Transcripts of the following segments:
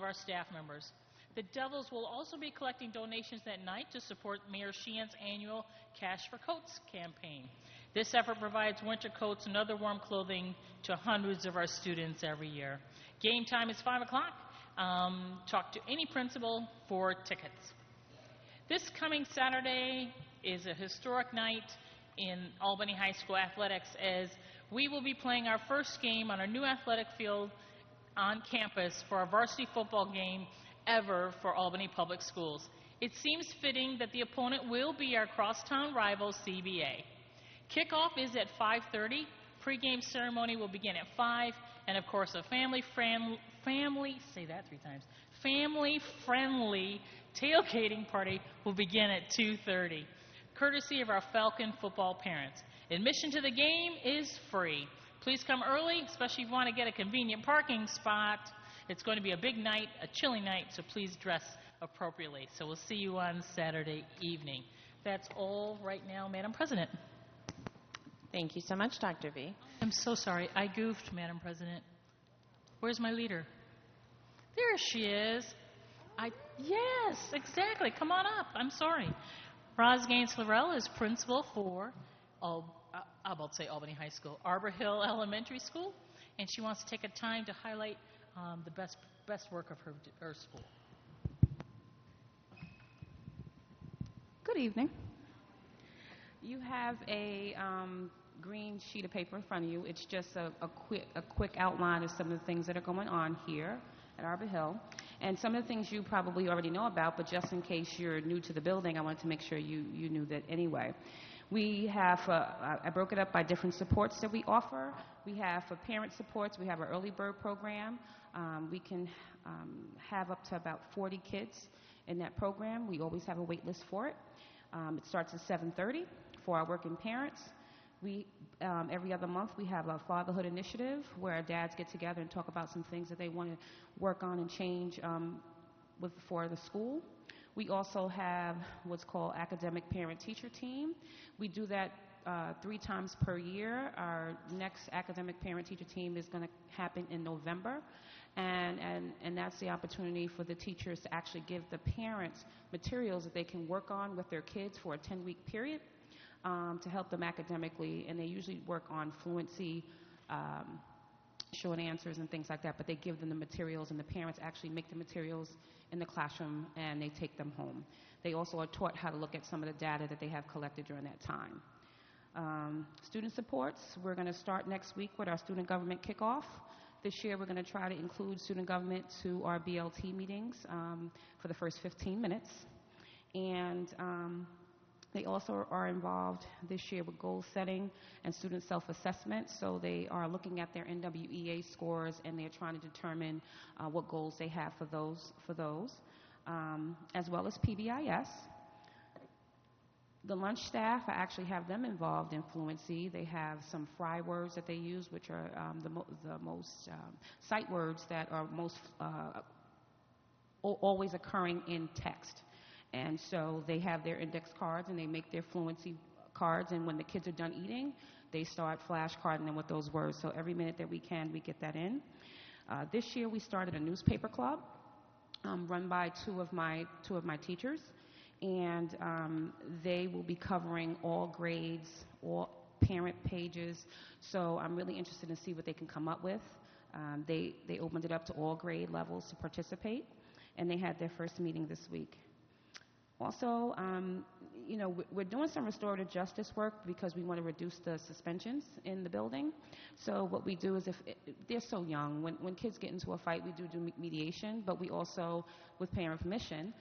our staff members. The Devils will also be collecting donations that night to support Mayor Sheehan's annual Cash for Coats campaign. This effort provides winter coats and other warm clothing to hundreds of our students every year. Game time is 5 o'clock. Talk to any principal for tickets. This coming Saturday is a historic night in Albany High School athletics, as we will be playing our first game on our new athletic field on campus for our varsity football game ever for Albany Public Schools. It seems fitting that the opponent will be our crosstown rival, CBA. Kickoff is at 5:30. Pre-game ceremony will begin at 5, and of course a family-friendly tailgating party will begin at 2:30, courtesy of our Falcon football parents. Admission to the game is free. Please come early, especially if you want to get a convenient parking spot. It's going to be a big night, a chilly night, so please dress appropriately. So we'll see you on Saturday evening. That's all right now, Madam President. Thank you so much, Dr. V. I'm so sorry. I goofed, Madam President. Where's my leader? There she is. Yes, exactly. Come on up. I'm sorry. Roz Gaines-Lorell is principal for, Albany High School, Arbor Hill Elementary School, and she wants to take a time to highlight the best work of her school. Good evening. You have a green sheet of paper in front of you. It's just a quick outline of some of the things that are going on here at Arbor Hill. And some of the things you probably already know about, but just in case you're new to the building, I wanted to make sure you knew that anyway. We have, I broke it up by different supports that we offer. We have for parent supports, we have our early bird program. We can have up to about 40 kids in that program. We always have a wait list for it. It starts at 7:30 for our working parents. We, every other month, we have a fatherhood initiative where our dads get together and talk about some things that they want to work on and change for the school. We also have what's called academic parent-teacher team. We do that 3 times per year. Our next academic parent-teacher team is going to happen in November, and that's the opportunity for the teachers to actually give the parents materials that they can work on with their kids for a 10-week period to help them academically, and they usually work on fluency, short answers and things like that, but they give them the materials, and the parents actually make the materials in the classroom and they take them home. They also are taught how to look at some of the data that they have collected during that time. Student supports, we're going to start next week with our student government kickoff. This year we're going to try to include student government to our BLT meetings for the first 15 minutes. And they also are involved this year with goal setting and student self-assessment. So they are looking at their NWEA scores and they're trying to determine what goals they have for those, as well as PBIS. The lunch staff, I actually have them involved in fluency. They have some fry words that they use, which are the most sight words that are most always occurring in text. And so they have their index cards and they make their fluency cards, and when the kids are done eating, they start flashcarding them with those words. So every minute that we can, we get that in. This year we started a newspaper club run by two of my teachers, and they will be covering all grades, all parent pages. So I'm really interested to see what they can come up with. They opened it up to all grade levels to participate, and they had their first meeting this week. Also, we're doing some restorative justice work because we want to reduce the suspensions in the building. So what we do is, if they're so young, when kids get into a fight, we do mediation, but we also, with parent permission,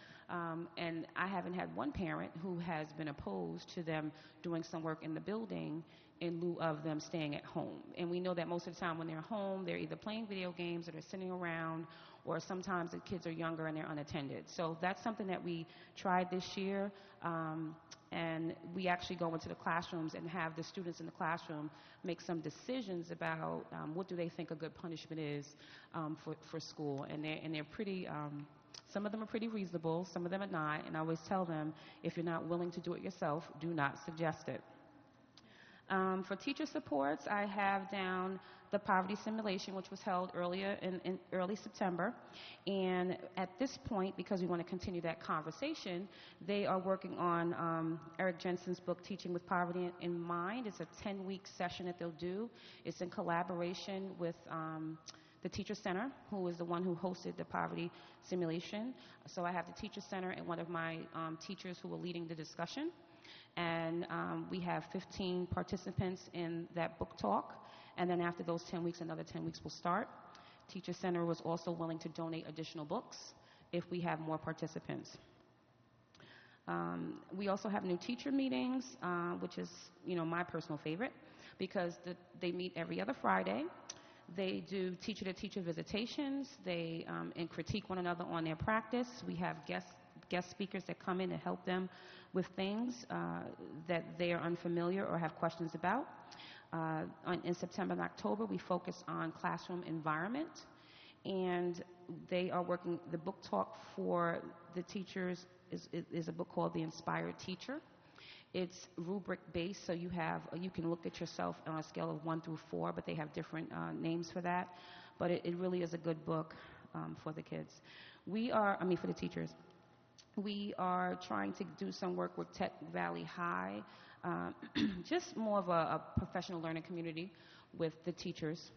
and I haven't had one parent who has been opposed to them doing some work in the building in lieu of them staying at home. And we know that most of the time when they're home, they're either playing video games or they're sitting around, or sometimes the kids are younger and they're unattended. So that's something that we tried this year, and we actually go into the classrooms and have the students in the classroom make some decisions about what do they think a good punishment is for school. And they're pretty, some of them are pretty reasonable, some of them are not, and I always tell them, if you're not willing to do it yourself, do not suggest it. For teacher supports, I have down the poverty simulation, which was held earlier in early September. And at this point, because we want to continue that conversation, they are working on Eric Jensen's book, Teaching with Poverty in Mind. It's a 10-week session that they'll do. It's in collaboration with the Teacher Center, who is the one who hosted the poverty simulation. So I have the Teacher Center and one of my teachers who are leading the discussion. And we have 15 participants in that book talk. And then after those 10 weeks, another 10 weeks will start. Teacher Center was also willing to donate additional books if we have more participants. We also have new teacher meetings, which is, my personal favorite, because they meet every other Friday. They do teacher-to-teacher visitations. They and critique one another on their practice. We have guest speakers that come in and help them with things that they are unfamiliar or have questions about. In September and October, we focus on classroom environment, and they are working. The book talk for the teachers is a book called The Inspired Teacher. It's rubric based, so you can look at yourself on a scale of 1 through 4, but they have different names for that. But it really is a good book for the kids. For the teachers. We are trying to do some work with Tech Valley High, just more of a professional learning community with the teachers,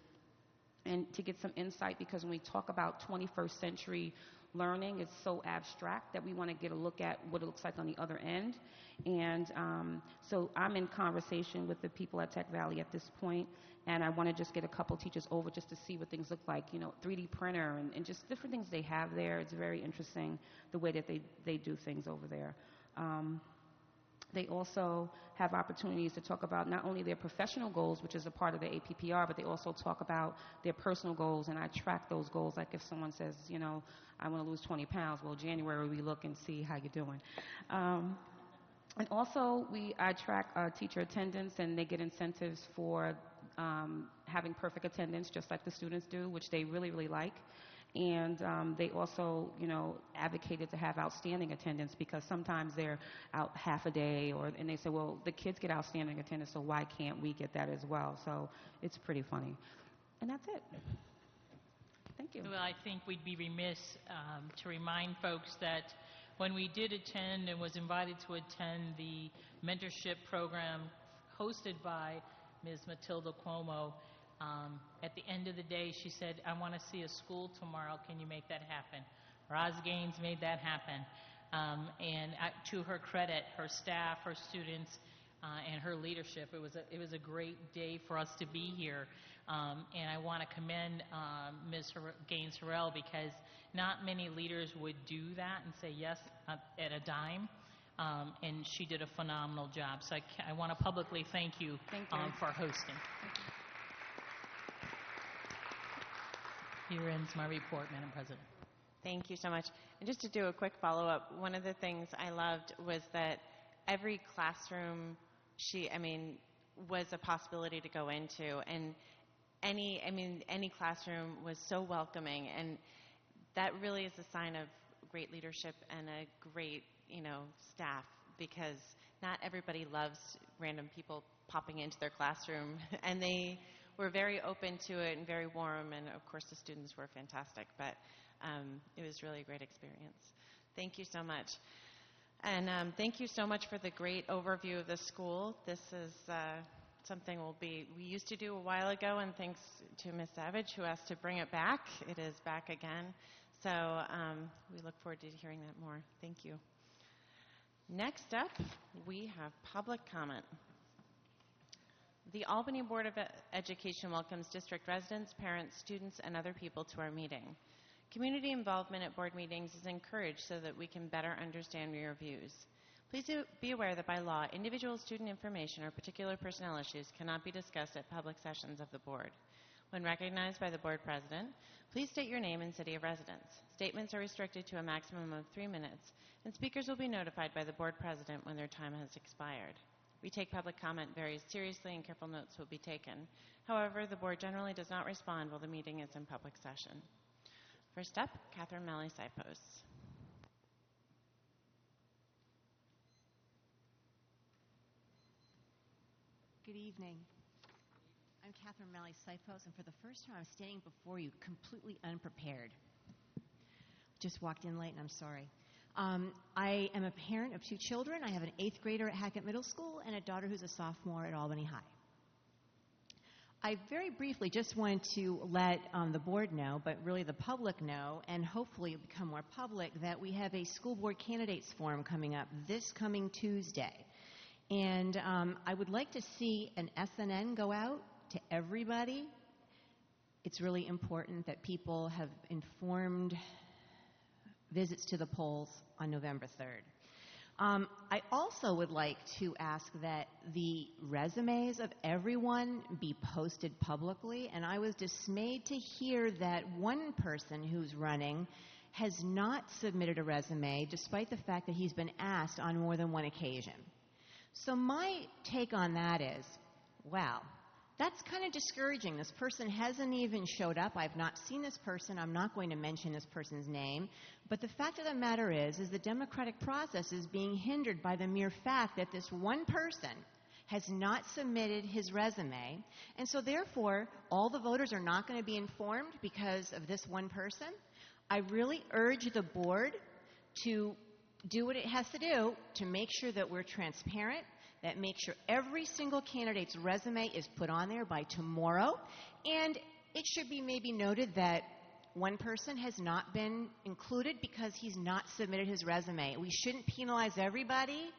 and to get some insight, because when we talk about 21st century learning, it's so abstract that we want to get a look at what it looks like on the other end. And so I'm in conversation with the people at Tech Valley at this point, and I want to just get a couple teachers over just to see what things look like, 3D printer and just different things they have there. It's very interesting the way that they do things over there. They also have opportunities to talk about not only their professional goals, which is a part of the APPR, but they also talk about their personal goals, and I track those goals. Like if someone says, I want to lose 20 pounds, well, January we look and see how you're doing. And also I track teacher attendance, and they get incentives for having perfect attendance, just like the students do, which they really, really like. And they also, advocated to have outstanding attendance, because sometimes they're out half a day, and they say, well, the kids get outstanding attendance, so why can't we get that as well? So it's pretty funny. And that's it. Thank you. Well, I think we'd be remiss to remind folks that when we did attend and was invited to attend the mentorship program hosted by Ms. Matilda Cuomo, at the end of the day, she said, I want to see a school tomorrow. Can you make that happen? Roz Gaines made that happen. And to her credit, her staff, her students, and her leadership, it was a great day for us to be here. And I want to commend Ms. Gaines-Harrell, because not many leaders would do that and say yes at a dime. And she did a phenomenal job. So I want to publicly thank you, for hosting. Here ends my report, Madam President. Thank you so much. And just to do a quick follow-up, one of the things I loved was that every classroom was a possibility to go into, and any classroom was so welcoming, and that really is a sign of great leadership and a great, staff, because not everybody loves random people popping into their classroom, and they were very open to it and very warm, and of course the students were fantastic, but it was really a great experience. Thank you so much. And thank you so much for the great overview of the school. This is something we used to do a while ago, and thanks to Ms. Savage, who asked to bring it back. It is back again. So we look forward to hearing that more. Thank you. Next up, we have public comment. The Albany Board of Education welcomes district residents, parents, students, and other people to our meeting. Community involvement at board meetings is encouraged so that we can better understand your views. Please be aware that by law, individual student information or particular personnel issues cannot be discussed at public sessions of the board. When recognized by the board president, please state your name and city of residence. Statements are restricted to a maximum of 3 minutes, and speakers will be notified by the board president when their time has expired. We take public comment very seriously, and careful notes will be taken. However, the board generally does not respond while the meeting is in public session. First up, Catherine Malley-Sipos. Good evening. I'm Catherine Malley-Sipos, and for the first time, I'm standing before you completely unprepared. Just walked in late, and I'm sorry. I am a parent of 2 children. I have an 8th grader at Hackett Middle School and a daughter who's a sophomore at Albany High. I very briefly just wanted to let the board know, but really the public know, and hopefully it'll become more public, that we have a school board candidates forum coming up this coming Tuesday. And I would like to see an SNN go out to everybody. It's really important that people have informed visits to the polls on November 3rd. I also would like to ask that the resumes of everyone be posted publicly, and I was dismayed to hear that one person who's running has not submitted a resume despite the fact that he's been asked on more than one occasion. So my take on that is, wow, that's kind of discouraging. This person hasn't even showed up. I've not seen this person. I'm not going to mention this person's name. But the fact of the matter is the democratic process is being hindered by the mere fact that this one person has not submitted his resume. And so therefore, all the voters are not going to be informed because of this one person. I really urge the board to do what it has to do to make sure that we're transparent, that make sure every single candidate's resume is put on there by tomorrow. And it should be maybe noted that one person has not been included because he's not submitted his resume. We shouldn't penalize everybody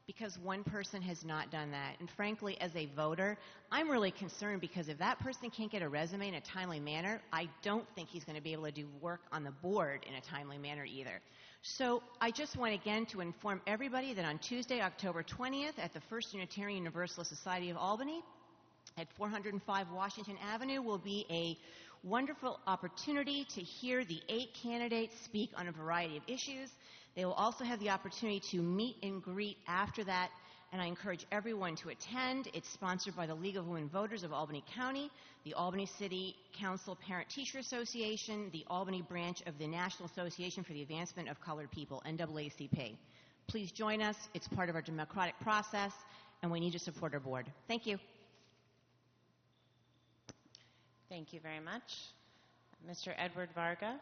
because one person has not done that. And frankly, as a voter, I'm really concerned because if that person can't get a resume in a timely manner, I don't think he's going to be able to do work on the board in a timely manner either. So I just want again to inform everybody that on Tuesday, October 20th, at the First Unitarian Universalist Society of Albany at 405 Washington Avenue will be a wonderful opportunity to hear the 8 candidates speak on a variety of issues. They will also have the opportunity to meet and greet after that, and I encourage everyone to attend. It's sponsored by the League of Women Voters of Albany County, the Albany City Council Parent-Teacher Association, the Albany branch of the National Association for the Advancement of Colored People, NAACP. Please join us. It's part of our democratic process, and we need to support our board. Thank you. Thank you very much. Mr. Edward Varga.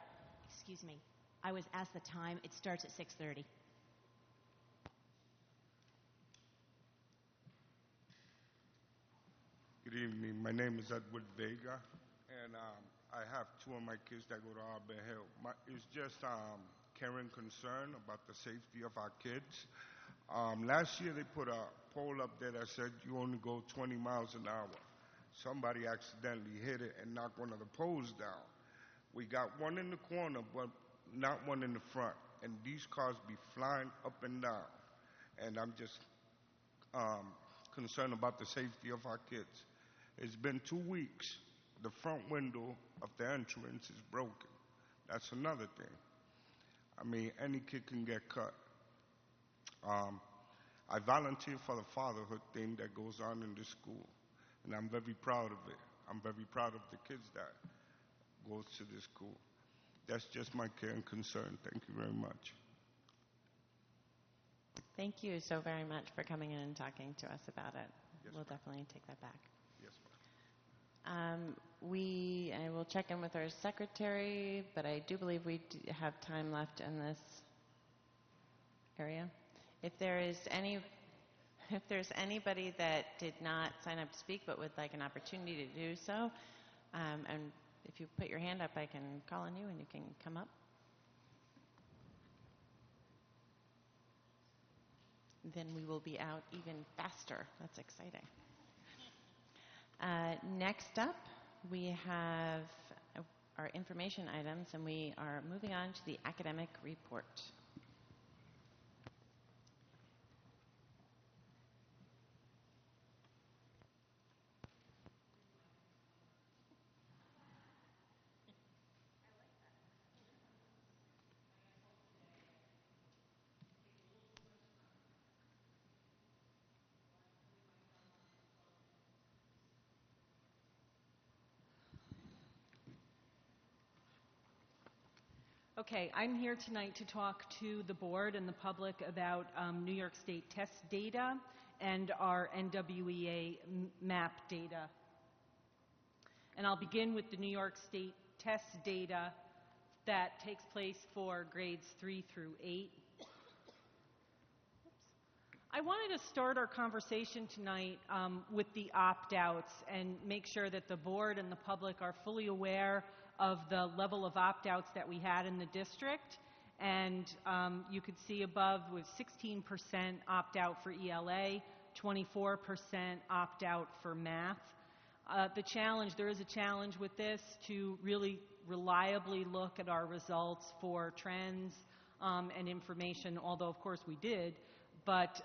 Excuse me. I was asked the time. It starts at 6:30. Good evening. My name is Edward Vega, and I have 2 of my kids that go to Auburn Hill. It's just caring concern about the safety of our kids. Last year they put a pole up there that said you only go 20 miles an hour. Somebody accidentally hit it and knocked one of the poles down. We got one in the corner, but not one in the front. And these cars be flying up and down. And I'm just concerned about the safety of our kids. It's been 2 weeks. The front window of the entrance is broken. That's another thing. I mean, any kid can get cut. I volunteer for the fatherhood thing that goes on in this school, and I'm very proud of it. I'm very proud of the kids that goes to this school. That's just my care and concern. Thank you very much. Thank you so very much for coming in and talking to us about it. Yes, we'll ma'am. definitely take that back. Yes, ma'am. I will check in with our secretary, but I do believe we have time left in this area. If there's anybody that did not sign up to speak but would like an opportunity to do so, and if you put your hand up, I can call on you and you can come up. Then we will be out even faster. That's exciting. Next up, we have our information items, and we are moving on to the academic report. Okay, I'm here tonight to talk to the board and the public about New York State test data and our NWEA map data. And I'll begin with the New York State test data that takes place for grades 3 through 8. I wanted to start our conversation tonight with the opt-outs and make sure that the board and the public are fully aware of the level of opt-outs that we had in the district. And you could see above with 16% opt-out for ELA, 24% opt-out for math. There is a challenge with this to really reliably look at our results for trends and information, although of course we did, but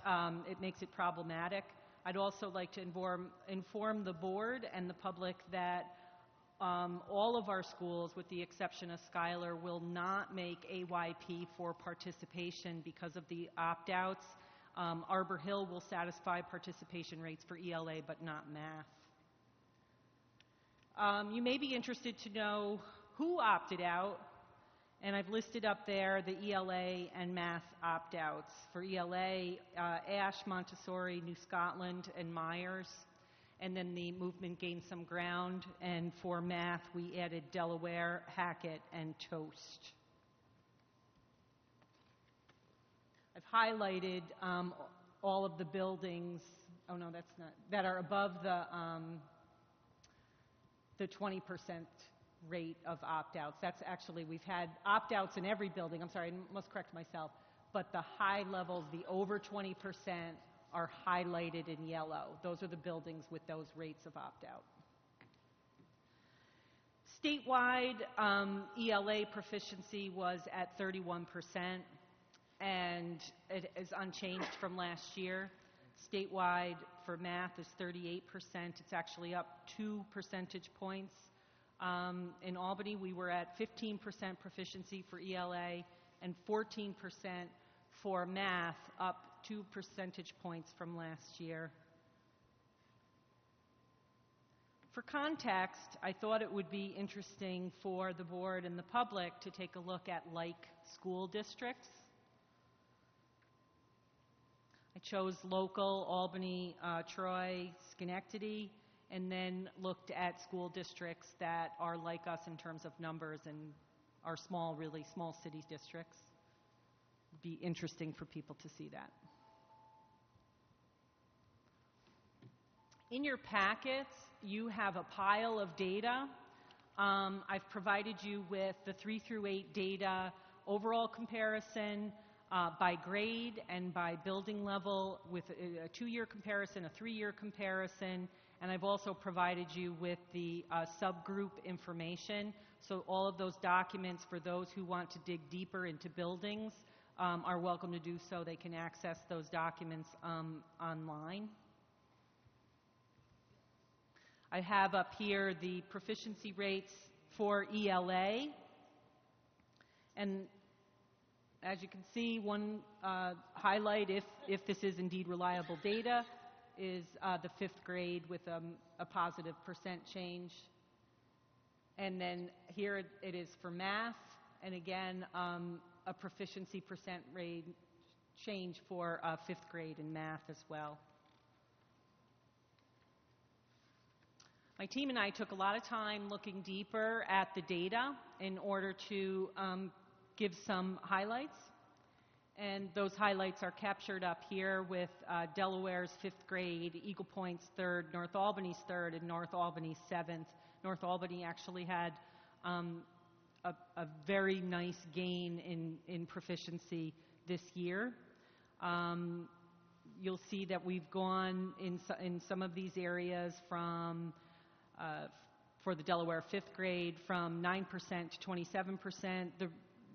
it makes it problematic. I'd also like to inform the board and the public that all of our schools, with the exception of Schuyler, will not make AYP for participation because of the opt-outs. Arbor Hill will satisfy participation rates for ELA, but not math. You may be interested to know who opted out, and I've listed up there the ELA and math opt-outs. For ELA, Ash, Montessori, New Scotland, and Myers. And then the movement gained some ground, and for math, we added Delaware, Hackett, and Toast. I've highlighted all of the buildings, oh no, that's not, that are above the 20% rate of opt-outs. That's actually, we've had opt-outs in every building. I'm sorry, I must correct myself. But the high levels, the over 20%, are highlighted in yellow. Those are the buildings with those rates of opt-out. Statewide, ELA proficiency was at 31%, and it is unchanged from last year. Statewide for math is 38%. It's actually up 2 percentage points. In Albany, we were at 15% proficiency for ELA and 14% for math, up 2 percentage points from last year. For context, I thought it would be interesting for the board and the public to take a look at like school districts. I chose local, Albany, Troy, Schenectady, and then looked at school districts that are like us in terms of numbers and are small, really small city districts. It'd be interesting for people to see that. In your packets, you have a pile of data. I've provided you with the 3 through 8 data overall comparison by grade and by building level, with a 2-year comparison, a 3-year comparison, and I've also provided you with the subgroup information. So all of those documents, for those who want to dig deeper into buildings, are welcome to do so. They can access those documents online. I have up here the proficiency rates for ELA. And as you can see, one highlight, if this is indeed reliable data, is the 5th grade with a positive percent change. And then here it is for math, and again, a proficiency percent rate change for 5th grade in math as well. My team and I took a lot of time looking deeper at the data in order to give some highlights. And those highlights are captured up here with Delaware's 5th grade, Eagle Point's 3rd, North Albany's 3rd, and North Albany's 7th. North Albany actually had a very nice gain in proficiency this year. You'll see that we've gone in some of these areas from for the Delaware 5th grade from 9% to 27%.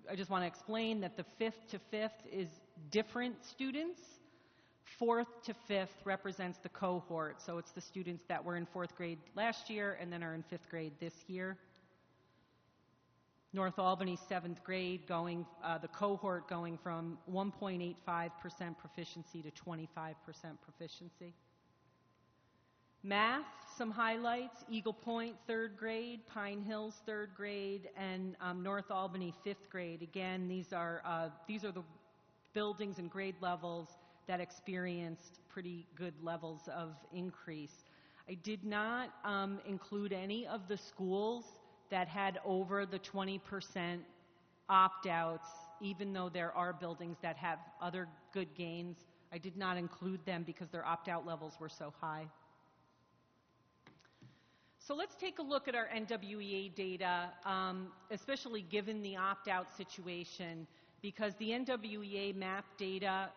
I just want to explain that the 5th to 5th is different students. 4th to 5th represents the cohort, so it's the students that were in 4th grade last year and then are in 5th grade this year. North Albany 7th grade the cohort going from 1.85% proficiency to 25% proficiency. Math, some highlights: Eagle Point 3rd grade, Pine Hills 3rd grade, and North Albany 5th grade. Again, these are the buildings and grade levels that experienced pretty good levels of increase. I did not include any of the schools that had over the 20% opt-outs, even though there are buildings that have other good gains. I did not include them because their opt-out levels were so high. So let's take a look at our NWEA data, especially given the opt-out situation, because the NWEA MAP data,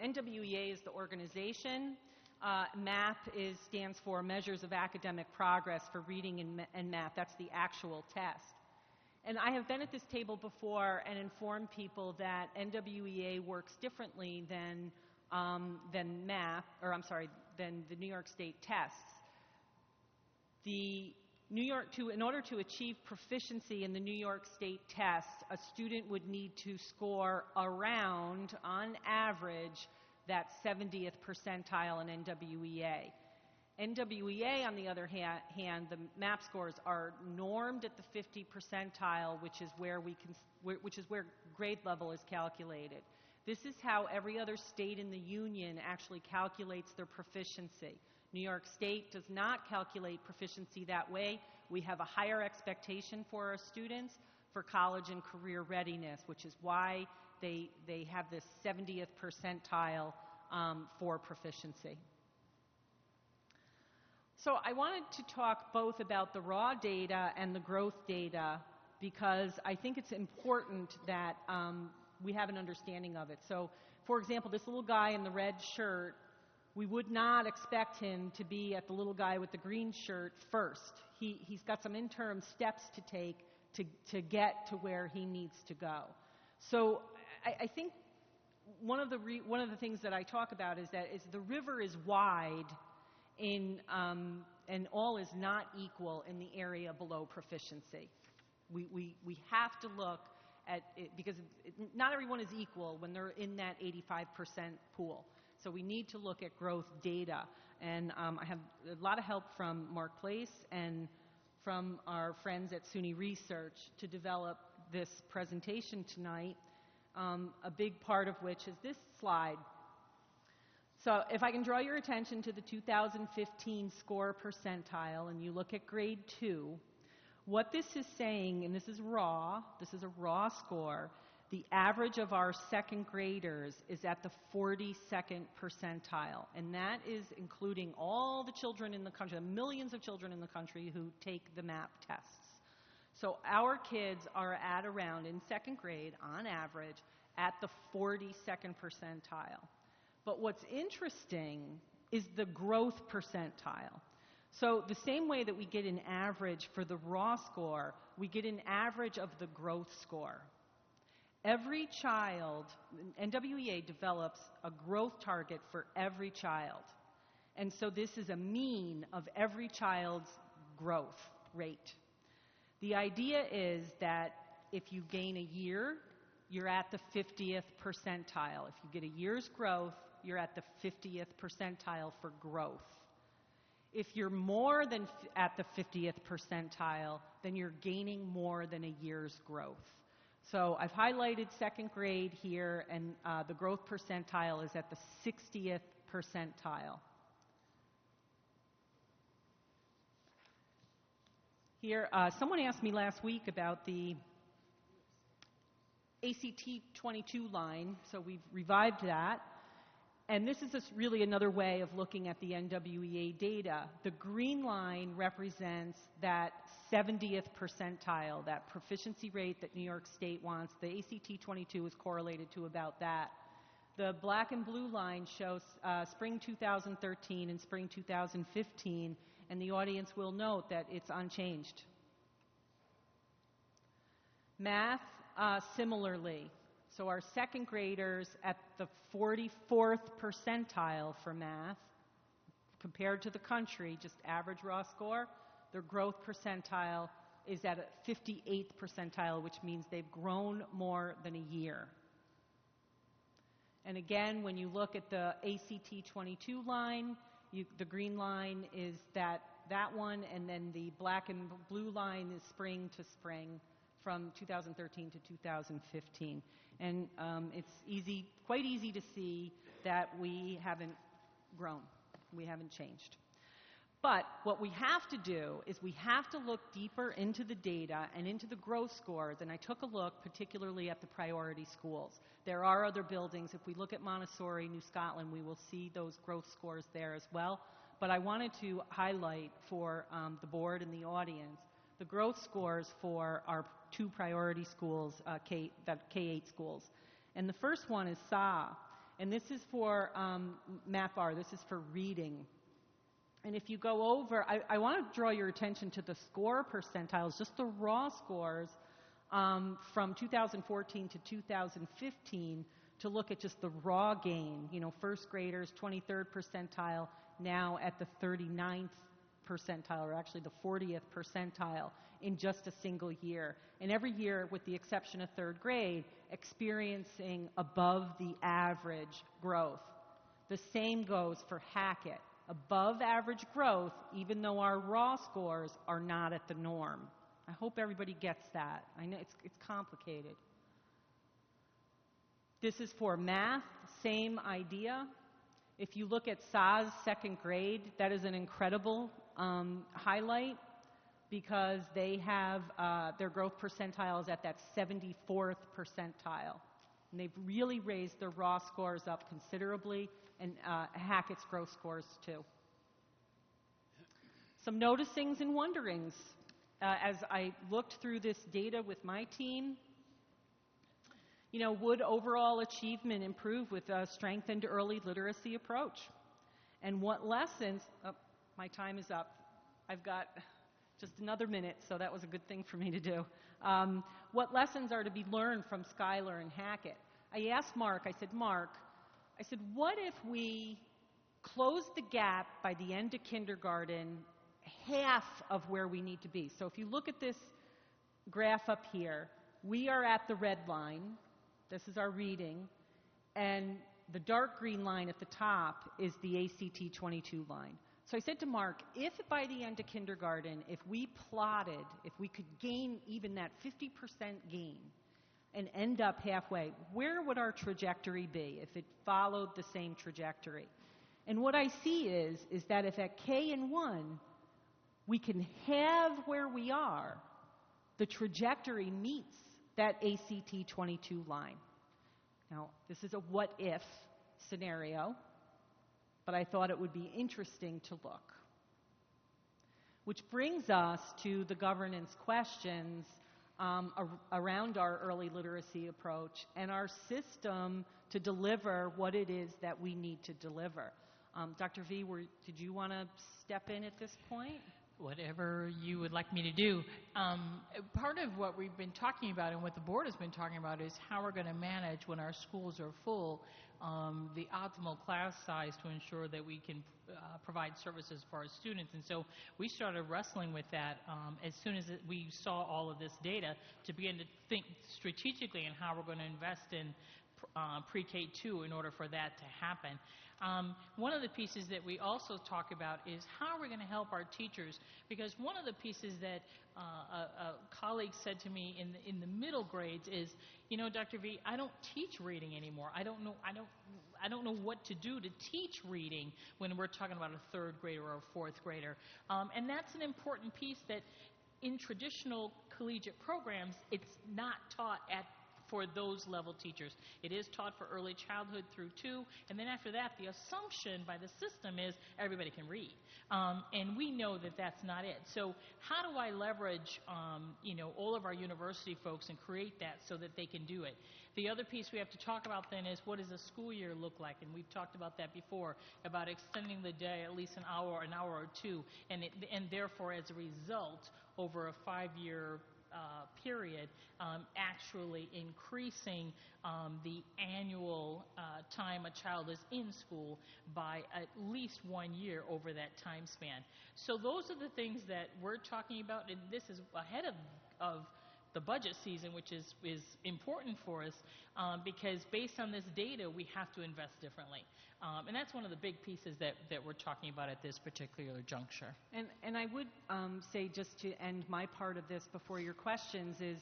NWEA is the organization, MAP stands for Measures of Academic Progress for Reading and Math. That's the actual test. And I have been at this table before and informed people that NWEA works differently than MAP, or I'm sorry, than the New York State tests. In order to achieve proficiency in the New York State test, a student would need to score around, on average, that 70th percentile in NWEA. NWEA, on the other hand, the MAP scores are normed at the 50 percentile, which is where grade level is calculated. This is how every other state in the union actually calculates their proficiency. New York State does not calculate proficiency that way. We have a higher expectation for our students for college and career readiness, which is why they have this 70th percentile for proficiency. So I wanted to talk both about the raw data and the growth data because I think it's important that we have an understanding of it. So, for example, this little guy in the red shirt, we would not expect him to be at the little guy with the green shirt first. He's got some interim steps to take to get to where he needs to go. So I think one of the things that I talk about is that the river is wide and all is not equal in the area below proficiency. We have to look at it because not everyone is equal when they're in that 85% pool. So we need to look at growth data. And I have a lot of help from Mark Place and from our friends at SUNY Research to develop this presentation tonight, a big part of which is this slide. So if I can draw your attention to the 2015 score percentile, and you look at grade 2, what this is saying, and this is a raw score, the average of our second graders is at the 42nd percentile, and that is including all the children in the country, the millions of children in the country who take the MAP tests. So our kids are at around, in second grade, on average, at the 42nd percentile. But what's interesting is the growth percentile. So the same way that we get an average for the raw score, we get an average of the growth score. Every child, NWEA develops a growth target for every child. And so this is a mean of every child's growth rate. The idea is that if you gain a year, you're at the 50th percentile. If you get a year's growth, you're at the 50th percentile for growth. If you're more than at the 50th percentile, then you're gaining more than a year's growth. So I've highlighted second grade here, and the growth percentile is at the 60th percentile. Here, someone asked me last week about the ACT 22 line, so we've revived that. And this is just really another way of looking at the NWEA data. The green line represents that 70th percentile, that proficiency rate that New York State wants. The ACT 22 is correlated to about that. The black and blue line shows spring 2013 and spring 2015, and the audience will note that it's unchanged. Math, similarly. So our second graders at the 44th percentile for math, compared to the country, just average raw score, their growth percentile is at a 58th percentile, which means they've grown more than a year. And again, when you look at the ACT 22 line, the green line is that one, and then the black and blue line is spring to spring from 2013 to 2015. And it's quite easy to see that we haven't grown. We haven't changed. But what we have to do is we have to look deeper into the data and into the growth scores. And I took a look particularly at the priority schools. There are other buildings. If we look at Montessori, New Scotland, we will see those growth scores there as well. But I wanted to highlight for the board and the audience the growth scores for our two priority schools, the K-8 schools. And the first one is SA. And this is for Math Bar. This is for reading. And if you go over, I want to draw your attention to the score percentiles, just the raw scores from 2014 to 2015 to look at just the raw gain. You know, first graders, 23rd percentile, now at the 39th percentile, or actually the 40th percentile in just a single year. And every year, with the exception of third grade, experiencing above the average growth. The same goes for Hackett. Above average growth, even though our raw scores are not at the norm. I hope everybody gets that. I know it's complicated. This is for math, same idea. If you look at SAS second grade, that is an incredible highlight because they have their growth percentiles at that 74th percentile. And they've really raised their raw scores up considerably, and Hackett's growth scores too. Some noticings and wonderings. As I looked through this data with my team, you know, would overall achievement improve with a strengthened early literacy approach? And what lessons, my time is up. I've got just another minute, so that was a good thing for me to do. What lessons are to be learned from Schuyler and Hackett? I asked Mark, I said, Mark, what if we closed the gap by the end of kindergarten half of where we need to be? So if you look at this graph up here, we are at the red line. This is our reading. And the dark green line at the top is the ACT 22 line. So I said to Mark, if by the end of kindergarten, if we plotted, if we could gain even that 50% gain and end up halfway, where would our trajectory be if it followed the same trajectory? And what I see is that if at K and 1, we can have where we are, the trajectory meets that ACT 22 line. Now, this is a what-if scenario, but I thought it would be interesting to look. Which brings us to the governance questions around our early literacy approach and our system to deliver what it is that we need to deliver. Dr. V, did you want to step in at this point? Whatever you would like me to do. Part of what we've been talking about and what the board has been talking about is how we're going to manage when our schools are full, the optimal class size to ensure that we can provide services for our students. And so we started wrestling with that as soon as we saw all of this data to begin to think strategically in how we're going to invest in pre-K2 in order for that to happen. One of the pieces that we also talk about is how are we going to help our teachers, because one of the pieces that a colleague said to me in the middle grades is, you know, Dr. V, I don't teach reading anymore. I don't know what to do to teach reading when we're talking about a third grader or a fourth grader. And that's an important piece that in traditional collegiate programs, it's not taught for those level teachers. It is taught for early childhood through 2, and then after that, the assumption by the system is everybody can read. And we know that that's not it. So how do I leverage, all of our university folks and create that so that they can do it? The other piece we have to talk about then is what does a school year look like? And we've talked about that before, about extending the day at least an hour or two, and therefore, as a result, over a 5-year period, actually increasing the annual time a child is in school by at least 1 year over that time span. So those are the things that we're talking about, and this is ahead of the budget season, which is important for us because based on this data, we have to invest differently. And that's one of the big pieces that we're talking about at this particular juncture. And I would say, just to end my part of this before your questions, is,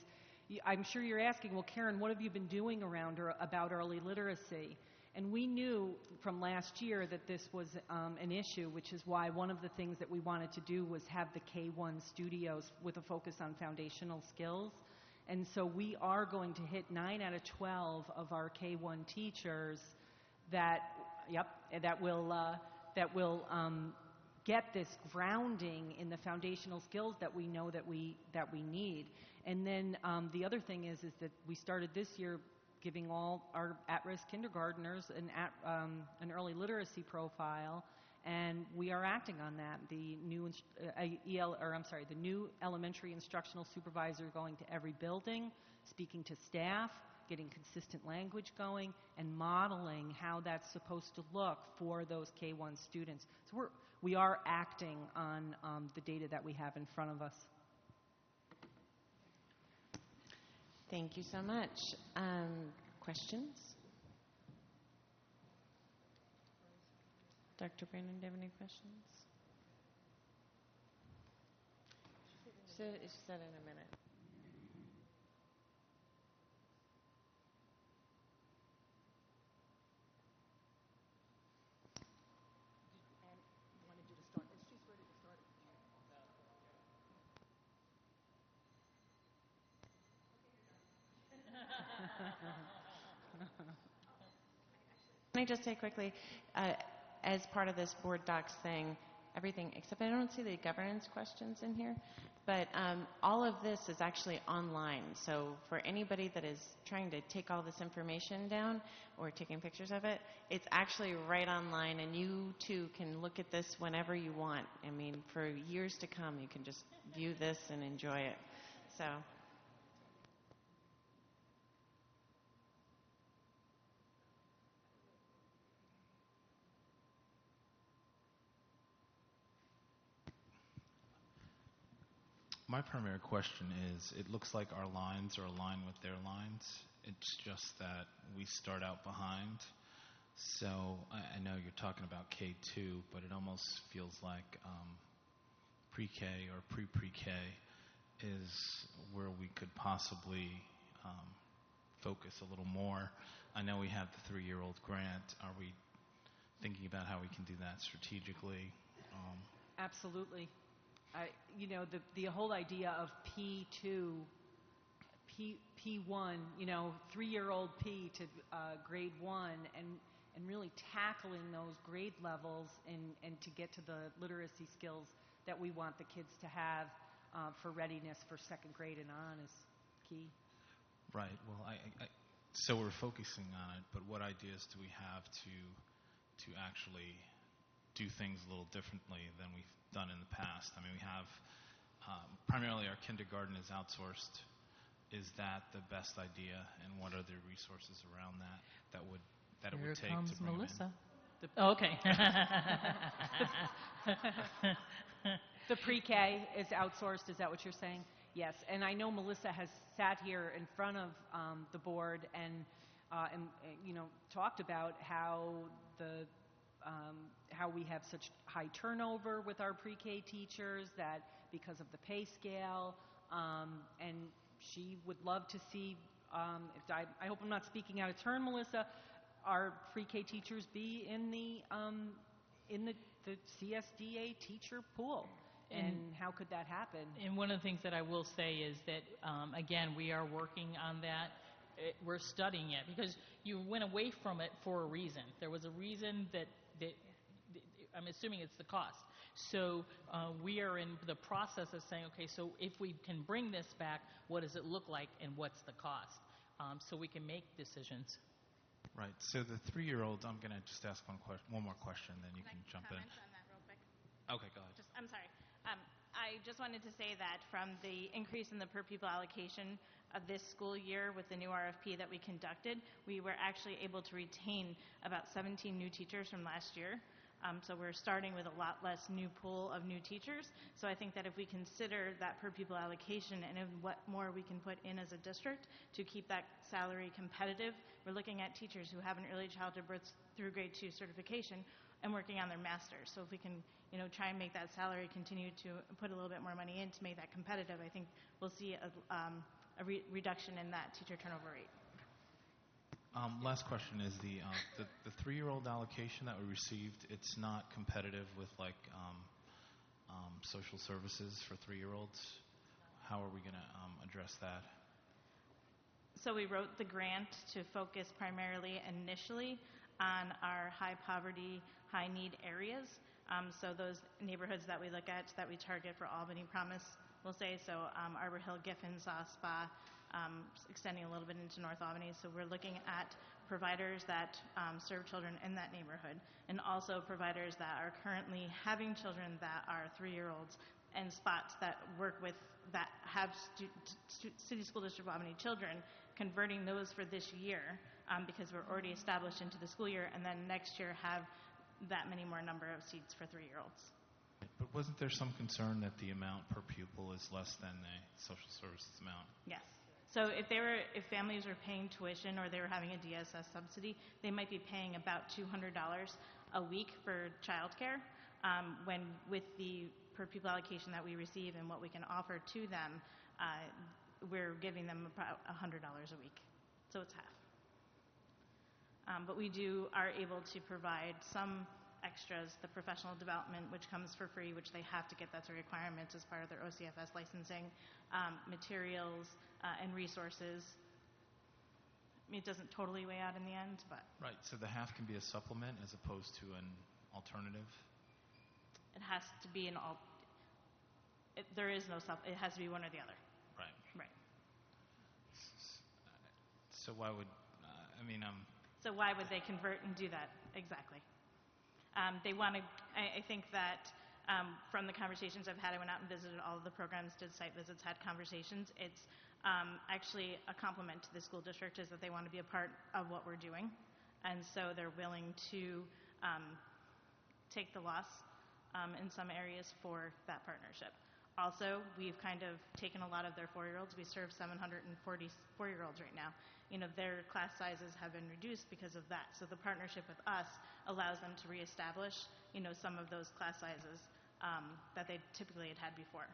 I'm sure you're asking, well, Karen, what have you been doing about early literacy? And we knew from last year that this was an issue, which is why one of the things that we wanted to do was have the K-1 studios with a focus on foundational skills. And so we are going to hit 9 out of 12 of our K-1 teachers that will get this grounding in the foundational skills that we know that we need. And then the other thing is that we started this year giving all our at-risk kindergartners an early literacy profile, and we are acting on that. The new the new elementary instructional supervisor going to every building, speaking to staff, getting consistent language going, and modeling how that's supposed to look for those K-1 students. So we are acting on the data that we have in front of us. Thank you so much. Questions? Dr. Brandon, do you have any questions? She said in a minute. Can I just say quickly, as part of this board docs thing, everything, except I don't see the governance questions in here, but all of this is actually online. So for anybody that is trying to take all this information down or taking pictures of it, it's actually right online, and you too can look at this whenever you want. I mean, for years to come, you can just view this and enjoy it. So. My primary question is, it looks like our lines are aligned with their lines. It's just that we start out behind. So I know you're talking about K2, but it almost feels like pre-K or pre-pre-K is where we could possibly focus a little more. I know we have the 3-year-old grant. Are we thinking about how we can do that strategically? Absolutely. The whole idea of P2, P1, 3-year-old P to grade 1, and really tackling those grade levels and to get to the literacy skills that we want the kids to have for readiness for 2nd grade and on is key. Right. Well, so we're focusing on it, but what ideas do we have to actually do things a little differently than we've done in the past? I mean, we have primarily our kindergarten is outsourced. Is that the best idea, and what are the resources around that it would take to bring Melissa. them Oh, okay. The pre-K is outsourced. Is that what you're saying? Yes. And I know Melissa has sat here in front of the board and talked about how we have such high turnover with our pre-K teachers, that because of the pay scale, and she would love to see, I hope I'm not speaking out of turn, Melissa, our pre-K teachers be in the CSDA teacher pool. And how could that happen? And one of the things that I will say is that, again, we are working on that. We're studying it because you went away from it for a reason. There was a reason that I'm assuming it's the cost. So we are in the process of saying, okay, so if we can bring this back, what does it look like and what's the cost? So we can make decisions. Right. So the 3-year-old, I'm going to just ask one more question, then you can jump in. Comment on that real quick? Okay, go ahead. I'm sorry. I just wanted to say that from the increase in the per pupil allocation of this school year with the new RFP that we conducted, we were actually able to retain about 17 new teachers from last year. So we're starting with a lot less new pool of new teachers. So I think that if we consider that per pupil allocation and what more we can put in as a district to keep that salary competitive, we're looking at teachers who have an early childhood birth through grade 2 certification and working on their master's. So if we can, try and make that salary continue to put a little bit more money in to make that competitive, I think we'll see reduction in that teacher turnover rate. Last question is the 3-year-old allocation that we received. It's not competitive with like social services for 3-year-olds. How are we going to address that? So we wrote the grant to focus primarily initially on our high poverty, high need areas. So those neighborhoods that we look at, that we target for Albany Promise, we'll say, so Arbor Hill, Giffen, Saw Spa, extending a little bit into North Albany. So we're looking at providers that serve children in that neighborhood, and also providers that are currently having children that are 3-year-olds, and spots that work with, that have City School District of Albany children, converting those for this year, because we're already established into the school year, and then next year have that many more number of seats for 3-year-olds. But wasn't there some concern that the amount per pupil is less than the social services amount? Yes. So if families were paying tuition or they were having a DSS subsidy, they might be paying about $200 a week for childcare, when with the per pupil allocation that we receive and what we can offer to them, we're giving them about $100 a week. So it's half. But we are able to provide some extras, the professional development, which comes for free, which they have to get, that's a requirement as part of their OCFS licensing, materials and resources. I mean, it doesn't totally weigh out in the end, but... Right, so the half can be a supplement as opposed to an alternative? It has to be there is no it has to be one or the other. Right. Right. So why would, So why would they convert and do that? Exactly. They want to, I think that from the conversations I've had, I went out and visited all of the programs, did site visits, had conversations. It's actually a compliment to the school district is that they want to be a part of what we're doing. And so they're willing to take the loss in some areas for that partnership. Also, we've kind of taken a lot of their 4-year-olds. We serve 740 4-year-olds right now. You know, their class sizes have been reduced because of that. So the partnership with us allows them to reestablish, you know, some of those class sizes that they typically had before.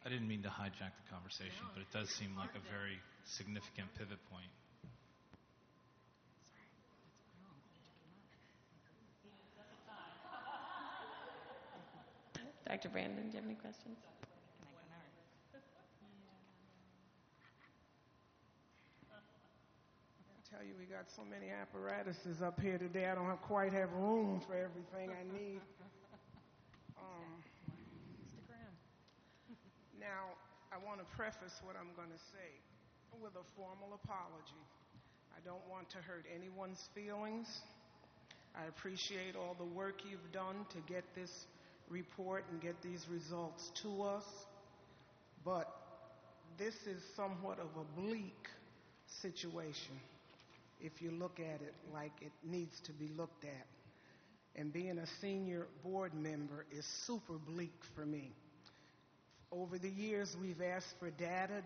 I didn't mean to hijack the conversation, but it does seem like a very significant pivot point. Dr. Brandon, do you have any questions? I tell you, we got so many apparatuses up here today, I don't quite have room for everything I need. Now, I want to preface what I'm going to say with a formal apology. I don't want to hurt anyone's feelings. I appreciate all the work you've done to get this report and get these results to us, but this is somewhat of a bleak situation if you look at it like it needs to be looked at. And being a senior board member is super bleak for me. Over the years, we've asked for data.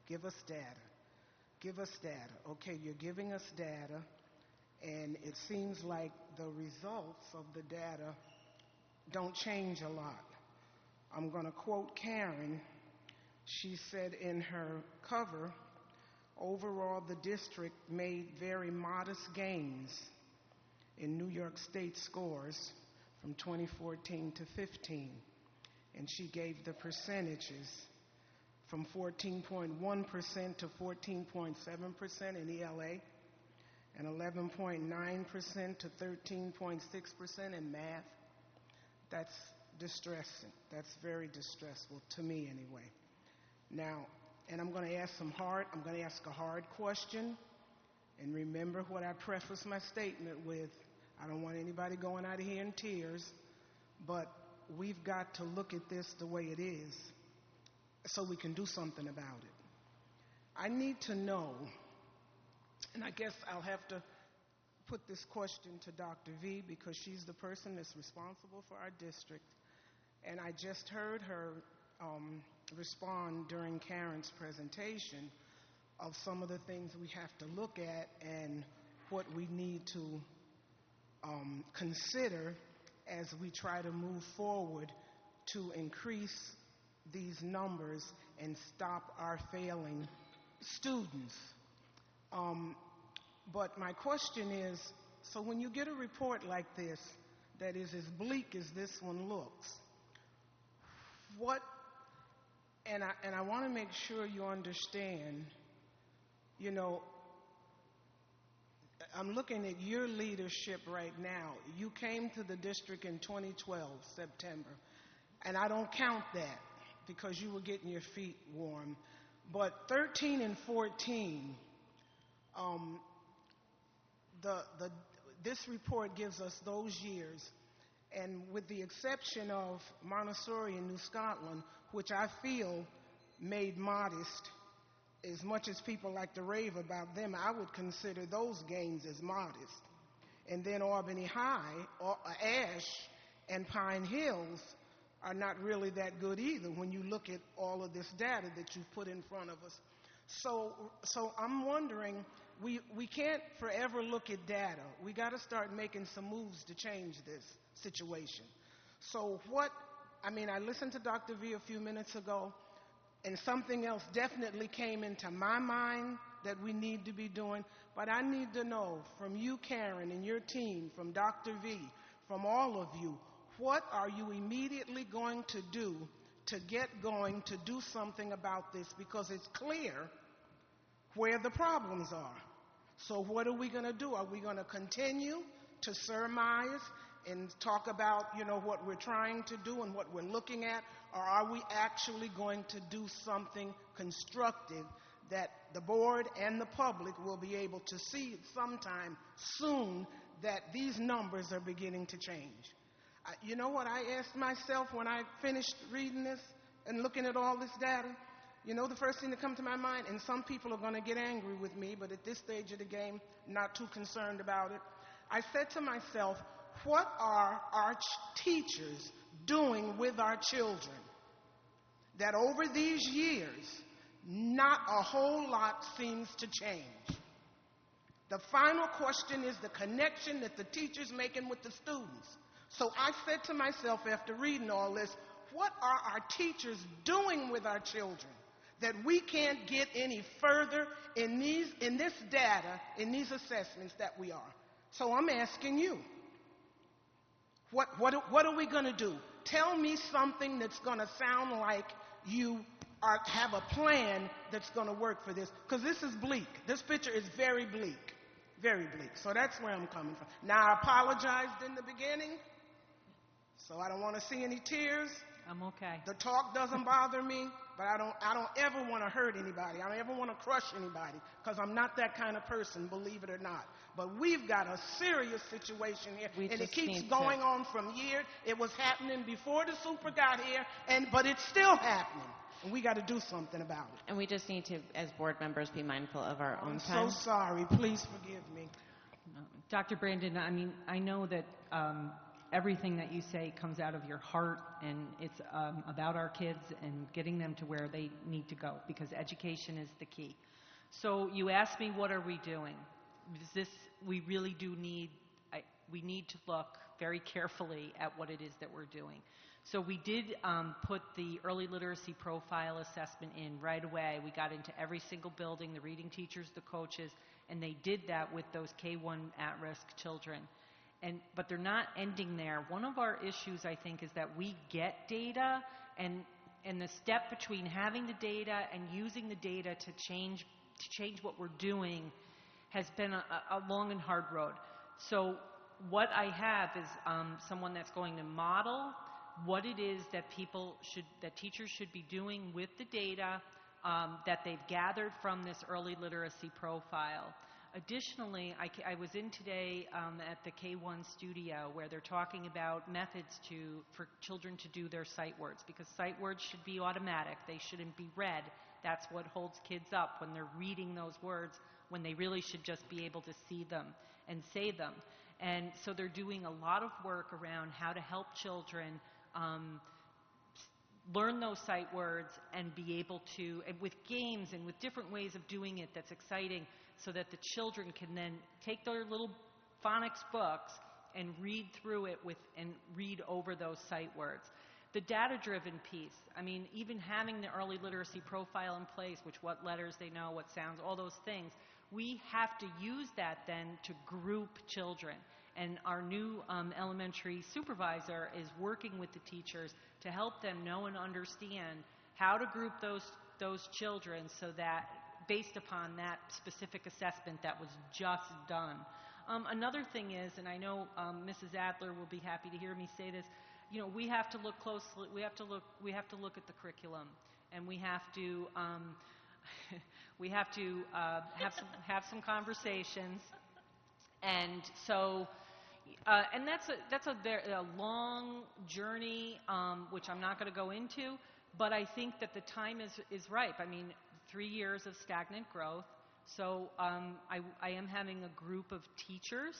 Give us data. Give us data. Okay, you're giving us data, and it seems like the results of the data don't change a lot. I'm going to quote Karen. She said in her cover, overall the district made very modest gains in New York State scores from 2014 to 15. And she gave the percentages from 14.1% to 14.7% in ELA, and 11.9% to 13.6% in math. That's distressing. That's very distressful to me anyway. Now, and I'm going to ask a hard question, and remember what I prefaced my statement with. I don't want anybody going out of here in tears, but we've got to look at this the way it is so we can do something about it. I need to know, and I guess I'll have to put this question to Dr. V because she's the person that's responsible for our district, and I just heard her respond during Karen's presentation of some of the things we have to look at and what we need to consider as we try to move forward to increase these numbers and stop our failing students. But my question is, so when you get a report like this that is as bleak as this one looks, what, and I want to make sure you understand, you know, I'm looking at your leadership right now. You came to the district in 2012, September, and I don't count that because you were getting your feet warm. But 13 and 14, this report gives us those years, and with the exception of Montessori in New Scotland, which I feel made modest, as much as people like to rave about them, I would consider those gains as modest. And then Albany High, Ash, and Pine Hills are not really that good either when you look at all of this data that you've put in front of us. So I'm wondering, we can't forever look at data. We got to start making some moves to change this situation. So I listened to Dr. V a few minutes ago, and something else definitely came into my mind that we need to be doing. But I need to know from you, Karen, and your team, from Dr. V, from all of you, what are you immediately going to do to get going to do something about this? Because it's clear where the problems are. So what are we going to do? Are we going to continue to surmise and talk about, what we're trying to do and what we're looking at? Or are we actually going to do something constructive that the board and the public will be able to see sometime soon that these numbers are beginning to change? You know what I asked myself when I finished reading this and looking at all this data? The first thing that comes to my mind, and some people are going to get angry with me, but at this stage of the game, not too concerned about it. I said to myself, what are our teachers doing with our children that over these years, not a whole lot seems to change? The final question is the connection that the teacher's making with the students. So I said to myself after reading all this, what are our teachers doing with our children that we can't get any further in this data, in these assessments that we are? So I'm asking you, what are we going to do? Tell me something that's going to sound like you have a plan that's going to work for this, because this is bleak. This picture is very bleak, very bleak. So that's where I'm coming from. Now, I apologized in the beginning, so I don't want to see any tears. I'm okay. The talk doesn't bother me, but I don't ever want to hurt anybody. I don't ever want to crush anybody, because I'm not that kind of person, believe it or not. But we've got a serious situation here, and it keeps going on from year. It was happening before the super got here, but it's still happening, and we got to do something about it. And we just need to, as board members, be mindful of our own time. I'm so sorry. Please forgive me. Dr. Brandon, I know that everything that you say comes out of your heart, and it's about our kids and getting them to where they need to go, because education is the key. So you asked me, what are we doing? We really do need, we need to look very carefully at what it is that we're doing. So we did put the early literacy profile assessment in right away. We got into every single building, the reading teachers, the coaches, and they did that with those K-1 at-risk children. But they're not ending there. One of our issues, I think, is that we get data, and the step between having the data and using the data to change what we're doing has been a long and hard road. So what I have is someone that's going to model what it is that teachers should be doing with the data that they've gathered from this early literacy profile. Additionally, I was in today at the K1 studio where they're talking about methods for children to do their sight words, because sight words should be automatic. They shouldn't be read. That's what holds kids up when they're reading those words, when they really should just be able to see them and say them. And so they're doing a lot of work around how to help children learn those sight words and be able to, and with games and with different ways of doing it that's exciting, so that the children can then take their little phonics books and read through it and read over those sight words. The data-driven piece, I mean, even having the early literacy profile in place, which what letters they know, what sounds, all those things, we have to use that then to group children. And our new elementary supervisor is working with the teachers to help them know and understand how to group those children so that based upon that specific assessment that was just done. Another thing is, and I know Mrs. Adler will be happy to hear me say this, you know, we have to look closely, we have to look at the curriculum, and we have to have some conversations. And so, and that's a long journey, which I'm not going to go into, but I think that the time is ripe. I mean, 3 years of stagnant growth. So I am having a group of teachers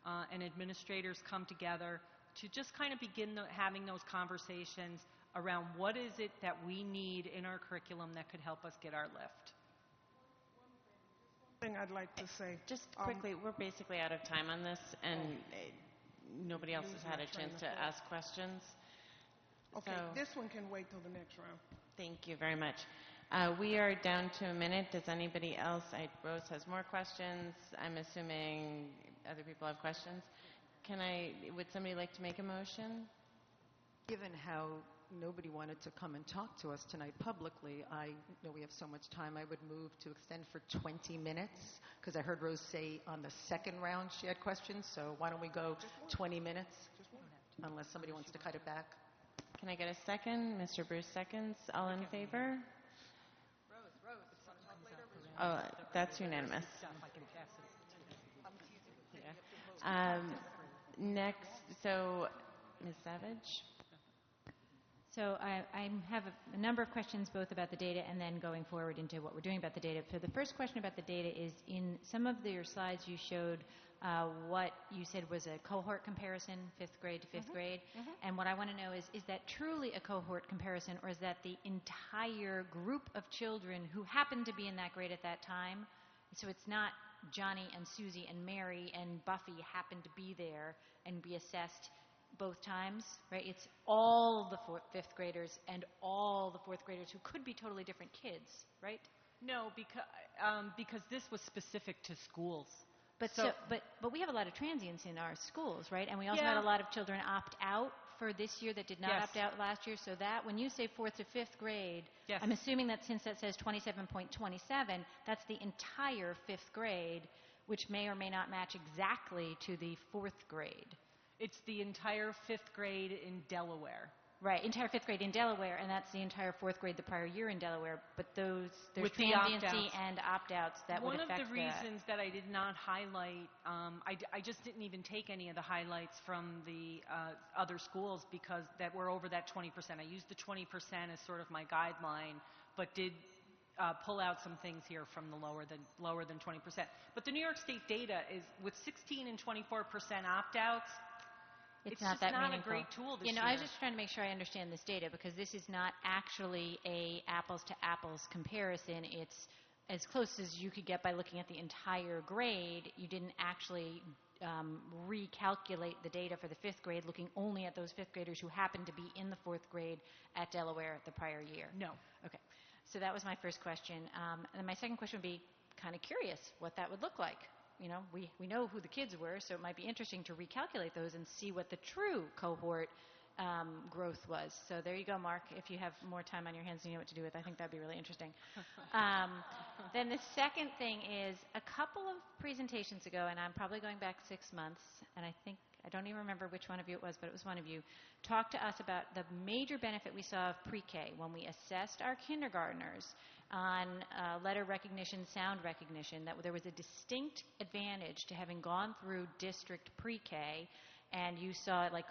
and administrators come together to just kind of begin having those conversations around what is it that we need in our curriculum that could help us get our lift. One thing I'd like to say. Just quickly, we're basically out of time on this, and nobody else has had a chance to ask questions. Okay, So, this one can wait till the next round. thank you very much. We are down to a minute. Does anybody else? Rose has more questions. I'm assuming other people have questions. Would somebody like to make a motion? Given how nobody wanted to come and talk to us tonight publicly, I know we have so much time, I would move to extend for 20 minutes, because I heard Rose say on the second round she had questions, so why don't we go 20 minutes, unless somebody wants to cut it back. Can I get a second? Mr. Bruce seconds. All in favor? Oh, that's unanimous. Yeah. Next, so Ms. Savage. So I have a number of questions both about the data and then going forward into what we're doing about the data. So the first question about the data is in some of your slides you showed what you said was a cohort comparison, 5th grade to 5th grade. And what I want to know is that truly a cohort comparison, or is that the entire group of children who happen to be in that grade at that time? So it's not Johnny and Susie and Mary and Buffy happen to be there and be assessed both times, right? It's all the 5th graders and all the 4th graders who could be totally different kids, right? No, because this was specific to schools. But we have a lot of transients in our schools, right? And we also Yeah. had a lot of children opt out for this year that did not Yes. opt out last year. So that when you say 4th to 5th grade, Yes. I'm assuming that since that says 27.27, that's the entire 5th grade, which may or may not match exactly to the 4th grade. It's the entire 5th grade in Delaware. Right, entire 5th grade in Delaware, and that's the entire 4th grade the prior year in Delaware. But there's With the transiency opt-outs. and opt-outs that would affect that. One of the reasons that I did not highlight, I just didn't even take any of the highlights from the other schools because that were over that 20%. I used the 20% as sort of my guideline, but did pull out some things here from the lower than 20%. But the New York State data is with 16 and 24% opt-outs. It's not just that not meaningful. a great tool this year. I was just trying to make sure I understand this data because this is not actually a apples to apples comparison. It's as close as you could get by looking at the entire grade. You didn't actually recalculate the data for the 5th grade looking only at those 5th graders who happened to be in the 4th grade at Delaware the prior year. No. Okay. So that was my first question. And then my second question would be kind of curious what that would look like. You know, we know who the kids were, so it might be interesting to recalculate those and see what the true cohort growth was. So there you go, Mark. If you have more time on your hands and you know what to do with, I think that'd be really interesting. Then the second thing is a couple of presentations ago, and I'm probably going back 6 months, and I don't even remember which one of you it was, but it was one of you, talked to us about the major benefit we saw of pre-K when we assessed our kindergartners on letter recognition, sound recognition, that there was a distinct advantage to having gone through district pre-K, and you saw like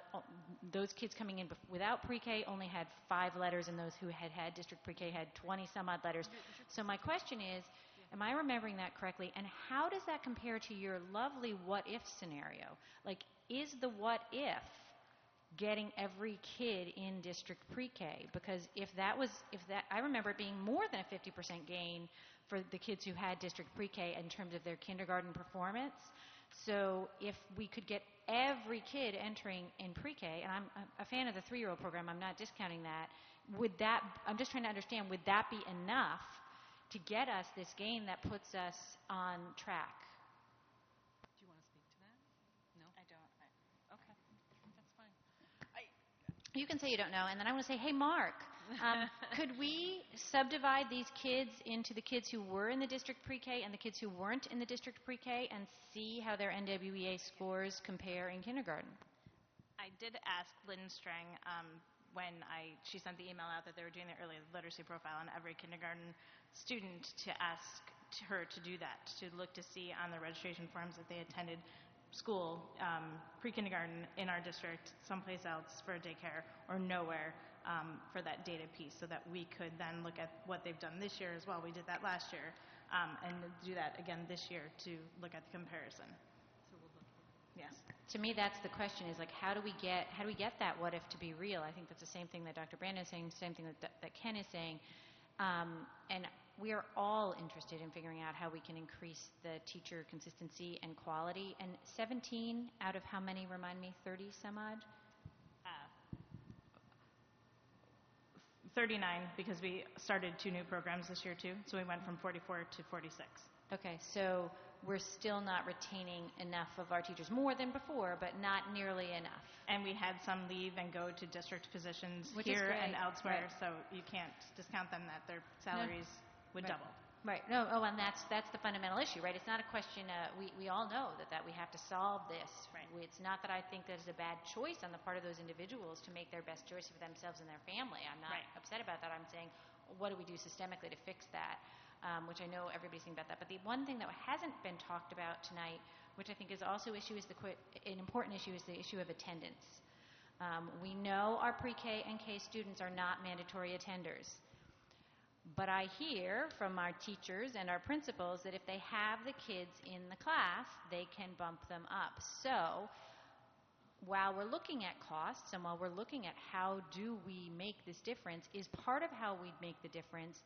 those kids coming in without pre-K only had 5 letters, and those who had district pre-K had 20-some-odd letters. So my question is, am I remembering that correctly, and how does that compare to your lovely what-if scenario? Like, is the what-if getting every kid in district pre-K? Because if that I remember it being more than a 50% gain for the kids who had district pre-K in terms of their kindergarten performance. So if we could get every kid entering in pre-K, and I'm a fan of the 3-year-old program, I'm not discounting that, I'm just trying to understand, would that be enough to get us this gain that puts us on track? Do you want to speak to that? No? I don't. Okay, that's fine. You can say you don't know, and then I want to say, hey, Mark, could we subdivide these kids into the kids who were in the district pre-K and the kids who weren't in the district pre-K and see how their NWEA scores compare in kindergarten? I did ask Lynn Strang when she sent the email out that they were doing the early literacy profile on every kindergarten student to ask her to do that, to look to see on the registration forms that they attended school, pre-kindergarten in our district, someplace else for a daycare, or nowhere for that data piece, so that we could then look at what they've done this year as well. We did that last year, and do that again this year to look at the comparison. So we'll look. Yes. To me, that's the question, is like, how do we get that what if to be real? I think that's the same thing that Dr. Brandon is saying, same thing that Ken is saying. And we are all interested in figuring out how we can increase the teacher consistency and quality. And 17 out of how many, remind me, 30 some odd? 39, because we started 2 new programs this year too, so we went from 44 to 46. Okay, so we're still not retaining enough of our teachers, more than before, but not nearly enough. And we had some leave and go to district positions Which is here great. and elsewhere, Right. so you can't discount them that their salaries would Right. double. Right. No. Oh, and that's the fundamental issue, right? It's not a question. We all know that we have to solve this. Right. It's not that I think that it's a bad choice on the part of those individuals to make their best choice for themselves and their family. I'm not Right. upset about that. I'm saying, what do we do systemically to fix that? Which I know everybody's thinking about that. But the one thing that hasn't been talked about tonight, which I think is also an important issue, is the issue of attendance. We know our pre-K and K students are not mandatory attenders. But I hear from our teachers and our principals that if they have the kids in the class, they can bump them up. So while we're looking at costs and while we're looking at how do we make this difference, is part of how we make the difference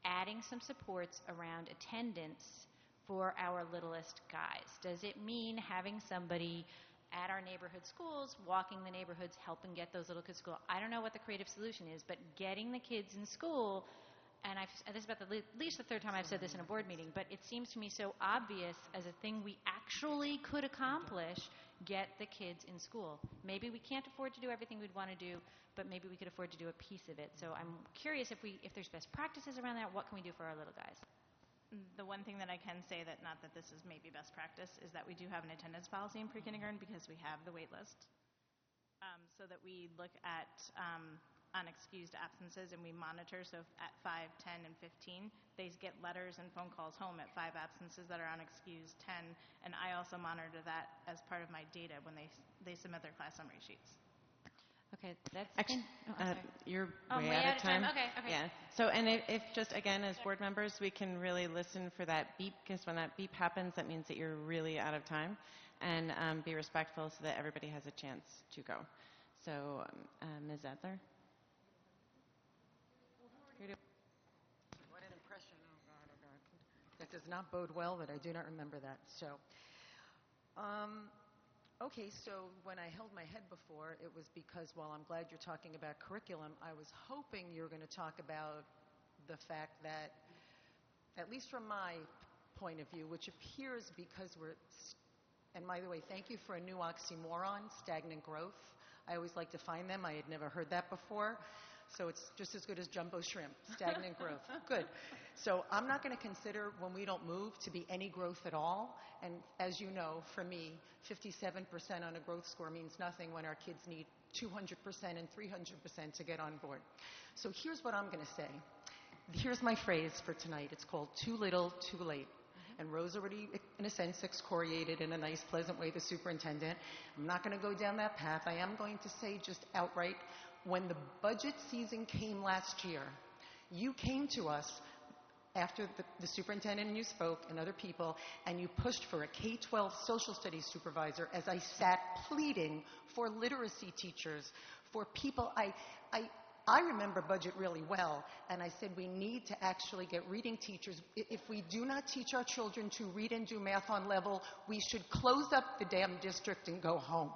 adding some supports around attendance for our littlest guys. Does it mean having somebody at our neighborhood schools, walking the neighborhoods, helping get those little kids to school? I don't know what the creative solution is, but getting the kids in school, and this is about at least the third time I've said this in a board meeting, but it seems to me so obvious as a thing we actually could accomplish, get the kids in school. Maybe we can't afford to do everything we'd want to do, but maybe we could afford to do a piece of it. So I'm curious if there's best practices around that, what can we do for our little guys? The one thing that I can say, that not that this is maybe best practice, is that we do have an attendance policy in pre-kindergarten because we have the wait list, so that we look at unexcused absences and we monitor. So at 5, 10, and 15, they get letters and phone calls home at 5 absences that are unexcused, 10, and I also monitor that as part of my data when they submit their class summary sheets. Okay, that's... Actually, you're I'm way out of time. Okay. Yeah. So, and if just, again, as board members, we can really listen for that beep, because when that beep happens, that means that you're really out of time, and be respectful so that everybody has a chance to go. So, Ms. Adler? What an impression. Oh, God. That does not bode well that I do not remember that. So, okay, so when I held my head before, it was because, while I'm glad you're talking about curriculum, I was hoping you were going to talk about the fact that, at least from my point of view, which appears because and by the way, thank you for a new oxymoron, stagnant growth. I always like to find them. I had never heard that before. So it's just as good as jumbo shrimp, stagnant growth. Good. So I'm not going to consider when we don't move to be any growth at all. And as you know, for me, 57% on a growth score means nothing when our kids need 200% and 300% to get on board. So here's what I'm going to say. Here's my phrase for tonight. It's called too little, too late. And Rose already, in a sense, excoriated in a nice, pleasant way the superintendent. I'm not going to go down that path. I am going to say just outright, when the budget season came last year, you came to us after the superintendent and you spoke and other people, and you pushed for a K-12 social studies supervisor as I sat pleading for literacy teachers, for people. I remember budget really well, and I said we need to actually get reading teachers. If we do not teach our children to read and do math on level, we should close up the damn district and go home.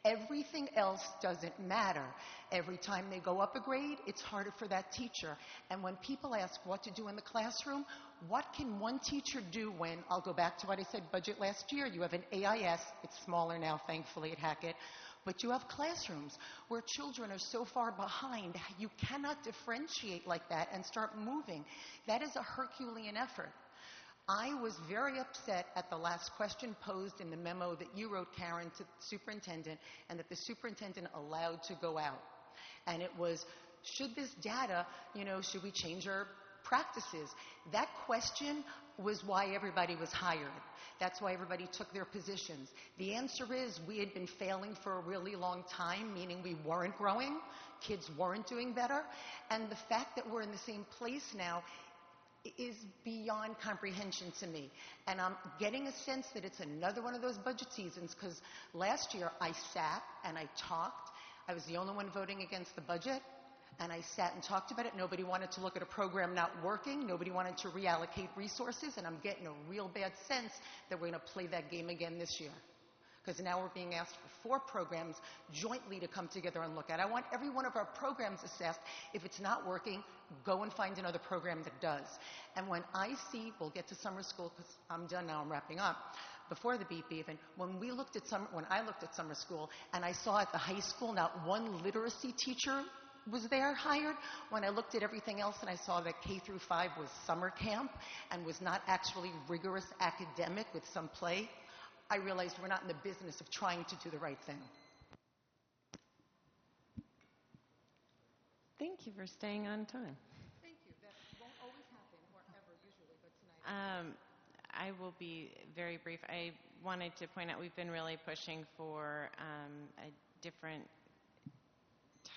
Everything else doesn't matter. Every time they go up a grade, it's harder for that teacher. And when people ask what to do in the classroom, what can one teacher do when, I'll go back to what I said budget last year, you have an AIS, it's smaller now thankfully at Hackett, but you have classrooms where children are so far behind, you cannot differentiate like that and start moving. That is a Herculean effort. I was very upset at the last question posed in the memo that you wrote, Karen, to the superintendent, and that the superintendent allowed to go out. And it was, should this data, should we change our practices? That question was why everybody was hired. That's why everybody took their positions. The answer is we had been failing for a really long time, meaning we weren't growing, kids weren't doing better, and the fact that we're in the same place now is beyond comprehension to me. And I'm getting a sense that it's another one of those budget seasons, because last year I sat and I talked. I was the only one voting against the budget, and I sat and talked about it. Nobody wanted to look at a program not working. Nobody wanted to reallocate resources, and I'm getting a real bad sense that we're going to play that game again this year. Because now we're being asked for 4 programs jointly to come together and look at. I want every one of our programs assessed. If it's not working, go and find another program that does. And when I see, we'll get to summer school because I'm done now, I'm wrapping up. Before the beep even, when I looked at summer school and I saw at the high school not one literacy teacher was there hired. When I looked at everything else and I saw that K through 5 was summer camp and was not actually rigorous academic with some play, I realized we're not in the business of trying to do the right thing. Thank you for staying on time. Thank you. That won't always happen, or ever usually, but tonight. I will be very brief. I wanted to point out we've been really pushing for different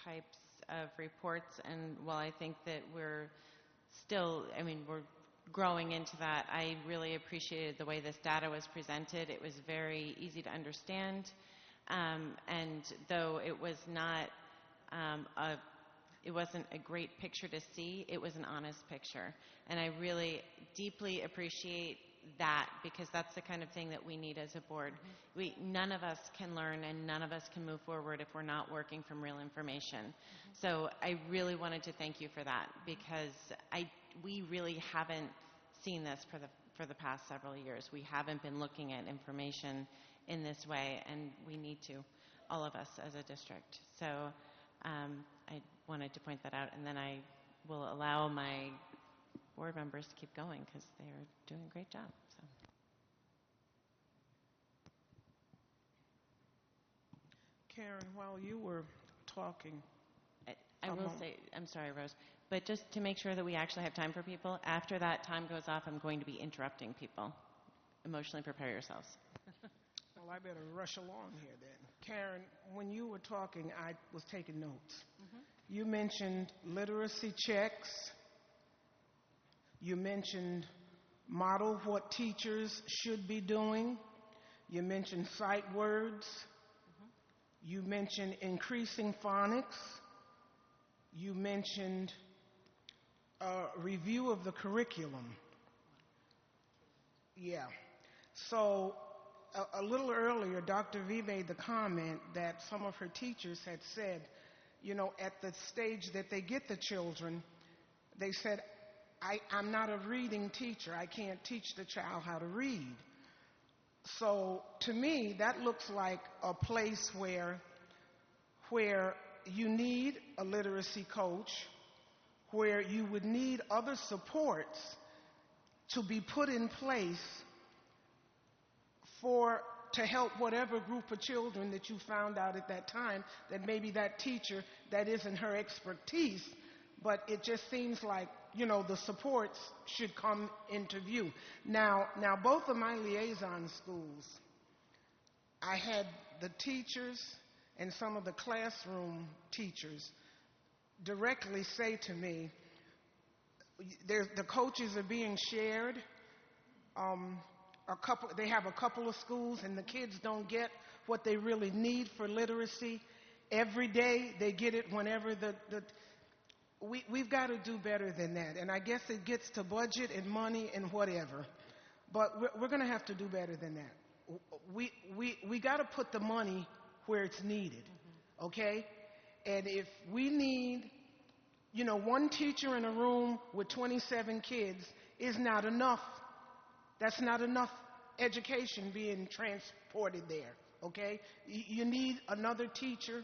types of reports, and while I think that we're growing into that, I really appreciated the way this data was presented. It was very easy to understand, and though it was not it wasn't a great picture to see, it was an honest picture. And I really deeply appreciate that, because that's the kind of thing that we need as a board. None of us can learn and none of us can move forward if we're not working from real information. So I really wanted to thank you for that, because we really haven't seen this for the past several years. We haven't been looking at information in this way, and we need to, all of us as a district. So I wanted to point that out, and then I will allow my board members to keep going because they are doing a great job. So. Karen, while you were talking, I will say, I'm sorry, Rose, but just to make sure that we actually have time for people, after that time goes off, I'm going to be interrupting people. Emotionally prepare yourselves. Well, I better rush along here then. Karen, when you were talking, I was taking notes. You mentioned literacy checks. You mentioned model what teachers should be doing. You mentioned sight words. You mentioned increasing phonics. You mentioned a review of the curriculum. Yeah. So a little earlier, Dr. V made the comment that some of her teachers had said, at the stage that they get the children, they said, I'm not a reading teacher. I can't teach the child how to read. So to me, that looks like a place where you need a literacy coach, where you would need other supports to be put in place to help whatever group of children that you found out at that time that maybe that teacher, that isn't her expertise, but it just seems like, the supports should come into view. Now both of my liaison schools, I had the teachers and some of the classroom teachers directly say to me, the coaches are being shared. They have a couple of schools and the kids don't get what they really need for literacy. every day. They get it whenever we've got to do better than that. And I guess it gets to budget and money and whatever. But we're going to have to do better than that. We got to put the money where it's needed, okay? And if we need, one teacher in a room with 27 kids is not enough. That's not enough education being transported there, okay? You need another teacher,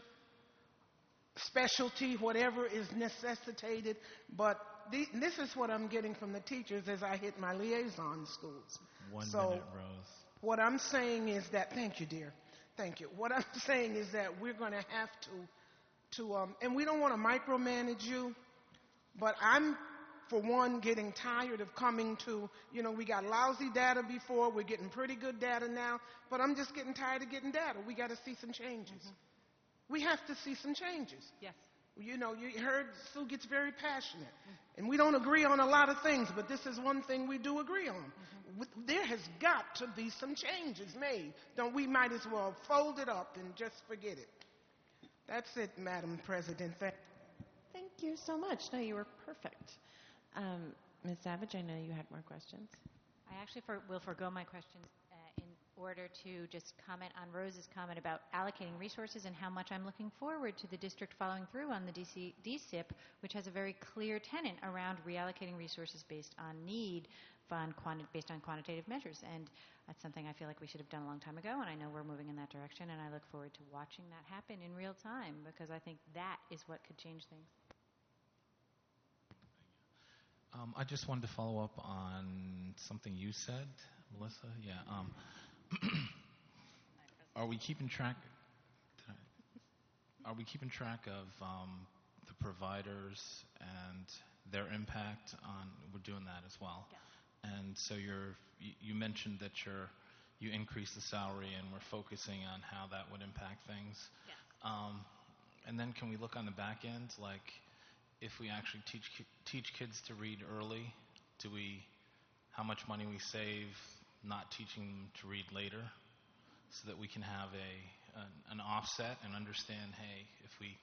specialty, whatever is necessitated. But this is what I'm getting from the teachers as I hit my liaison schools. 1 minute, Rose. What I'm saying is that, thank you, dear. Thank you. What I'm saying is that we're going to have to, and we don't want to micromanage you, but I'm, for one, getting tired of coming to, we got lousy data before, we're getting pretty good data now, but I'm just getting tired of getting data. We got to see some changes. We have to see some changes. Yes. You heard Sue gets very passionate. And we don't agree on a lot of things, but this is one thing we do agree on. There has got to be some changes made. We might as well fold it up and just forget it. That's it, Madam President. Thank you so much. No, you were perfect. Ms. Savage, I know you had more questions. I actually will forego my questions in order to just comment on Rose's comment about allocating resources and how much I'm looking forward to the district following through on the DSIP, which has a very clear tenet around reallocating resources based on need, based on quantitative measures. And that's something I feel like we should have done a long time ago, and I know we're moving in that direction, and I look forward to watching that happen in real time, because I think that is what could change things. I just wanted to follow up on something you said, Melissa. Yeah. Are we keeping track? Are we keeping track of the providers and their impact on? We're doing that as well. Yeah. And so you mentioned that you increased the salary, and we're focusing on how that would impact things. Yes. And then can we look on the back end, like if we actually teach kids to read early, how much money we save not teaching them to read later, so that we can have an offset and understand, hey, if we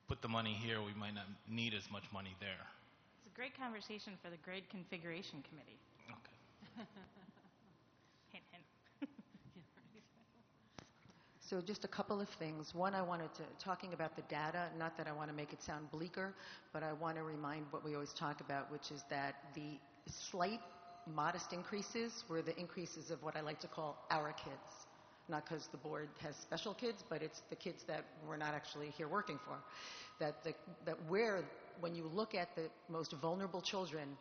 put the money here, we might not need as much money there. It's a great conversation for the grade configuration committee. Okay. Hint, hint. So just a couple of things. One, talking about the data, not that I want to make it sound bleaker, but I want to remind what we always talk about, which is that the slight, modest increases were the increases of what I like to call our kids. Not because the board has special kids, but it's the kids that we're not actually here working for. When you look at the most vulnerable children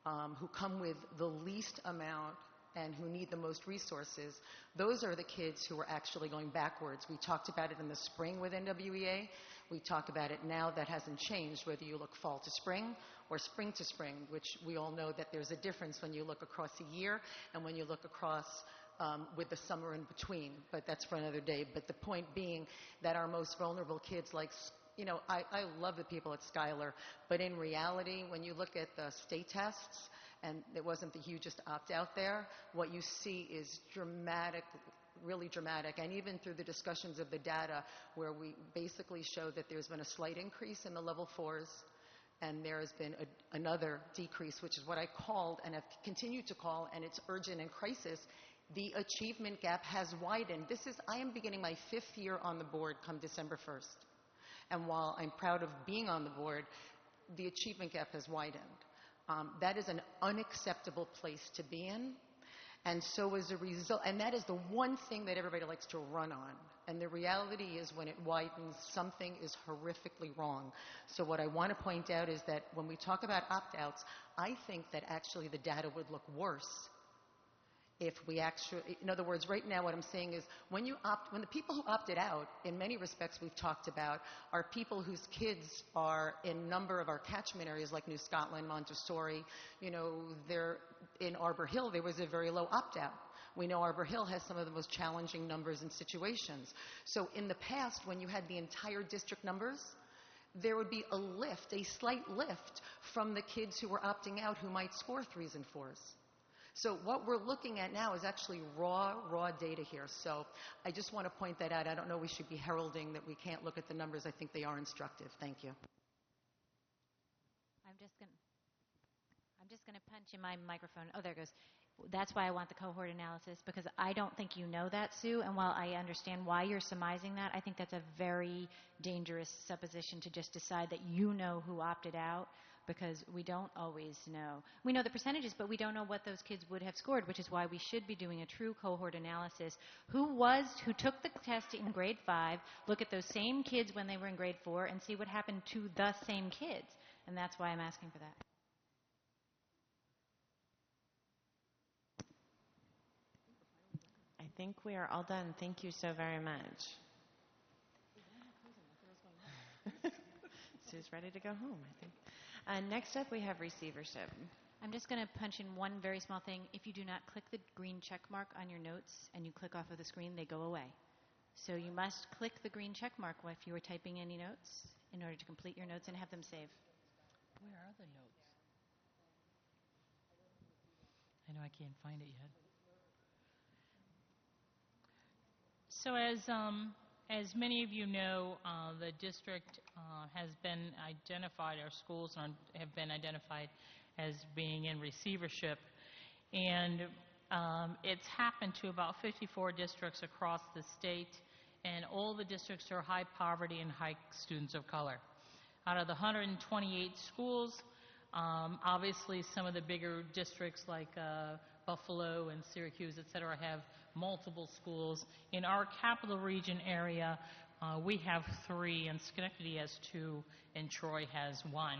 who come with the least amount and who need the most resources, those are the kids who are actually going backwards. We talked about it in the spring with NWEA. We talk about it now. That hasn't changed, whether you look fall to spring or spring to spring, which we all know that there's a difference when you look across a year and when you look across with the summer in between. But that's for another day. But the point being that our most vulnerable kids, like, I love the people at Schuyler, but in reality, when you look at the state tests, and it wasn't the hugest opt-out there, what you see is dramatic, really dramatic. And even through the discussions of the data, where we basically show that there's been a slight increase in the level 4s, and there has been another decrease, which is what I called, and have continued to call, and it's urgent and crisis. The achievement gap has widened. I am beginning my 5th year on the board come December 1st. And while I'm proud of being on the board, the achievement gap has widened. That is an unacceptable place to be in. And so as a result, and that is the one thing that everybody likes to run on. And the reality is when it widens, something is horrifically wrong. So what I want to point out is that when we talk about opt-outs, I think that actually the data would look worse if we actually, in other words, right now what I'm saying is when the people who opted out, in many respects we've talked about, are people whose kids are in a number of our catchment areas like New Scotland, Montessori, they're in Arbor Hill, there was a very low opt-out. We know Arbor Hill has some of the most challenging numbers and situations. So in the past, when you had the entire district numbers, there would be a lift, a slight lift from the kids who were opting out who might score 3s and 4s. So what we're looking at now is actually raw data here. So I just want to point that out. I don't know we should be heralding that we can't look at the numbers. I think they are instructive. Thank you. I'm just going to punch in my microphone. Oh, there it goes. That's why I want the cohort analysis, because I don't think you know that, Sue, and while I understand why you're surmising that, I think that's a very dangerous supposition to just decide that you know who opted out, because we don't always know. We know the percentages, but we don't know what those kids would have scored, which is why we should be doing a true cohort analysis. Who took the test in grade 5, look at those same kids when they were in grade 4, and see what happened to the same kids, and that's why I'm asking for that. I think we are all done. Thank you so very much. Sue's ready to go home, I think. Next up, we have receivership. I'm just going to punch in one very small thing. If you do not click the green check mark on your notes and you click off of the screen, they go away. So you must click the green check mark if you are typing any notes in order to complete your notes and have them save. Where are the notes? I know I can't find it yet. So as many of you know, the district has been identified, our schools have been identified as being in receivership. And it's happened to about 54 districts across the state, and all the districts are high poverty and high students of color. Out of the 128 schools, obviously some of the bigger districts like Buffalo and Syracuse, et cetera, have multiple schools. In our capital region area, we have 3, and Schenectady has 2, and Troy has 1.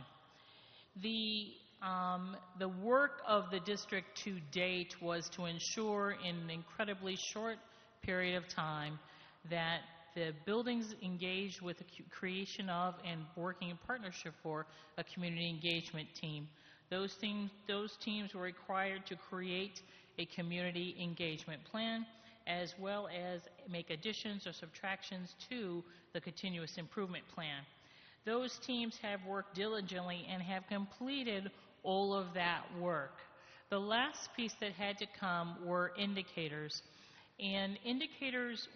The work of the district to date was to ensure in an incredibly short period of time that the buildings engaged with the creation of and working in partnership for a community engagement team. Those teams were required to create a community engagement plan, as well as make additions or subtractions to the continuous improvement plan. Those teams have worked diligently and have completed all of that work. The last piece that had to come were indicators. And indicators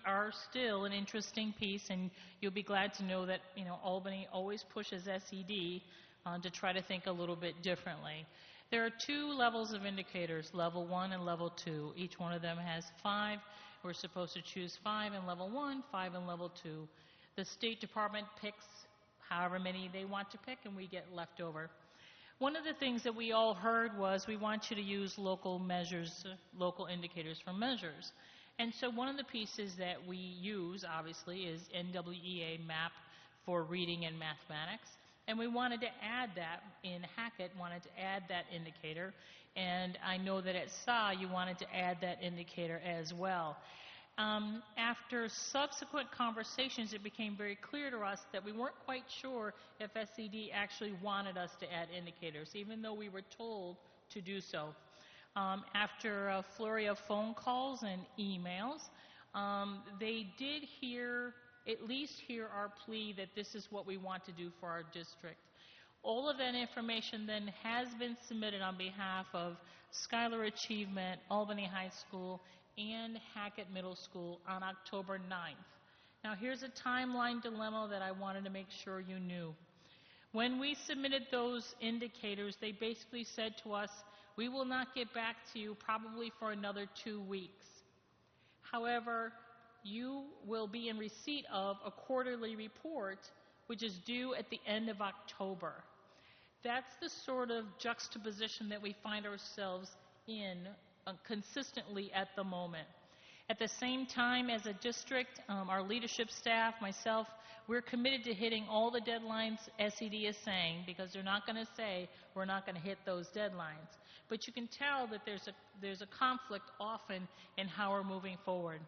are still an interesting piece, and you'll be glad to know that Albany always pushes SED to try to think a little bit differently. There are 2 levels of indicators, level 1 and level 2. Each one of them has 5. We're supposed to choose 5 in level 1, 5 in level 2. The State Department picks however many they want to pick, and we get left over. One of the things that we all heard was we want you to use local measures, local indicators for measures. And so one of the pieces that we use, obviously, is NWEA map for reading and mathematics. And we wanted to add that in Hackett, wanted to add that indicator. And I know that at SA you wanted to add that indicator as well. After subsequent conversations, it became very clear to us that we weren't quite sure if SED actually wanted us to add indicators, even though we were told to do so. After a flurry of phone calls and emails, they did at least hear our plea that this is what we want to do for our district. All of that information then has been submitted on behalf of Schuyler Achievement, Albany High School, and Hackett Middle School on October 9th. Now here's a timeline dilemma that I wanted to make sure you knew. When we submitted those indicators, they basically said to us, we will not get back to you probably for another 2 weeks. However, you will be in receipt of a quarterly report, which is due at the end of October. That's the sort of juxtaposition that we find ourselves in consistently at the moment. At the same time, as a district, our leadership staff, myself, we're committed to hitting all the deadlines SED is saying, because they're not going to say we're not going to hit those deadlines. But you can tell that there's a conflict often in how we're moving forward.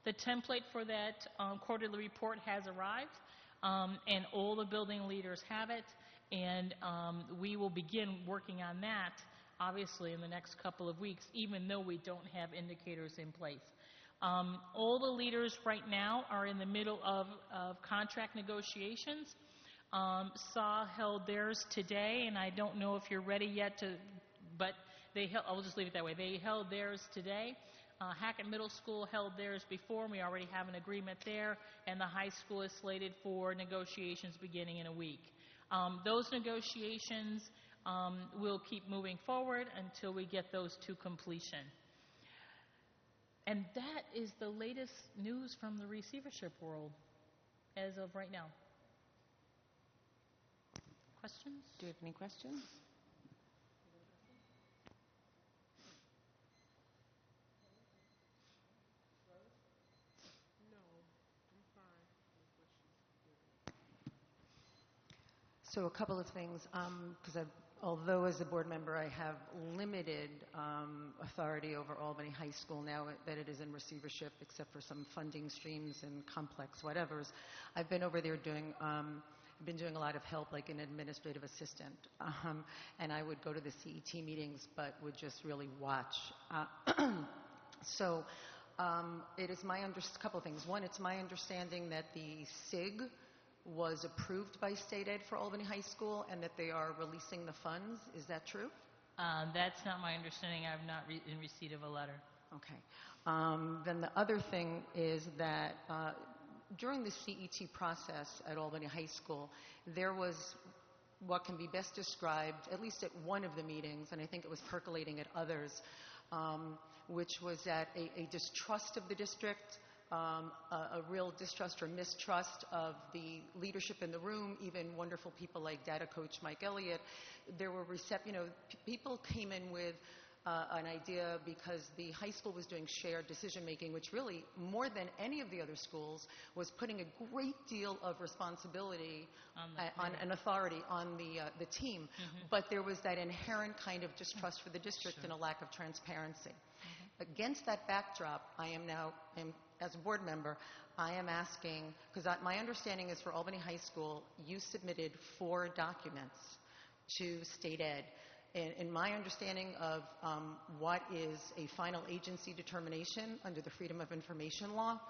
The template for that quarterly report has arrived, and all the building leaders have it, and we will begin working on that obviously in the next couple of weeks, even though we don't have indicators in place. All the leaders right now are in the middle of contract negotiations. SAW held theirs today, and I don't know if you're ready yet but I'll just leave it that way. They held theirs today. Hackett Middle School held theirs before, and we already have an agreement there, and the high school is slated for negotiations beginning in a week. Those negotiations will keep moving forward until we get those to completion. And that is the latest news from the receivership world as of right now. Questions? Do you have any questions? So a couple of things, because although as a board member I have limited authority over Albany High School now that it is in receivership, except for some funding streams and complex whatevers, I've been over there doing a lot of help, like an administrative assistant, and I would go to the CET meetings, but would just really watch. So it is a couple of things. One, it's my understanding that the SIG was approved by State Ed for Albany High School and that they are releasing the funds. Is that true? That's not my understanding. I'm not in receipt of a letter. Okay. Then the other thing is that during the CET process at Albany High School, there was what can be best described, at least at one of the meetings, and I think it was percolating at others, which was that a distrust of the district, a real distrust or mistrust of the leadership in the room, even wonderful people like data coach Mike Elliott. There were people came in with an idea because the high school was doing shared decision making, which really, more than any of the other schools, was putting a great deal of responsibility on an authority on the team. Mm-hmm. But there was that inherent kind of distrust for the district and a lack of transparency. Against that backdrop, I am now, as a board member, I am asking, because my understanding is for Albany High School, you submitted 4 documents to State Ed. In my understanding of what is a final agency determination under the Freedom of Information Law,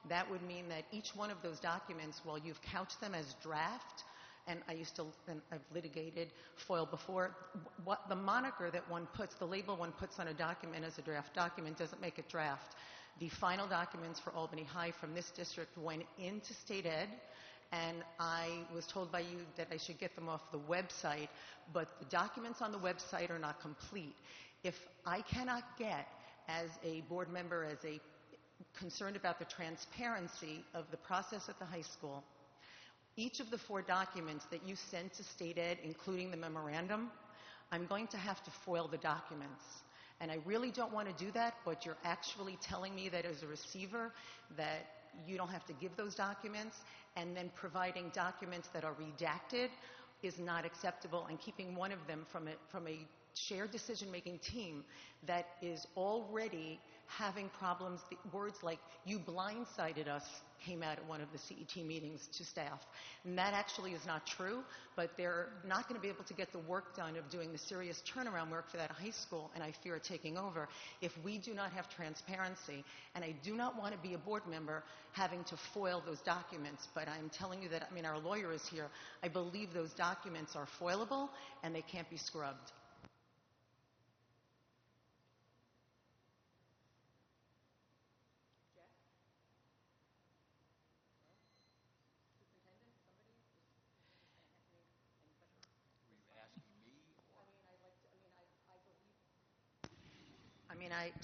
that would mean that each one of those documents, while you've couched them as draft, and I've litigated FOIL before, what the moniker that one puts, the label one puts on a document as a draft document doesn't make it draft. The final documents for Albany High from this district went into State Ed, and I was told by you that I should get them off the website, but the documents on the website are not complete. If I cannot get, as a board member, concerned about the transparency of the process at the high school, each of the 4 documents that you sent to State Ed, including the memorandum, I'm going to have to FOIL the documents. And I really don't want to do that, but you're actually telling me that as a receiver that you don't have to give those documents, and then providing documents that are redacted is not acceptable, and keeping one of them from a shared decision-making team that is already having problems. The words like, "you blindsided us," came out at one of the CET meetings to staff. And that actually is not true, but they're not going to be able to get the work done of doing the serious turnaround work for that high school, and I fear taking over, if we do not have transparency. And I do not want to be a board member having to FOIL those documents, but I'm telling you that, our lawyer is here. I believe those documents are FOILable, and they can't be scrubbed.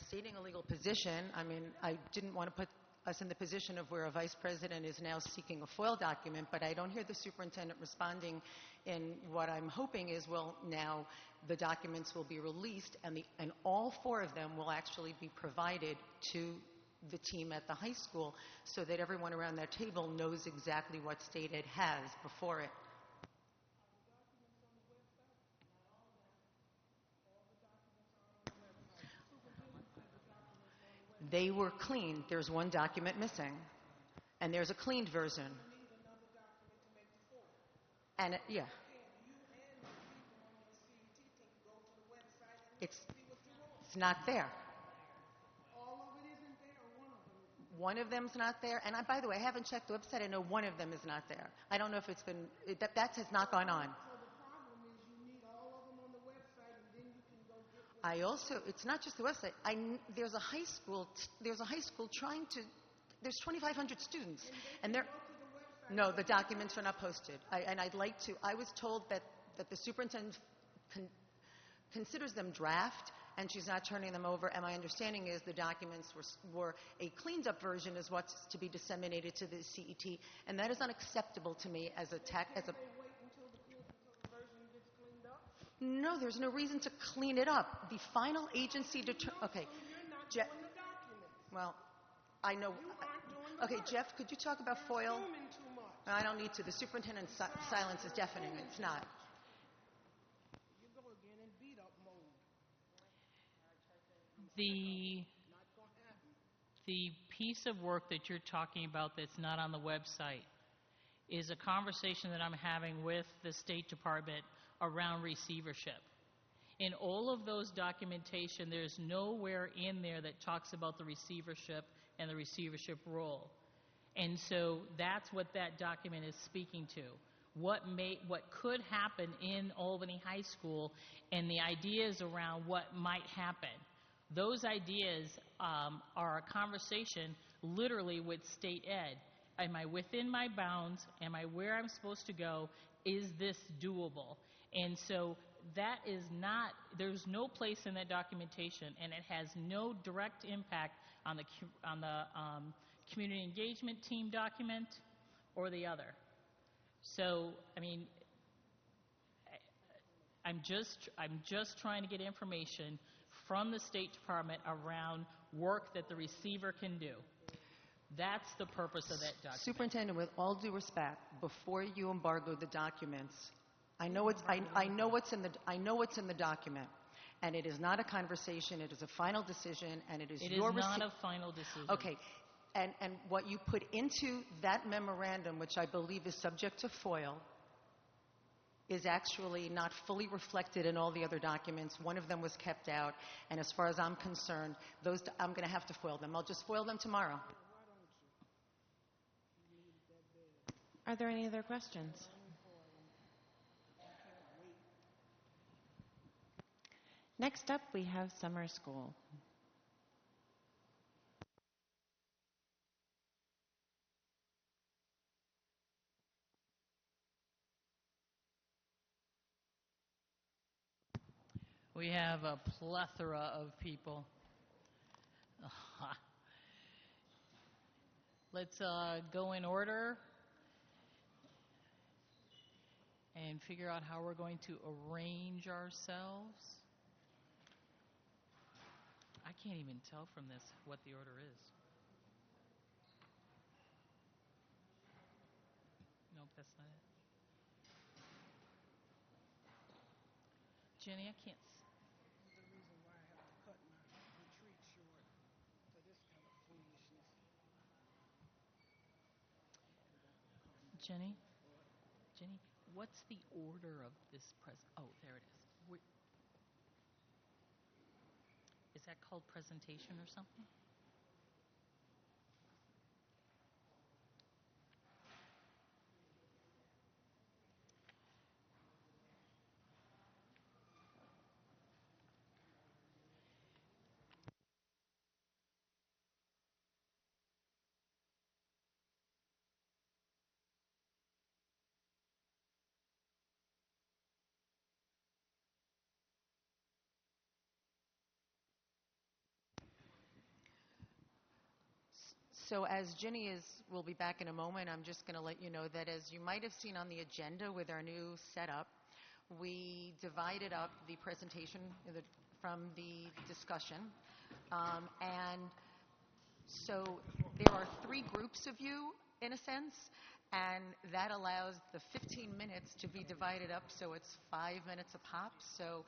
Stating a legal position, I didn't want to put us in the position of where a vice president is now seeking a FOIL document, but I don't hear the superintendent responding in what I'm hoping is, well, now the documents will be released, and all 4 of them will actually be provided to the team at the high school so that everyone around that table knows exactly what State Ed has before it. They were cleaned. There's one document missing, and there's a cleaned version. And yeah, it's not there. One of them's not there, and by the way, I haven't checked the website. I know one of them is not there. I don't know if it's been that has not gone on. I also, it's not just the website. There's a high school. There's a high school trying to. There's 2,500 students, and they're. No, the documents are not posted. And I'd like to. I was told that the superintendent considers them draft, and she's not turning them over. And my understanding is the documents were a cleaned up version is what's to be disseminated to the CET, and that is unacceptable to me as a No, there's no reason to clean it up. The final agency okay. Well, I know. Okay, Jeff, could you talk about FOIL? I don't need to. The superintendent's silence is deafening. It's not. The piece of work that you're talking about that's not on the website is a conversation that I'm having with the State Department around receivership. In all of those documentation, there's nowhere in there that talks about the receivership and the receivership role. And so that's what that document is speaking to. What could happen in Albany High School and the ideas around what might happen. Those ideas are a conversation literally with state ed. Am I within my bounds? Am I where I'm supposed to go? Is this doable? And so that is not, there's no place in that documentation, and it has no direct impact on the community engagement team document or the other. So, I mean, I'm just trying to get information from the State Department around work that the receiver can do. That's the purpose of that document. Superintendent, with all due respect, before you embargo the documents, I know what's in the document, and it is not a conversation. It is a final decision, and it is your. It is not a final decision. Okay, and what you put into that memorandum, which I believe is subject to FOIL, is actually not fully reflected in all the other documents. One of them was kept out, and as far as I'm concerned, I'm going to have to FOIL them. I'll just FOIL them tomorrow. Are there any other questions? Next up, we have summer school. We have a plethora of people. Let's go in order and figure out how we're going to arrange ourselves. I can't even tell from this what the order is. Nope, that's not it. Jenny, I can't. The reason why I have to cut my retreat short to this kind of foolishness. Jenny, what's the order of this Oh, there it is. Is that called presentation or something? So as Ginny will be back in a moment, I'm just going to let you know that as you might have seen on the agenda with our new setup, we divided up the presentation from the discussion. And so there are 3 groups of you, in a sense, and that allows the 15 minutes to be divided up, so it's 5 minutes a pop. So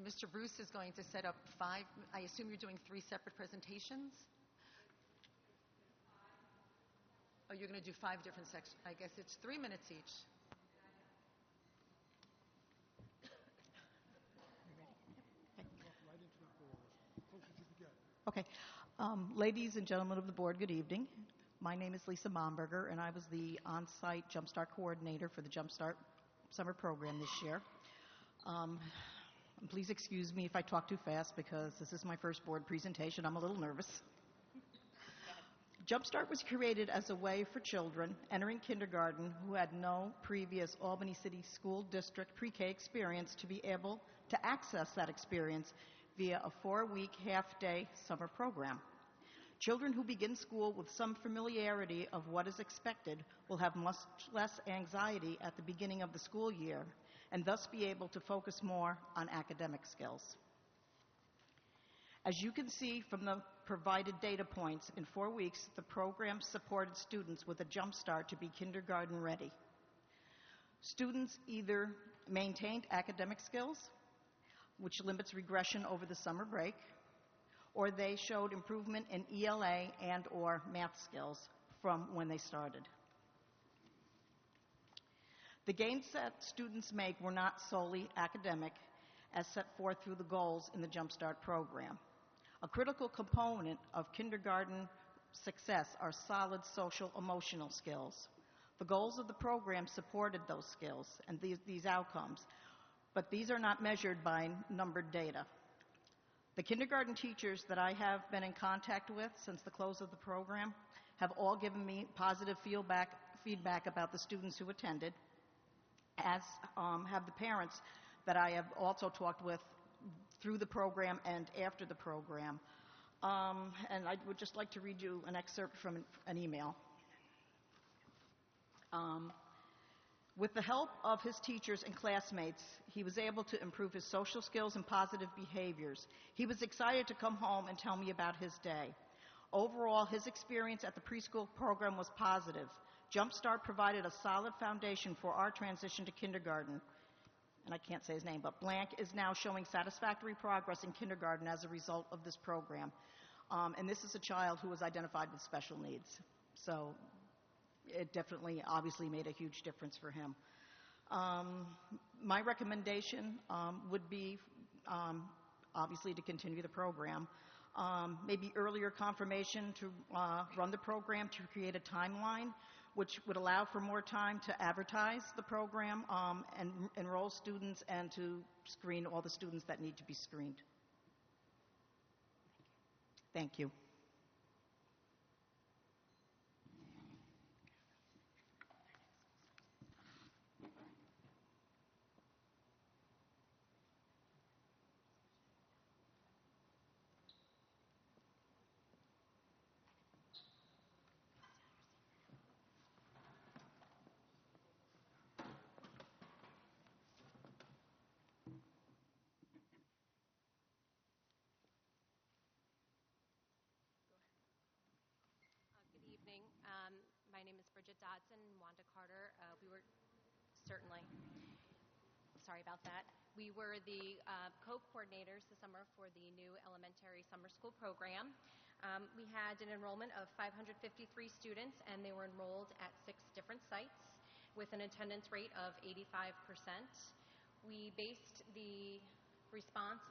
Mr. Bruce is going to set up 5, I assume you're doing 3 separate presentations? Oh, you're going to do 5 different sections. I guess it's 3 minutes each. Okay. Ladies and gentlemen of the board, good evening. My name is Lisa Momberger, and I was the on-site Jumpstart coordinator for the Jumpstart summer program this year. And please excuse me if I talk too fast because this is my first board presentation. I'm a little nervous. Jumpstart was created as a way for children entering kindergarten who had no previous Albany City School District pre-K experience to be able to access that experience via a 4-week half-day summer program. Children who begin school with some familiarity of what is expected will have much less anxiety at the beginning of the school year and thus be able to focus more on academic skills. As you can see from the provided data points, in 4 weeks, the program supported students with a jump start to be kindergarten ready. Students either maintained academic skills, which limits regression over the summer break, or they showed improvement in ELA and or math skills from when they started. The gains that students make were not solely academic as set forth through the goals in the Jump Start program. A critical component of kindergarten success are solid social emotional skills. The goals of the program supported those skills and these outcomes, but these are not measured by numbered data. The kindergarten teachers that I have been in contact with since the close of the program have all given me positive feedback about the students who attended, as have the parents that I have also talked with through the program and after the program. And I would just like to read you an excerpt from an email. With the help of his teachers and classmates, he was able to improve his social skills and positive behaviors. He was excited to come home and tell me about his day. Overall, his experience at the preschool program was positive. Jump Start provided a solid foundation for our transition to kindergarten. And I can't say his name, but Blank is now showing satisfactory progress in kindergarten as a result of this program. And this is a child who was identified with special needs. So it definitely, obviously, made a huge difference for him. My recommendation would be, obviously, to continue the program. Maybe earlier confirmation to run the program, to create a timeline, which would allow for more time to advertise the program and enroll students and to screen all the students that need to be screened. Thank you. Good evening. My name is Bridget Dodson and Wanda Carter. Certainly, sorry about that. We were the co-coordinators this summer for the new elementary summer school program. We had an enrollment of 553 students, and they were enrolled at 6 different sites with an attendance rate of 85%. We based the response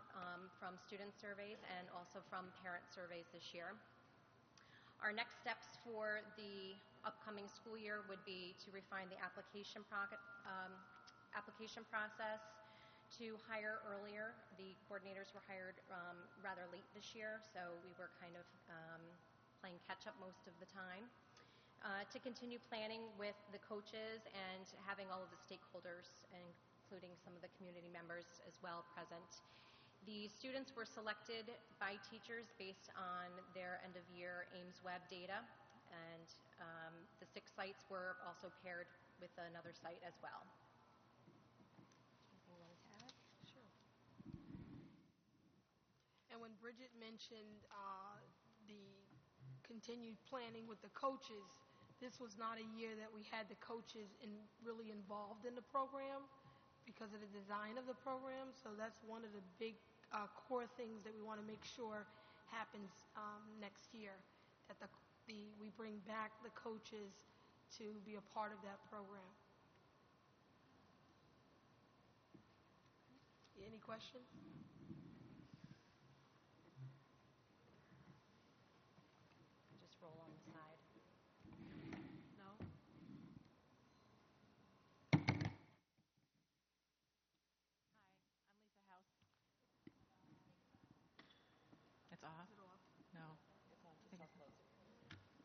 from student surveys and also from parent surveys this year. Our next steps for the upcoming school year would be to refine the application process, to hire earlier. The coordinators were hired rather late this year, so we were kind of playing catch-up most of the time. To continue planning with the coaches and having all of the stakeholders, including some of the community members as well, present. The students were selected by teachers based on their end-of-year Ames Web data, and the 6 sites were also paired with another site as well. Anything you wanted to add? Sure. And when Bridget mentioned the continued planning with the coaches, this was not a year that we had the coaches really involved in the program because of the design of the program. So that's one of the big core things that we want to make sure happens next year, that we bring back the coaches to be a part of that program. Any questions? Just roll on the side. No? Hi, I'm Lisa House.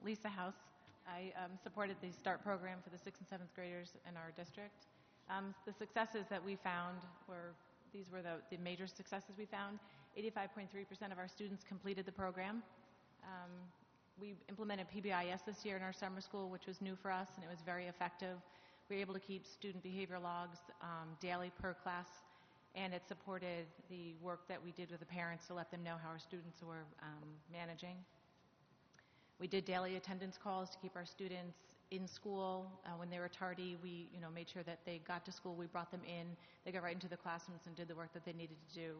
Lisa House. I supported the START program for the 6th and 7th graders in our district. The successes that we found these were the major successes we found. 85.3% of our students completed the program. We implemented PBIS this year in our summer school, which was new for us, and it was very effective. We were able to keep student behavior logs daily per class, and it supported the work that we did with the parents to let them know how our students were managing. We did daily attendance calls to keep our students in school. When they were tardy, we made sure that they got to school. We brought them in. They got right into the classrooms and did the work that they needed to do.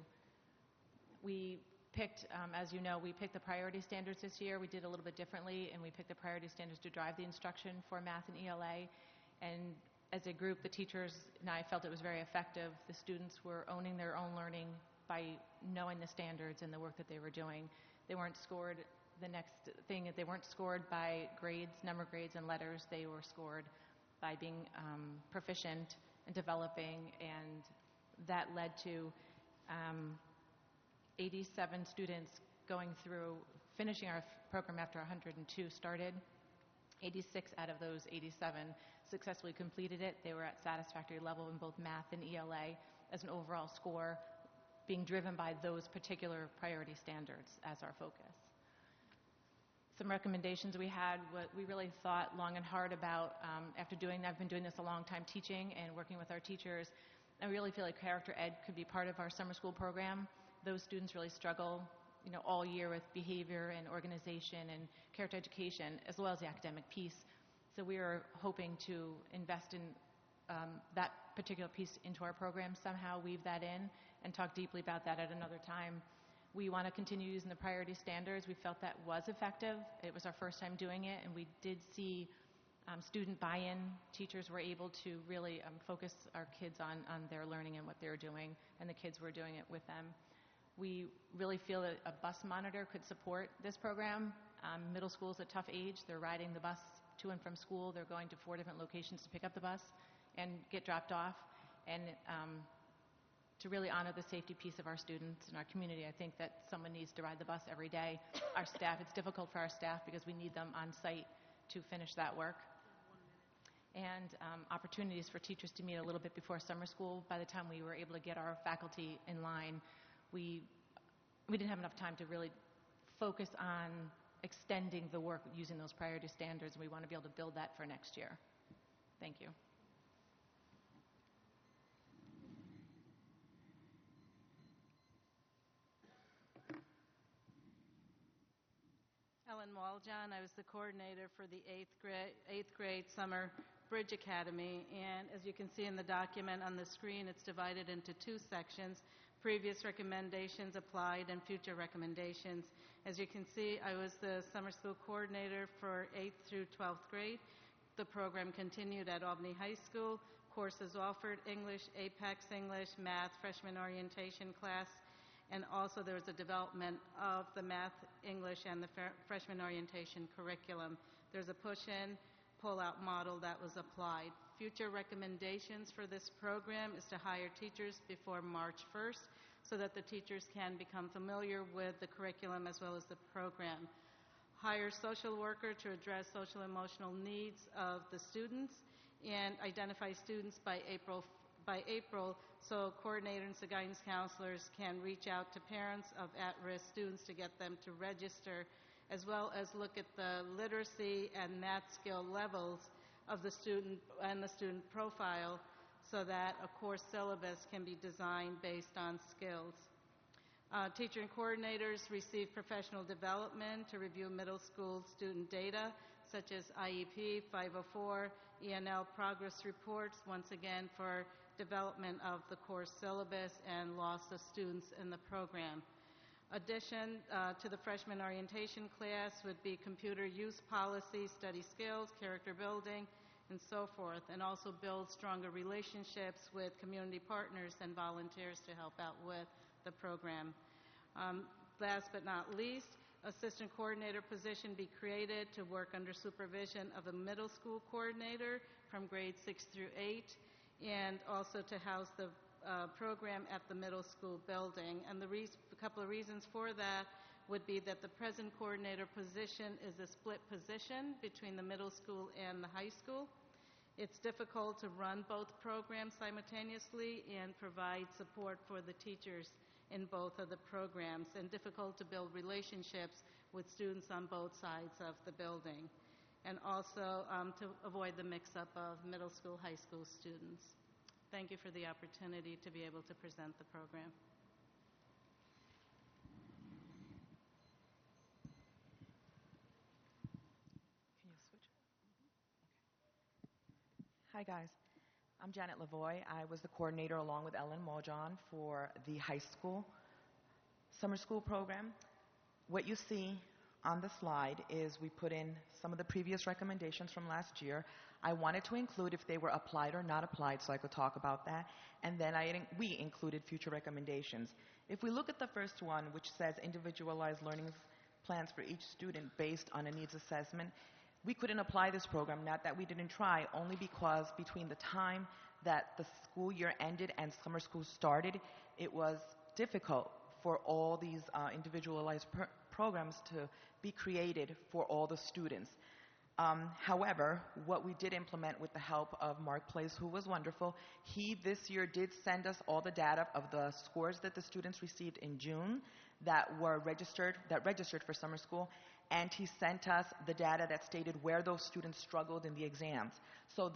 We picked, as you know, we picked the priority standards this year. We did a little bit differently, and we picked the priority standards to drive the instruction for math and ELA. And as a group, the teachers and I felt it was very effective. The students were owning their own learning by knowing the standards and the work that they were doing. They weren't scored. The next thing is they weren't scored by grades, number grades, and letters. They were scored by being proficient and developing, and that led to 87 students going through, finishing our program after 102 started. 86 out of those 87 successfully completed it. They were at satisfactory level in both math and ELA as an overall score, being driven by those particular priority standards as our focus. Some recommendations we had, what we really thought long and hard about after I've been doing this a long time teaching and working with our teachers. I really feel like character ed could be part of our summer school program. Those students really struggle, all year with behavior and organization and character education, as well as the academic piece. So we are hoping to invest in that particular piece into our program, somehow weave that in, and talk deeply about that at another time. We want to continue using the priority standards. We felt that was effective. It was our first time doing it, and we did see student buy-in. Teachers were able to really focus our kids on their learning and what they were doing, and the kids were doing it with them. We really feel that a bus monitor could support this program. Middle school is a tough age. They're riding the bus to and from school. They're going to 4 different locations to pick up the bus and get dropped off. And to really honor the safety piece of our students and our community, I think that someone needs to ride the bus every day. Our staff, it's difficult for our staff because we need them on site to finish that work. And opportunities for teachers to meet a little bit before summer school. By the time we were able to get our faculty in line, we didn't have enough time to really focus on extending the work using those priority standards. We want to be able to build that for next year. Thank you. Ellen Waljohn. I was the coordinator for the 8th grade Summer Bridge Academy, and as you can see in the document on the screen, it's divided into 2 sections: previous recommendations applied and future recommendations. As you can see, I was the summer school coordinator for 8th through 12th grade. The program continued at Albany High School. Courses offered: English, Apex English, Math, Freshman Orientation class, and also there was a development of the Math, English, and the Freshman Orientation curriculum. There's a push-in, pull-out model that was applied. Future recommendations for this program is to hire teachers before March 1st so that the teachers can become familiar with the curriculum as well as the program. Hire social worker to address social emotional needs of the students, and identify students by April so coordinators and guidance counselors can reach out to parents of at-risk students to get them to register, as well as look at the literacy and math skill levels of the student and the student profile so that a course syllabus can be designed based on skills. Teacher and coordinators receive professional development to review middle school student data, such as IEP, 504, ENL progress reports, once again for development of the course syllabus and loss of students in the program. Addition to the freshman orientation class would be computer use policy, study skills, character building, and so forth, and also build stronger relationships with community partners and volunteers to help out with the program. Last but not least, assistant coordinator position be created to work under supervision of a middle school coordinator from grades 6 through 8, and also to house the program at the middle school building. And a couple of reasons for that would be that the present coordinator position is a split position between the middle school and the high school. It's difficult to run both programs simultaneously and provide support for the teachers in both of the programs, and difficult to build relationships with students on both sides of the building, and also to avoid the mix-up of middle school, high school students. Thank you for the opportunity to be able to present the program. Can you switch? Hi, guys. I'm Janet Lavoie. I was the coordinator along with Ellen Muljohn for the high school summer school program. What you see on the slide is we put in some of the previous recommendations from last year. I wanted to include if they were applied or not applied so I could talk about that. And then we included future recommendations. If we look at the first one, which says individualized learning plans for each student based on a needs assessment, we couldn't apply this program, not that we didn't try, only because between the time that the school year ended and summer school started, it was difficult for all these individualized programs to be created for all the students. However, what we did implement with the help of Mark Place, who was wonderful, he this year did send us all the data of the scores that the students received in June that registered for summer school, and he sent us the data that stated where those students struggled in the exams. So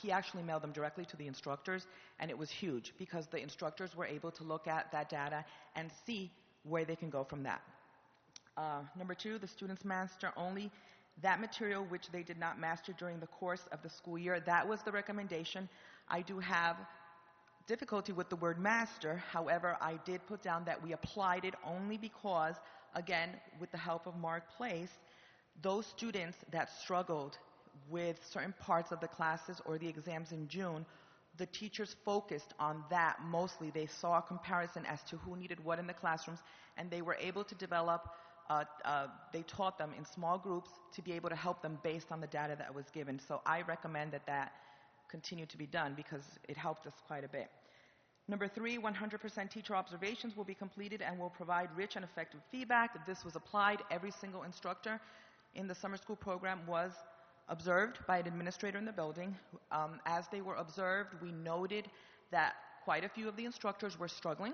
he actually mailed them directly to the instructors, and it was huge because the instructors were able to look at that data and see where they can go from that. Number two, the students master only that material which they did not master during the course of the school year. That was the recommendation. I do have difficulty with the word master. However, I did put down that we applied it only because, again, with the help of Mark Place, those students that struggled with certain parts of the classes or the exams in June, the teachers focused on that mostly. They saw a comparison as to who needed what in the classrooms, and they were able to develop, they taught them in small groups to be able to help them based on the data that was given. So I recommend that continue to be done because it helped us quite a bit. Number three, 100% teacher observations will be completed and will provide rich and effective feedback. This was applied. Every single instructor in the summer school program was observed by an administrator in the building. As they were observed, we noted that quite a few of the instructors were struggling.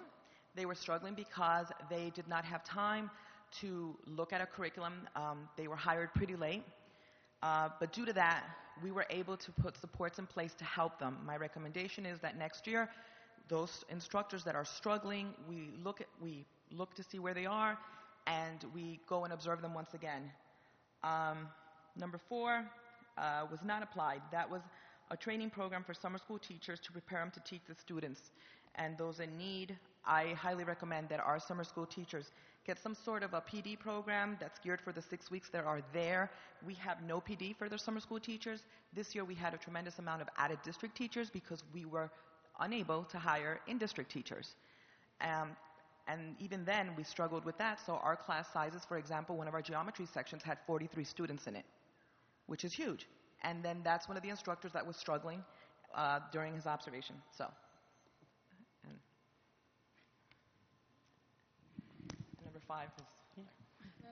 They were struggling because they did not have time to look at a curriculum. They were hired pretty late. But due to that, we were able to put supports in place to help them. My recommendation is that next year, those instructors that are struggling, we look to see where they are, and we go and observe them once again. Number four was not applied. That was a training program for summer school teachers to prepare them to teach the students. And those in need, I highly recommend that our summer school teachers get some sort of a PD program that's geared for the 6 weeks that are there. We have no PD for the summer school teachers. This year we had a tremendous amount of added district teachers because we were unable to hire in-district teachers. And even then, we struggled with that. So our class sizes, for example, one of our geometry sections had 43 students in it, which is huge. And then that's one of the instructors that was struggling during his observation. So, and number five is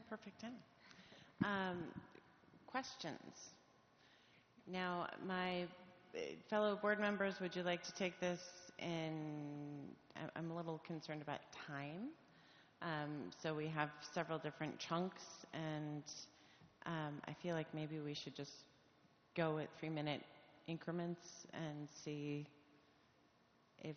Perfect 10. Questions? Now, my fellow board members, would you like to take this I'm a little concerned about time. So we have several different chunks, and I feel like maybe we should just go at 3-minute increments and see if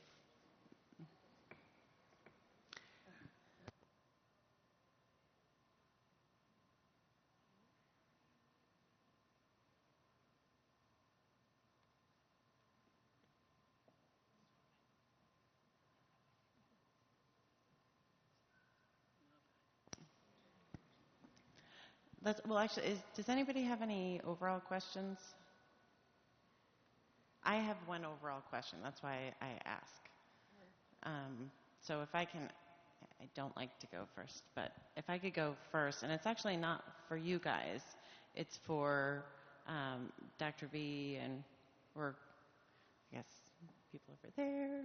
does anybody have any overall questions? I have one overall question. That's why I ask. So if I can, I don't like to go first, but if I could go first, and it's actually not for you guys, it's for Dr. V or I guess people over there.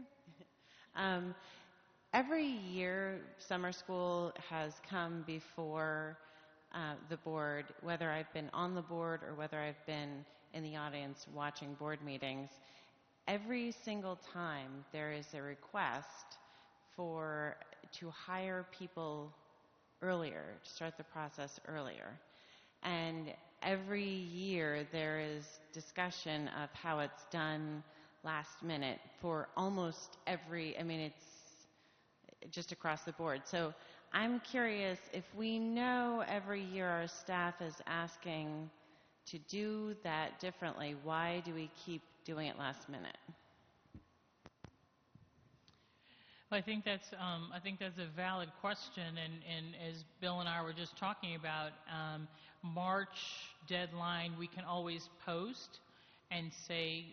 every year, summer school has come before the board, whether I've been on the board or whether I've been in the audience watching board meetings. Every single time there is a request to hire people earlier, to start the process earlier. And every year there is discussion of how it's done last minute for almost every, it's just across the board. So I'm curious, if we know every year our staff is asking to do that differently, why do we keep doing it last minute? Well, I think that's a valid question, and as Bill and I were just talking about, March deadline we can always post and say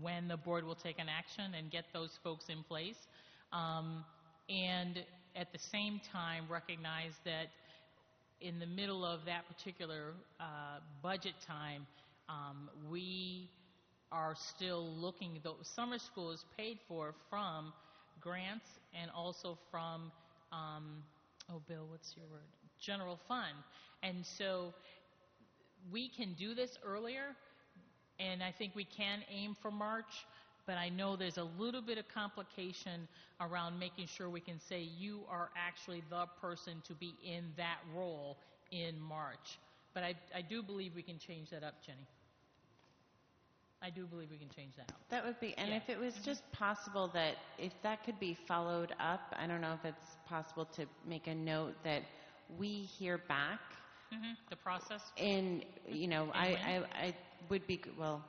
when the board will take an action and get those folks in place, and at the same time recognize that in the middle of that particular budget time, we are still looking. The summer school is paid for from grants and also from, Bill, what's your word? General fund. And so we can do this earlier, and I think we can aim for March, but I know there's a little bit of complication around making sure we can say you are actually the person to be in that role in March. But I do believe we can change that up, Jenny. I do believe we can change that up. That would be, and if it was just possible that if that could be followed up, I don't know if it's possible to make a note that we hear back. The process? And, I would be, well,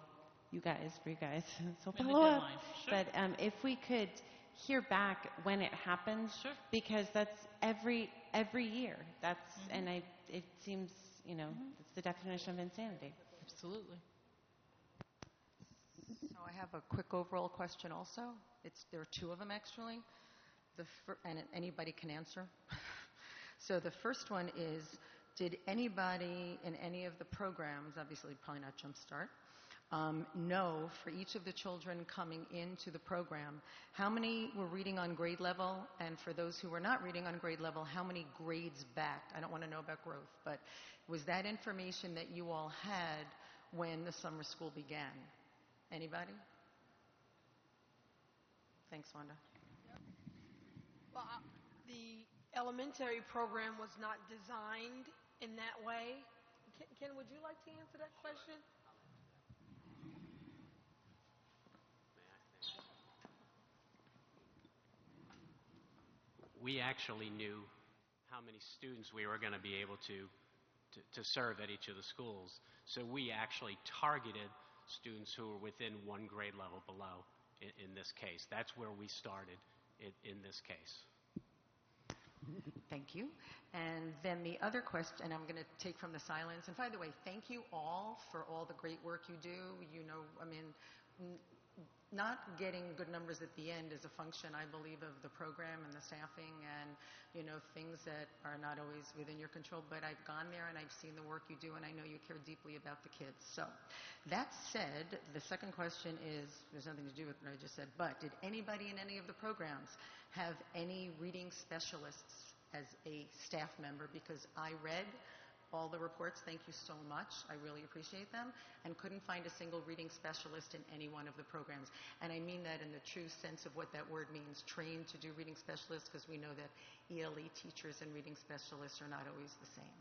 for you guys, so follow up. Sure. But if we could hear back when it happens, sure. Because that's every year. That's, and it seems, it's the definition of insanity. Absolutely. So I have a quick overall question also. There are two of them actually, and anybody can answer. So the first one is, did anybody in any of the programs, obviously probably not Jumpstart, know for each of the children coming into the program, how many were reading on grade level, and for those who were not reading on grade level, how many grades back? I don't want to know about growth, but was that information that you all had when the summer school began? Anybody? Thanks, Wanda. Well, the elementary program was not designed in that way. Ken, would you like to answer that question? We actually knew how many students we were going to be able to serve at each of the schools. So we actually targeted students who were within one grade level below in this case. That's where we started in this case. Thank you. And then the other question I'm going to take from the silence, and by the way, thank you all for all the great work you do. Not getting good numbers at the end is a function, I believe, of the program and the staffing and, things that are not always within your control. But I've gone there and I've seen the work you do, and I know you care deeply about the kids. So that said, the second question is, there's nothing to do with what I just said, but did anybody in any of the programs have any reading specialists as a staff member? Because I read all the reports, thank you so much, I really appreciate them, and couldn't find a single reading specialist in any one of the programs. And I mean that in the true sense of what that word means, trained to do reading specialists, because we know that ELE teachers and reading specialists are not always the same.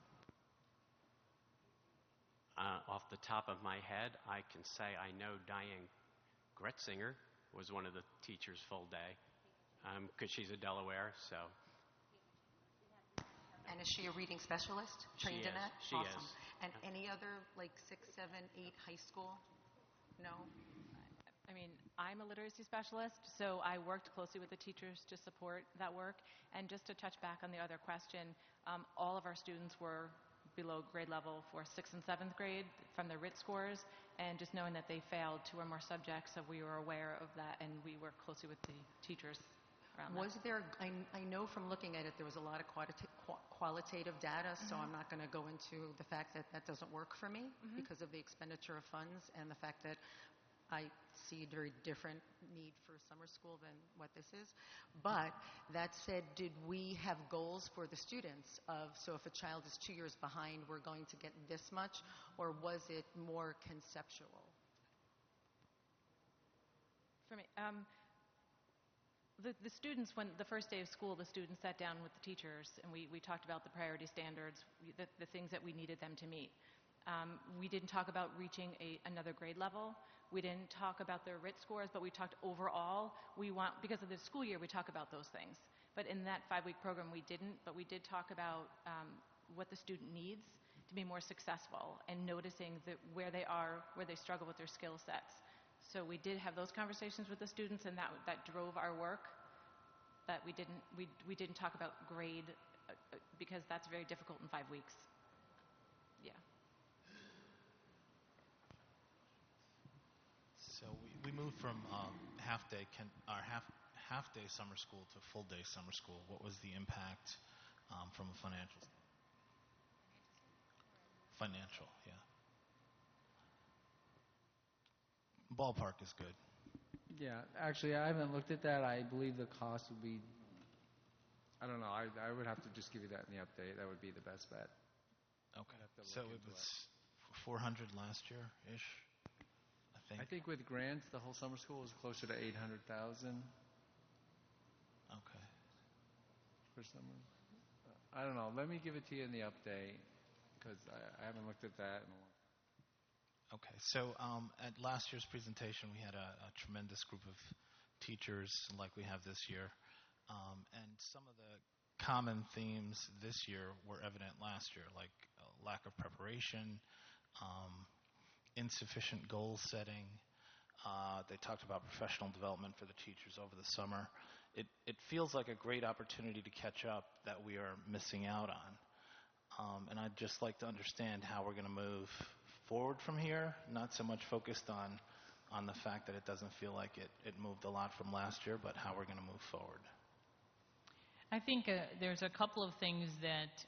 Off the top of my head, I can say I know Diane Gretzinger was one of the teachers full day, because she's a Delaware, so. And is she a reading specialist trained in that? She awesome. is. And any other, 6, 7, 8 high school? No? I'm a literacy specialist, so I worked closely with the teachers to support that work. And just to touch back on the other question, all of our students were below grade level for 6th and 7th grade from their RIT scores, and just knowing that they failed 2 or more subjects, so we were aware of that, and we worked closely with the teachers around that. Was there, I know from looking at it, there was a lot of qualitative data, so I'm not going to go into the fact that that doesn't work for me because of the expenditure of funds and the fact that I see a very different need for summer school than what this is. But that said, did we have goals for the students of, so if a child is 2 years behind, we're going to get this much, or was it more conceptual? For me, the students, when the first day of school, the students sat down with the teachers and we talked about the priority standards, the things that we needed them to meet. We didn't talk about reaching another grade level. We didn't talk about their RIT scores, but we talked overall. Because of the school year, we talk about those things. But in that 5-week program, we didn't, but we did talk about what the student needs to be more successful and noticing where they are, where they struggle with their skill sets. So we did have those conversations with the students, and that drove our work. But we didn't talk about grade because that's very difficult in 5 weeks. Yeah. So we moved from half-day summer school to full-day summer school. What was the impact from a financial standpoint? Financial, yeah. Ballpark is good. Yeah, actually, I haven't looked at that. I believe the cost would be, I don't know, I would have to just give you that in the update. That would be the best bet. Okay. So it was 400 last year-ish, I think. I think with grants, the whole summer school was closer to 800,000. Okay. For summer. I don't know. Let me give it to you in the update because I haven't looked at that in a long time. Okay, so at last year's presentation, we had a tremendous group of teachers like we have this year, and some of the common themes this year were evident last year, like lack of preparation, insufficient goal setting. They talked about professional development for the teachers over the summer. It feels like a great opportunity to catch up that we are missing out on, and I'd just like to understand how we're going to move forward from here, not so much focused on the fact that it doesn't feel like it moved a lot from last year, but how we're going to move forward. I think there's a couple of things that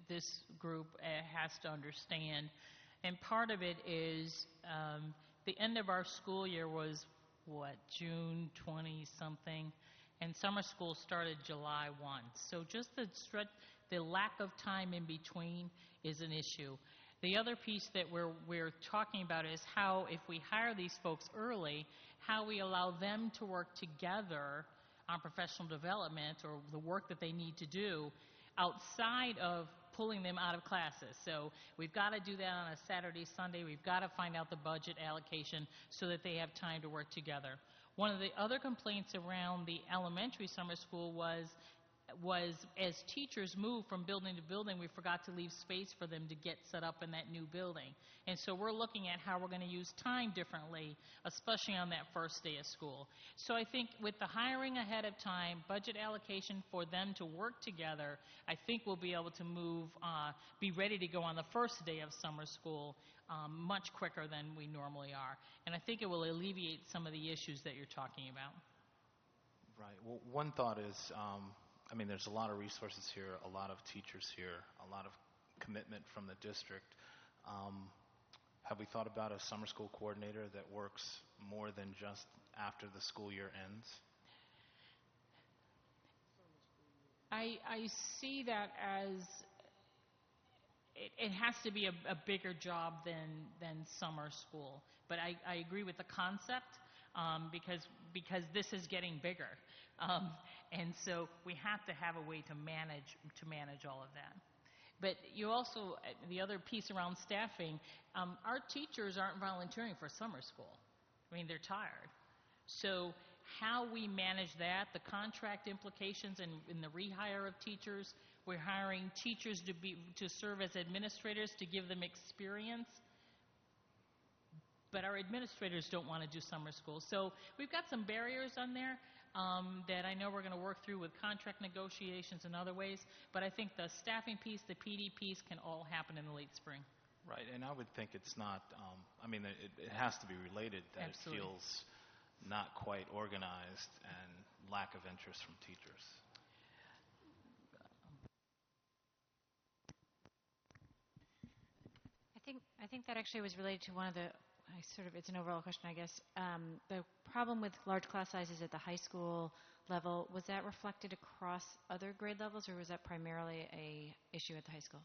this group has to understand, and part of it is the end of our school year was, June 20-something, and summer school started July 1. So just the lack of time in between is an issue. The other piece that we're talking about is how, if we hire these folks early, how we allow them to work together on professional development or the work that they need to do outside of pulling them out of classes. So we've got to do that on a Saturday, Sunday. We've got to find out the budget allocation so that they have time to work together. One of the other complaints around the elementary summer school was as teachers moved from building to building, we forgot to leave space for them to get set up in that new building. And so we're looking at how we're going to use time differently, especially on that first day of school. So I think with the hiring ahead of time, budget allocation for them to work together, I think we'll be able to be ready to go on the first day of summer school much quicker than we normally are. And I think it will alleviate some of the issues that you're talking about. Right. Well, one thought is, there's a lot of resources here, a lot of teachers here, a lot of commitment from the district. Have we thought about a summer school coordinator that works more than just after the school year ends? I see that as it has to be a bigger job than summer school. But I agree with the concept because this is getting bigger. And so we have to have a way to manage all of that. But you also, the other piece around staffing, our teachers aren't volunteering for summer school. They're tired. So how we manage that, the contract implications in the rehire of teachers, we're hiring teachers to serve as administrators to give them experience. But our administrators don't want to do summer school. So we've got some barriers on there that I know we're going to work through with contract negotiations and other ways. But I think the staffing piece, the PD piece can all happen in the late spring. Right, and I would think it's not, it has to be related that Absolutely. It feels not quite organized and lack of interest from teachers. I think that actually was related to one of the, it's an overall question, I guess. The problem with large class sizes at the high school level, was that reflected across other grade levels, or was that primarily a issue at the high school?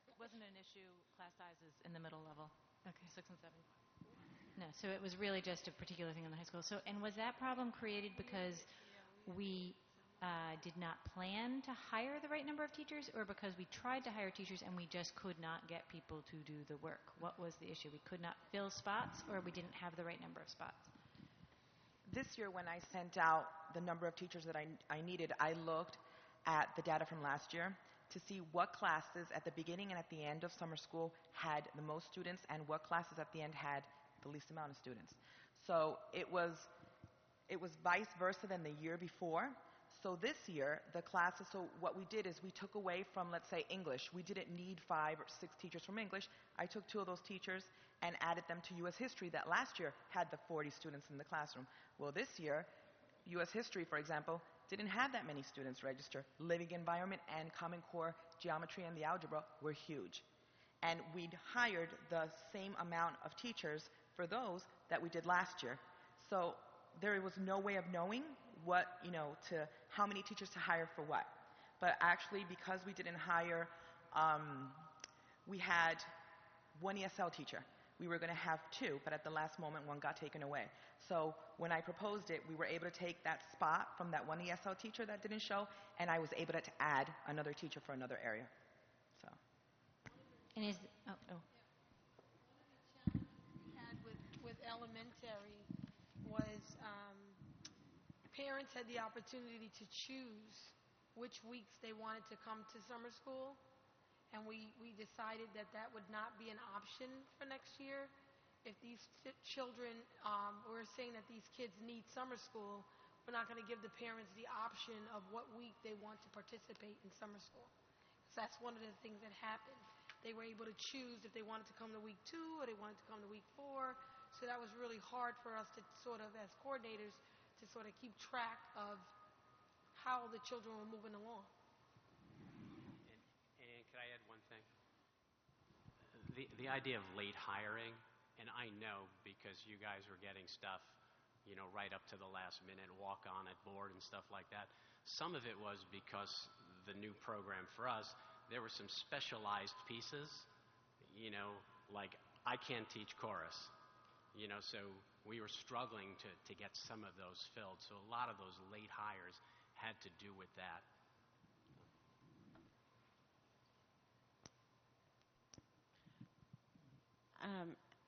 It wasn't an issue, class sizes in the middle level. Okay. 6 and 7. No, so it was really just a particular thing in the high school. So, and was that problem created because we did not plan to hire the right number of teachers, or because we tried to hire teachers and we just could not get people to do the work? What was the issue? We could not fill spots, or we didn't have the right number of spots? This year, when I sent out the number of teachers that I needed, I looked at the data from last year to see what classes at the beginning and at the end of summer school had the most students and what classes at the end had the least amount of students. So it was vice versa than the year before. So this year, the classes, so what we did is we took away from, let's say, English. We didn't need 5 or 6 teachers from English. I took 2 of those teachers and added them to U.S. History that last year had the 40 students in the classroom. Well, this year, U.S. History, for example, didn't have that many students register. Living environment and Common Core geometry and the algebra were huge. And we'd hired the same amount of teachers for those that we did last year. So there was no way of knowing how many teachers to hire for what. But actually, because we didn't hire, we had 1 ESL teacher. We were going to have 2, but at the last moment, 1 got taken away. So when I proposed it, we were able to take that spot from that 1 ESL teacher that didn't show, and I was able to add another teacher for another area. So. And is, We had with elementary was parents had the opportunity to choose which weeks they wanted to come to summer school, and we decided that would not be an option for next year. If these children, we're saying that these kids need summer school, we're not going to give the parents the option of what week they want to participate in summer school. So that's one of the things that happened. They were able to choose if they wanted to come to week 2 or they wanted to come to week 4. So that was really hard for us to sort of, as coordinators, to sort of keep track of how the children were moving along. And could I add one thing? The idea of late hiring, and I know because you guys were getting stuff, right up to the last minute, walk on at board and stuff like that. Some of it was because the new program for us, there were some specialized pieces, like I can't teach chorus, so we were struggling to get some of those filled. So a lot of those late hires had to do with that.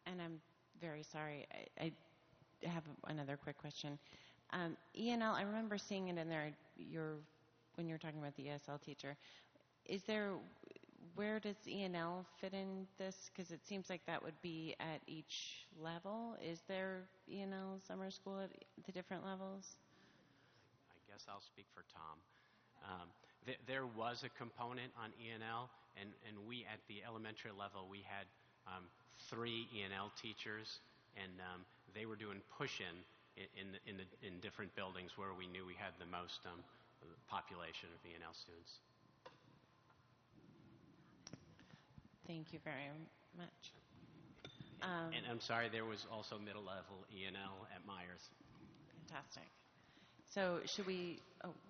And I'm very sorry. I have another quick question. ENL, I remember seeing it in there. When you're talking about the ESL teacher, where does ENL fit in this? Because it seems like that would be at each level. Is there ENL summer school at the different levels? I guess I'll speak for Tom. There was a component on ENL, and we at the elementary level, we had 3 ENL teachers, and they were doing push-in in different buildings where we knew we had the most population of ENL students. Thank you very much. And I'm sorry, there was also middle level ENL at Myers. Fantastic. So should we,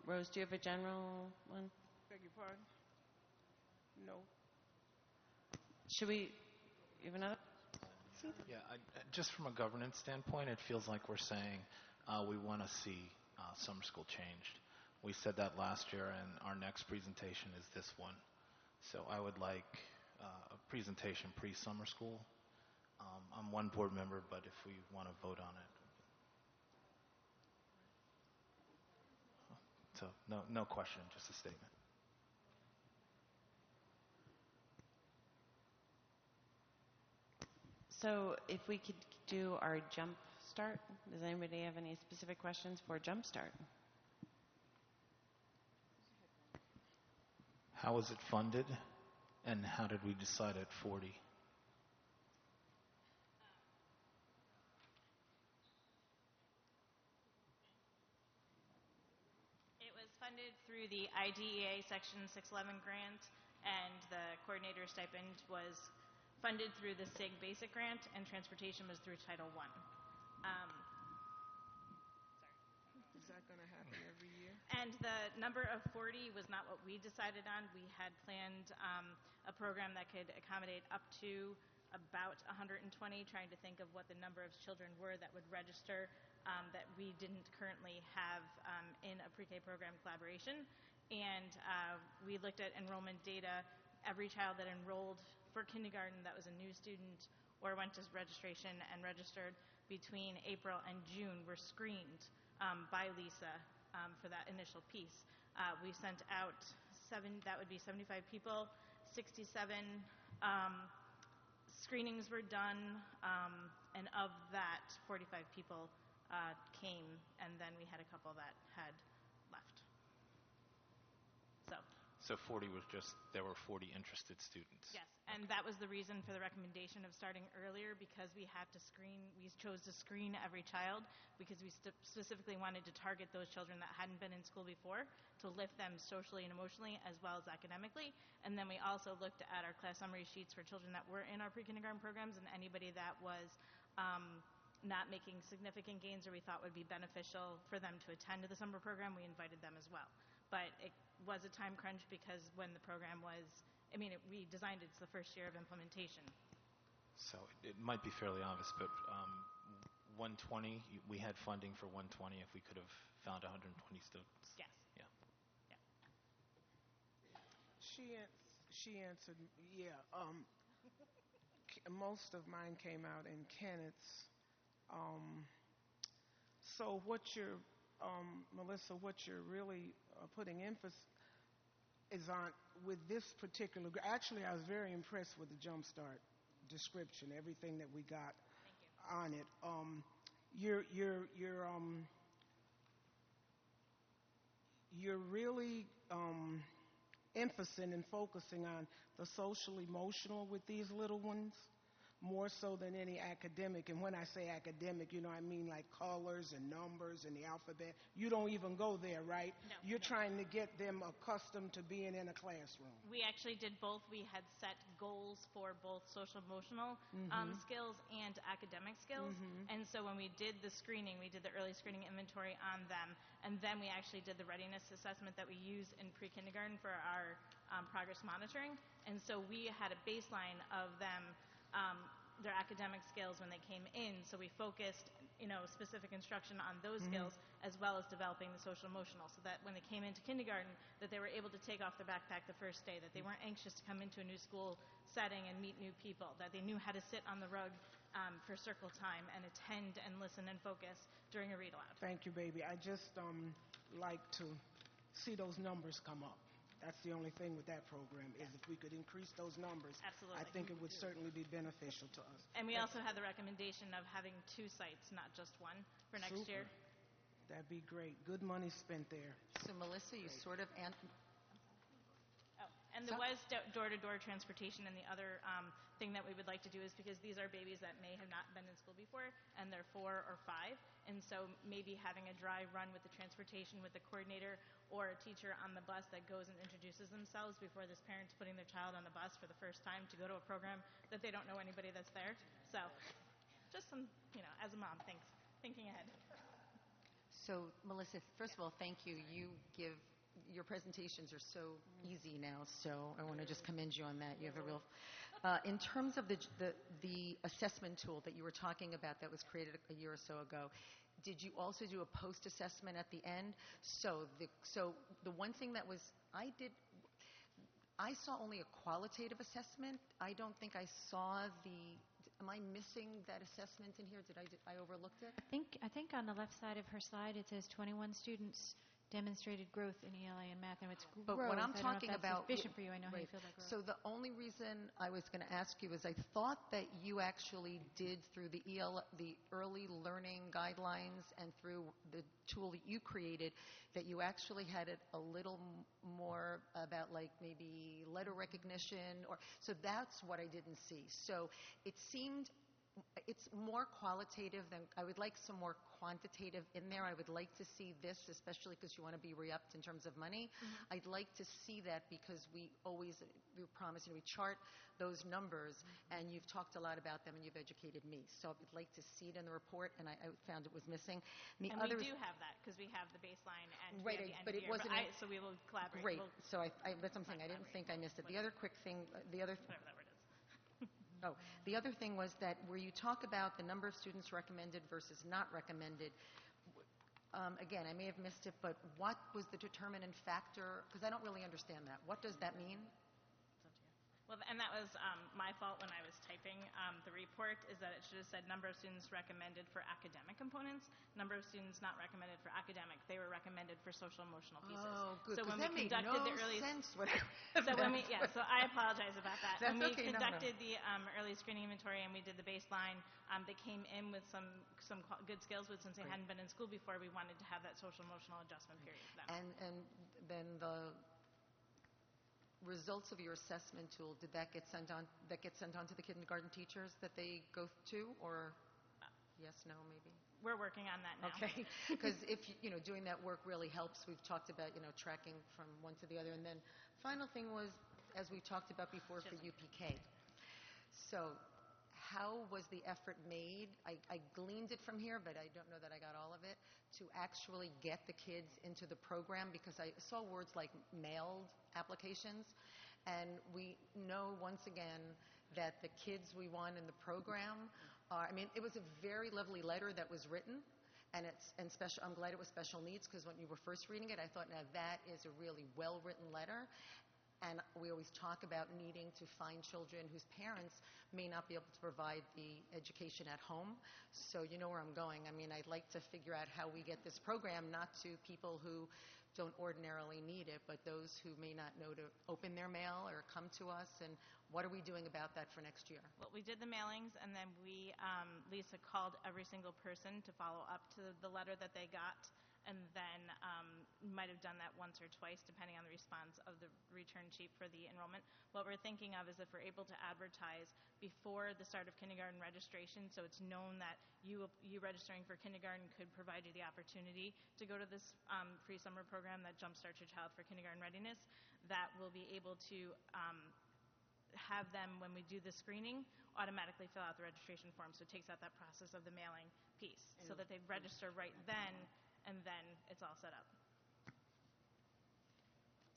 Rose, do you have a general one? Beg your pardon? No. Should we, you have another? Yeah, just from a governance standpoint, it feels like we're saying we want to see summer school changed. We said that last year, and our next presentation is this one. So I would like a presentation pre-summer school. I'm one board member, but if we want to vote on it. So no question, just a statement. So if we could do our jump start, does anybody have any specific questions for jump start? How is it funded, and how did we decide at 40? It was funded funded through the IDEA Section 611 grant, and the coordinator stipend was funded through the SIG Basic Grant, and transportation was through Title I. Is that going to happen every year? And the number of 40 was not what we decided on. We had planned a program that could accommodate up to about 120, trying to think of what the number of children were that would register that we didn't currently have in a pre-K program collaboration. And we looked at enrollment data. Every child that enrolled for kindergarten that was a new student or went to registration and registered between April and June were screened by Lisa for that initial piece. We sent out that would be 75 people, 67 screenings were done, and of that, 45 people came, and then we had a couple that had left. So 40 was just, there were 40 interested students. Yes, and that was the reason for the recommendation of starting earlier, because we chose to screen every child, because we specifically wanted to target those children that hadn't been in school before, to lift them socially and emotionally as well as academically. And then we also looked at our class summary sheets for children that were in our pre-kindergarten programs, and anybody that was not making significant gains or we thought would be beneficial for them to attend to the summer program, we invited them as well. But it was a time crunch because when the program was, we designed it's the first year of implementation. So it might be fairly obvious, but 120, we had funding for 120 if we could have found 120 students. Yes. Yeah. She answered, yeah. Most of mine came out in Kenneth's. So what you're, Melissa, what you're really putting emphasis is on with this particular. Actually, I was very impressed with the Jumpstart description, everything that we got on it. You're really emphasizing and focusing on the social emotional with these little ones, more so than any academic. And when I say academic, I mean like colors and numbers and the alphabet. You don't even go there, right? No. You're trying to get them accustomed to being in a classroom. We actually did both. We had set goals for both social emotional skills and academic skills. And so when we did the screening, we did the early screening inventory on them, and then we actually did the readiness assessment that we use in pre-kindergarten for our progress monitoring. And so we had a baseline of them, their academic skills when they came in. So we focused, specific instruction on those skills, as well as developing the social emotional, so that when they came into kindergarten, that they were able to take off their backpack the first day, that they weren't anxious to come into a new school setting and meet new people, that they knew how to sit on the rug for circle time and attend and listen and focus during a read aloud. Thank you, baby. I just like to see those numbers come up. That's the only thing with that program, is if we could increase those numbers, Absolutely. I think it would certainly be beneficial to us. And we also had the recommendation of having 2 sites, not just one, for next year. That'd be great. Good money spent there. So, Melissa, you sort of And there was door-to-door transportation, and the other thing that we would like to do is, because these are babies that may have not been in school before, and they're 4 or 5, and so maybe having a dry run with the transportation with the coordinator or a teacher on the bus that goes and introduces themselves before this parent's putting their child on the bus for the first time to go to a program that they don't know anybody that's there. So just some, as a mom, thinking ahead. So, Melissa, first of all, thank you. Your presentations are so easy now, so I want to just commend you on that. You have a real... in terms of the assessment tool that you were talking about that was created a year or so ago, did you also do a post-assessment at the end? So the one thing that was... I saw only a qualitative assessment. I don't think I saw the... Am I missing that assessment in here? Did I overlooked it? I think on the left side of her slide it says 21 students demonstrated growth in ELA and math. And it's But growth. what I'm I don't talking know if that's about... sufficient for you. I know how you feel about growth. So the only reason I was going to ask you is I thought that you actually did through the early learning guidelines and through the tool that you created, that you actually had it a little more about like maybe letter recognition. So that's what I didn't see. So it seemed it's more qualitative than, I would like some more quantitative in there. I would like to see this, especially because you want to be re-upped in terms of money. I'd like to see that because we promise, we chart those numbers, and you've talked a lot about them, and you've educated me. So I'd like to see it in the report, and I found it was missing. And we do have that, because we have the baseline and right, we have the end but of it year. wasn't. So we will collaborate. Great. So that's something I didn't think I missed it. The other quick thing, Whatever that word is. Oh, the other thing was that where you talk about the number of students recommended versus not recommended, again, I may have missed it, but what was the determinant factor? Because I don't really understand that. What does that mean? Well, and that was my fault when I was typing the report, is that it should have said number of students recommended for academic components, number of students not recommended for academic. They were recommended for social emotional pieces. Oh, good. So when that we made conducted no the early sense. so I apologize about that. That's when we okay, conducted the early screening inventory and we did the baseline, they came in with some good skills, but since they hadn't been in school before, we wanted to have that social emotional adjustment period for them. And then the results of your assessment tool, did that get sent on to the kindergarten teachers that they go to, or yes, no, maybe? We're working on that now. Okay, because if doing that work really helps. We've talked about tracking from one to the other, and then final thing was, as we talked about before, for UPK. So how was the effort made? I gleaned it from here, but I don't know that I got all of it, to actually get the kids into the program, because I saw words like mailed applications, and we know once again that the kids we want in the program are, it was a very lovely letter that was written, and I'm glad it was special needs, because when you were first reading it, I thought, now that is a really well-written letter. And we always talk about needing to find children whose parents may not be able to provide the education at home. So you know where I'm going. I'd like to figure out how we get this program not to people who don't ordinarily need it, but those who may not know to open their mail or come to us. And what are we doing about that for next year? Well, we did the mailings, and then Lisa called every single person to follow up to the letter that they got. And then might have done that once or twice, depending on the response of the return sheet for the enrollment. What we're thinking of is if we're able to advertise before the start of kindergarten registration, so it's known that you registering for kindergarten could provide you the opportunity to go to this free summer program that jumpstarts your child for kindergarten readiness, that we'll be able to have them, when we do the screening, automatically fill out the registration form. So it takes out that process of the mailing piece, so that they register right then, and then it's all set up.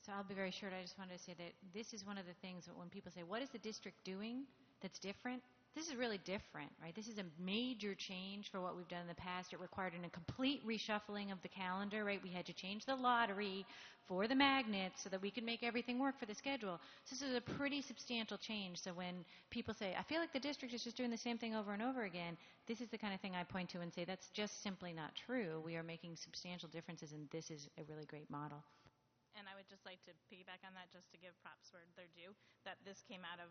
So I'll be very short. I just wanted to say that this is one of the things that when people say, what is the district doing that's different? This is really different, right? This is a major change for what we've done in the past. It required a complete reshuffling of the calendar, right? We had to change the lottery for the magnets so that we could make everything work for the schedule. So this is a pretty substantial change. So when people say, I feel like the district is just doing the same thing over and over again, this is the kind of thing I point to and say, that's just simply not true. We are making substantial differences, and this is a really great model. And I would just like to piggyback on that, just to give props where they're due, that this came out of,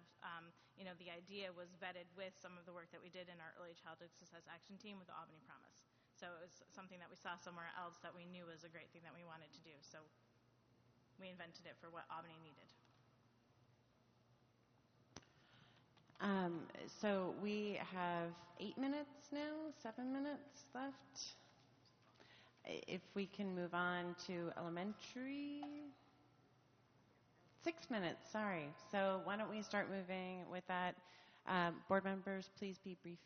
the idea was vetted with some of the work that we did in our early childhood success action team with the Albany Promise. So it was something that we saw somewhere else that we knew was a great thing that we wanted to do. So we invented it for what Albany needed. So we have 8 minutes now, 7 minutes left. If we can move on to elementary. 6 minutes, sorry. So why don't we start moving with that? Board members, please be brief.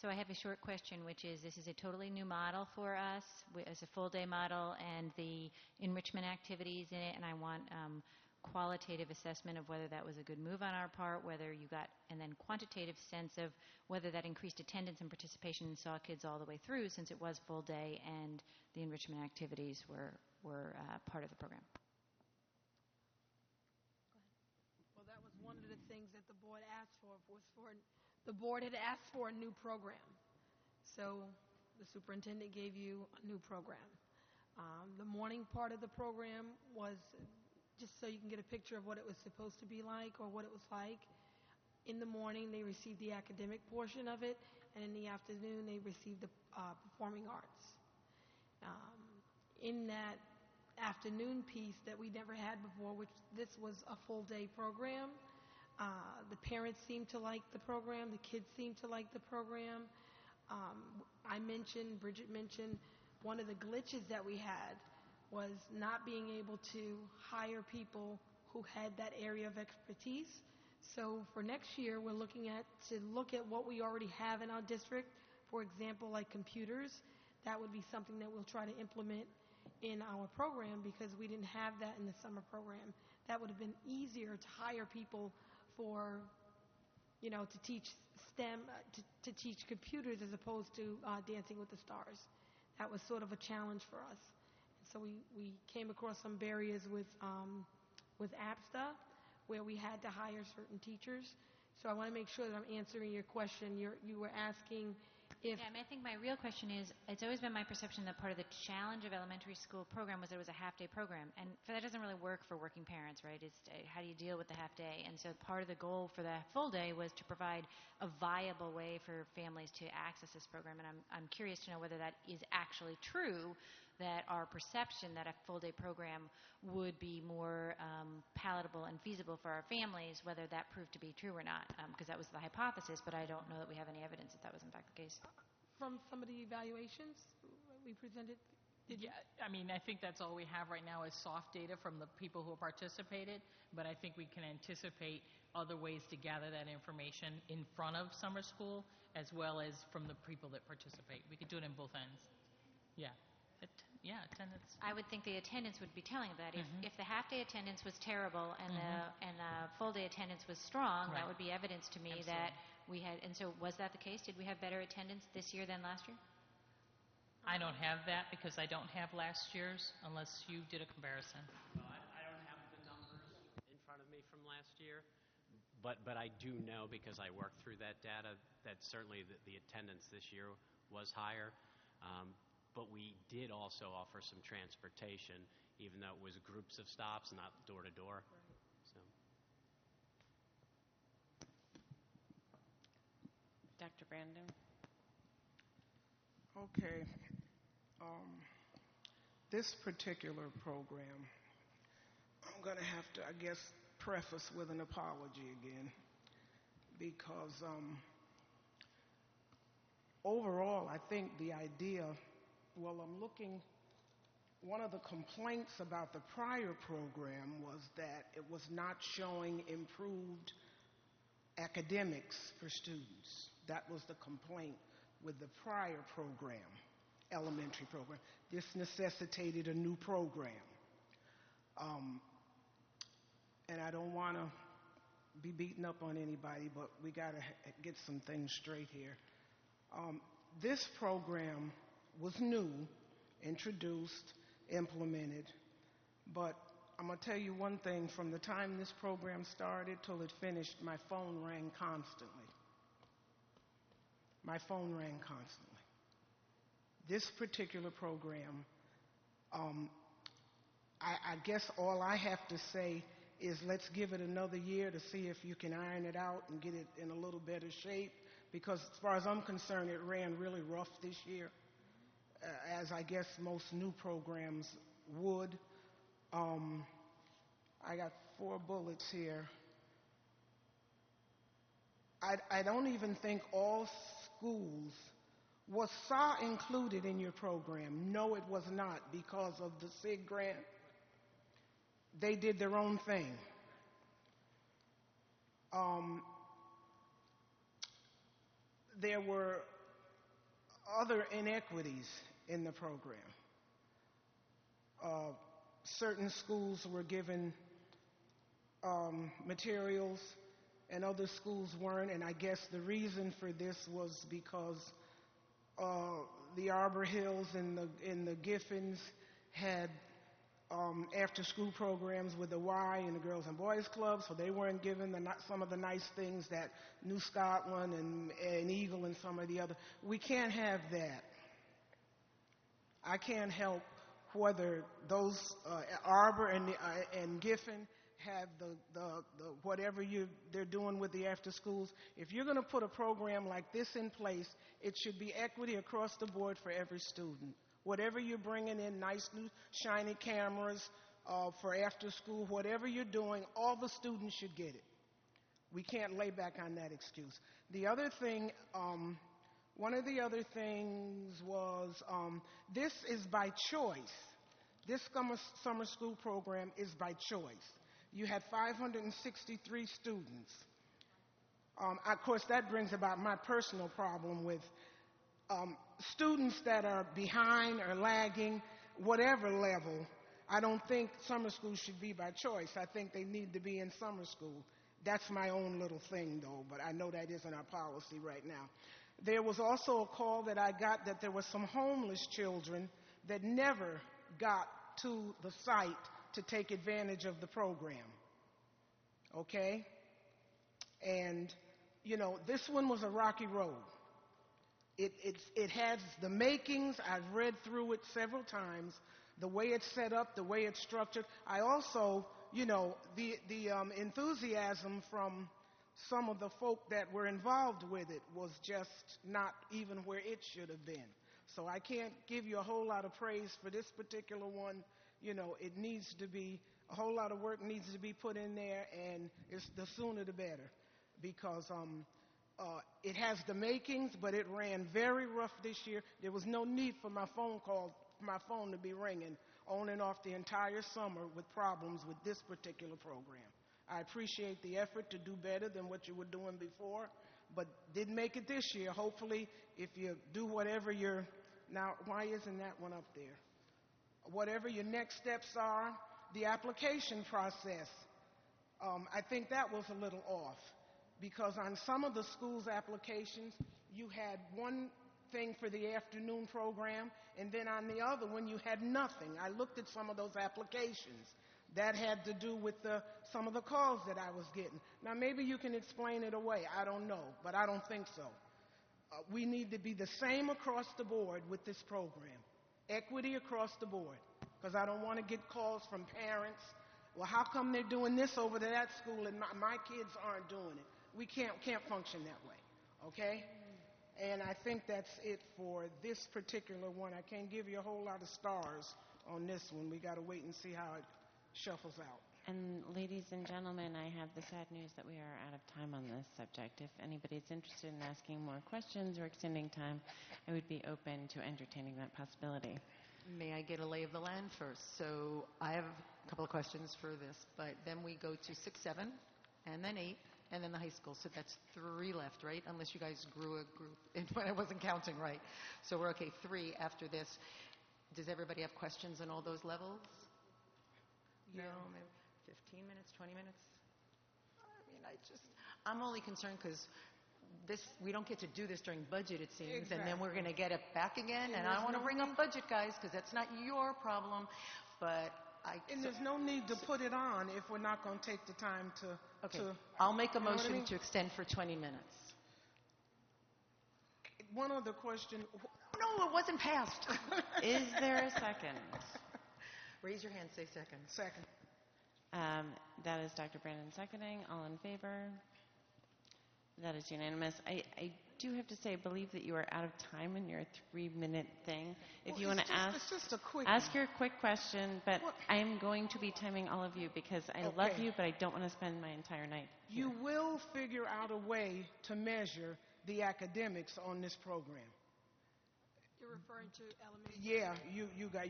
So I have a short question, which is, this is a totally new model for us as a full-day model, and the enrichment activities in it, and I want qualitative assessment of whether that was a good move on our part, whether you got, and then quantitative sense of whether that increased attendance and participation and saw kids all the way through, since it was full day and the enrichment activities were part of the program. Well, that was one of the things that the board asked for, the board had asked for a new program. So the superintendent gave you a new program. The morning part of the program was just so you can get a picture of what it was supposed to be like, or what it was like. In the morning, they received the academic portion of it, and in the afternoon, they received the performing arts. In that afternoon piece that we never had before, which this was a full-day program, The parents seem to like the program. The kids seem to like the program. Bridget mentioned, one of the glitches that we had was not being able to hire people who had that area of expertise. So for next year, we're looking at what we already have in our district. For example, like computers, that would be something that we'll try to implement in our program because we didn't have that in the summer program. That would have been easier to hire people for, to teach STEM, to teach computers as opposed to Dancing with the Stars. That was sort of a challenge for us. So we came across some barriers with APSTA where we had to hire certain teachers. So I want to make sure that I'm answering your question. You were asking if... Yeah, I think my real question is, it's always been my perception that part of the challenge of elementary school program was that it was a half-day program. And that doesn't really work for working parents, right? It's how do you deal with the half-day? And so part of the goal for the full day was to provide a viable way for families to access this program. And I'm curious to know whether that is actually true, that our perception that a full-day program would be more palatable and feasible for our families, whether that proved to be true or not, because that was the hypothesis, but I don't know that we have any evidence that that was in fact the case. From some of the evaluations we presented? I think that's all we have right now is soft data from the people who participated, but I think we can anticipate other ways to gather that information in front of summer school as well as from the people that participate. We could do it in both ends. Yeah. Attendance. I would think the attendance would be telling of that. If the half-day attendance was terrible and the full-day attendance was strong, that would be evidence to me that we had. And so, was that the case? Did we have better attendance this year than last year? I don't have that because I don't have last year's, unless you did a comparison. Well, I don't have the numbers in front of me from last year, but I do know because I worked through that data that certainly the attendance this year was higher. But we did also offer some transportation, even though it was groups of stops, not door to door. So. Dr. Brandon. Okay. This particular program, I'm going to have to, I guess, preface with an apology again, because overall, I think the idea. Well, I'm looking, one of the complaints about the prior program was that it was not showing improved academics for students. That was the complaint with the prior program, elementary program. This necessitated a new program. And I don't want to be beating up on anybody, but we got to get some things straight here. This program was new, introduced, implemented, but I'm going to tell you one thing. From the time this program started till it finished, my phone rang constantly. My phone rang constantly. This particular program, I guess all I have to say is let's give it another year to see if you can iron it out and get it in a little better shape, because as far as I'm concerned, it ran really rough this year. As I guess most new programs would. I got 4 bullets here. I don't even think all schools, was SA included in your program? No, it was not, because of the SIG grant. They did their own thing. There were other inequities in the program. Certain schools were given materials and other schools weren't, and I guess the reason for this was because the Arbor Hills and the Giffins had after-school programs with the Y and the Girls and Boys Club, so they weren't given some of the nice things that New Scotland and Eagle and some of the other. We can't have that. I can't help whether those Arbor and Giffen have the whatever they're doing with the after schools. If you're going to put a program like this in place, it should be equity across the board for every student. Whatever you're bringing in, nice new shiny cameras for after school, whatever you're doing, all the students should get it. We can't lay back on that excuse. The other thing, one of the other things was this is by choice. This summer school program is by choice. You had 563 students. Of course, that brings about my personal problem with students that are behind or lagging, whatever level. I don't think summer school should be by choice. I think they need to be in summer school. That's my own little thing, though, but I know that isn't our policy right now. There was also a call that I got that there were some homeless children that never got to the site to take advantage of the program. Okay? And, you know, this one was a rocky road. It has the makings. I've read through it several times. The way it's set up, the way it's structured. I also, you know, the enthusiasm from some of the folk that were involved with it was just not even where it should have been. So I can't give you a whole lot of praise for this particular one. You know, it needs to be, a whole lot of work needs to be put in there, and it's the sooner the better, because it has the makings, but it ran very rough this year. There was no need for my phone to be ringing on and off the entire summer with problems with this particular program. I appreciate the effort to do better than what you were doing before, but didn't make it this year. Hopefully, if you do whatever now, why isn't that one up there? Whatever your next steps are, the application process, I think that was a little off, because on some of the schools' applications, you had one thing for the afternoon program, and then on the other one, you had nothing. I looked at some of those applications. That had to do with some of the calls that I was getting. Now, maybe you can explain it away. I don't know, but I don't think so. We need to be the same across the board with this program. Equity across the board, because I don't want to get calls from parents. Well, how come they're doing this over to that school and my kids aren't doing it? We can't function that way, okay? And I think that's it for this particular one. I can't give you a whole lot of stars on this one. We got to wait and see how it shuffles out. And ladies and gentlemen, I have the sad news that we are out of time on this subject. If anybody's interested in asking more questions or extending time, I would be open to entertaining that possibility. May I get a lay of the land first? So I have a couple of questions for this, but then we go to 6, 7, and then 8, and then the high school. So that's 3 left, right? Unless you guys grew a group when I wasn't counting right. So we're okay, 3 after this. Does everybody have questions on all those levels? No, maybe 15 minutes, 20 minutes? I mean, I'm only concerned because we don't get to do this during budget, it seems, exactly. And then we're going to get it back again, and I want to bring up budget, guys, because that's not your problem, but there's no need to put it on if we're not going to take the time to... Okay, I'll make a motion to extend for 20 minutes. One other question. No, it wasn't passed. Is there a second? Raise your hand, say second. Second. That is Dr. Brandon seconding. All in favor? That is unanimous. I do have to say, I believe that you are out of time in your 3-minute thing. If you want to ask your quick question, but I'm going to be timing all of you because I love you, but I don't want to spend my entire night here. You will figure out a way to measure the academics on this program. You're referring to elementary? Yeah,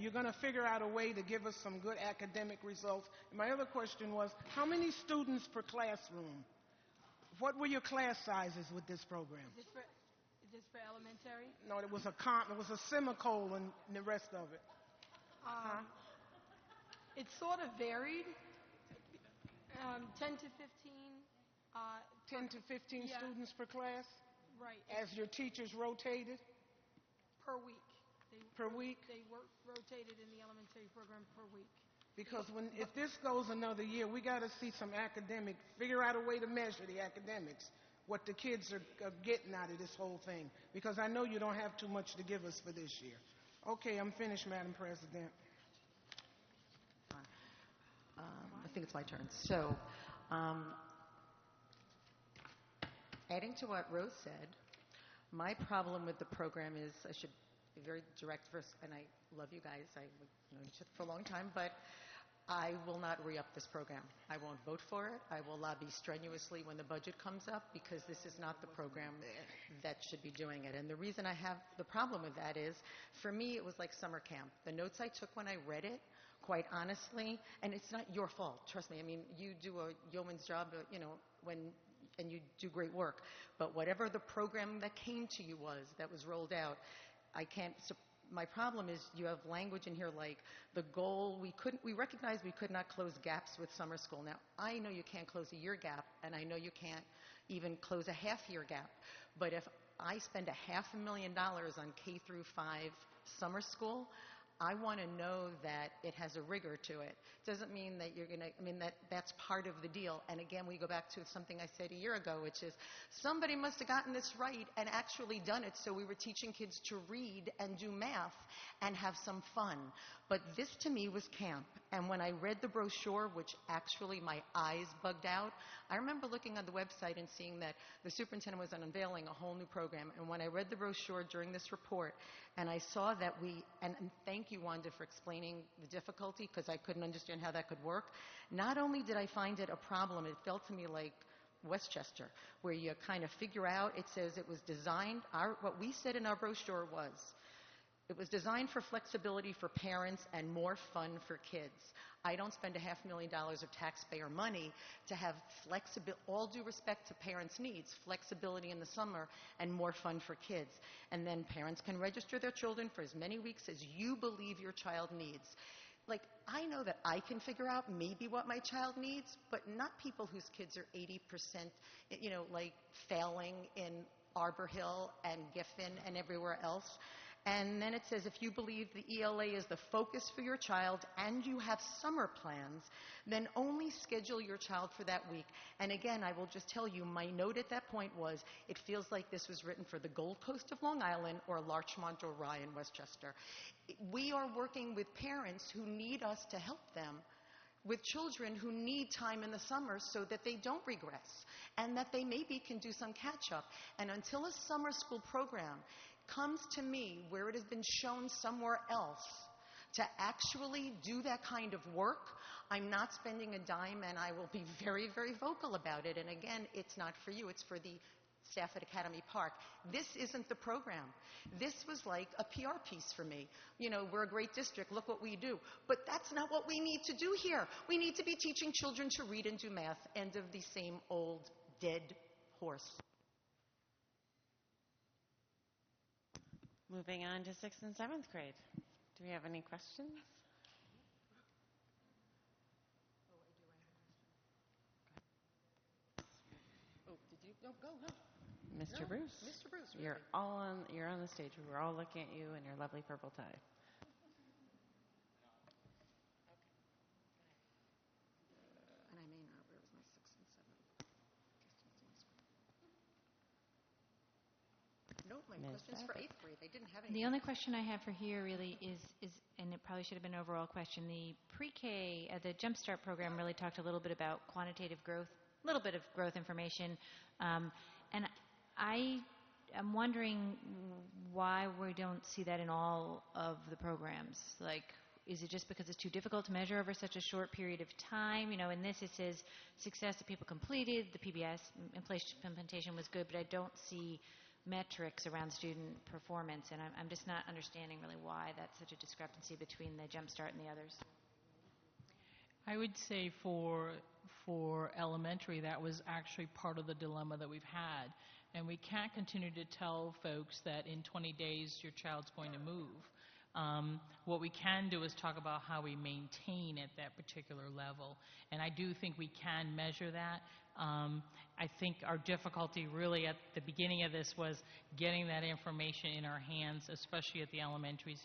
you're going to figure out a way to give us some good academic results. And my other question was, how many students per classroom? What were your class sizes with this program? Is this for elementary? No, it was a semicolon and the rest of it. It sort of varied. 10 to 15. 10 to 15 students per class? Right. As your teachers rotated? Per week. Per week? They rotated in the elementary program per week. Because if this goes another year, we got to see some figure out a way to measure the academics, what the kids are getting out of this whole thing. Because I know you don't have too much to give us for this year. Okay, I'm finished, Madam President. I think it's my turn. So, adding to what Rose said, my problem with the program is, I should be very direct first, and I love you guys. I've known each other for a long time, but I will not re-up this program. I won't vote for it. I will lobby strenuously when the budget comes up because this is not the program that should be doing it. And the reason I have the problem with that is, for me, it was like summer camp. The notes I took when I read it, quite honestly, and it's not your fault, trust me. I mean, you do a yeoman's job, and you do great work. But whatever the program that came to you was, that was rolled out, my problem is you have language in here like the goal, we recognized we could not close gaps with summer school. Now, I know you can't close a year gap, and I know you can't even close a half-year gap. But if I spend $500,000 on K through 5 summer school, I want to know that it has a rigor to it. Doesn't mean that you're going to, that's part of the deal. And again, we go back to something I said a year ago, which is somebody must have gotten this right and actually done it. So we were teaching kids to read and do math and have some fun. But this to me was camp. And when I read the brochure, which actually my eyes bugged out, I remember looking on the website and seeing that the superintendent was unveiling a whole new program. And when I read the brochure during this report, and I saw that and thank you, Wanda, for explaining the difficulty, because I couldn't understand how that could work. Not only did I find it a problem, it felt to me like Westchester, where you kind of figure out, it says it was designed, what we said in our brochure was, it was designed for flexibility for parents and more fun for kids. I don't spend $500,000 of taxpayer money to have flexibility, all due respect to parents' needs, flexibility in the summer and more fun for kids. And then parents can register their children for as many weeks as you believe your child needs. Like, I know that I can figure out maybe what my child needs, but not people whose kids are 80%, failing in Arbor Hill and Giffen and everywhere else. And then it says, if you believe the ELA is the focus for your child and you have summer plans, then only schedule your child for that week. And again, I will just tell you, my note at that point was, it feels like this was written for the Gold Coast of Long Island or Larchmont or Rye in Westchester. We are working with parents who need us to help them with children who need time in the summer so that they don't regress and that they maybe can do some catch-up. And until a summer school program comes to me where it has been shown somewhere else to actually do that kind of work, I'm not spending a dime, and I will be very, very vocal about it. And again, it's not for you, it's for the staff at Academy Park. This isn't the program. This was like a PR piece for me. We're a great district, look what we do. But that's not what we need to do here. We need to be teaching children to read and do math. End of the same old dead horse. Moving on to 6th and 7th grade. Do we have any questions? Oh, did you? No, go. Mr. No, Bruce. Mr. Bruce, You're on the stage. We're all looking at you in your lovely purple tie. And I may not. Where was my 6th and 7th? No, my question's for 8th grade. I didn't have any. The only question I have for here really is, and it probably should have been an overall question, the pre-K, the Jump Start program really talked a little bit about quantitative growth, a little bit of growth information, and I am wondering why we don't see that in all of the programs. Like, is it just because it's too difficult to measure over such a short period of time? In this it says success that people completed, the PBS implementation was good, but I don't see metrics around student performance, and I'm just not understanding really why that's such a discrepancy between the Jump Start and the others. I would say for elementary, that was actually part of the dilemma that we've had. And we can't continue to tell folks that in 20 days your child's going to move. What we can do is talk about how we maintain at that particular level. And I do think we can measure that. I think our difficulty really at the beginning of this was getting that information in our hands, especially at the elementary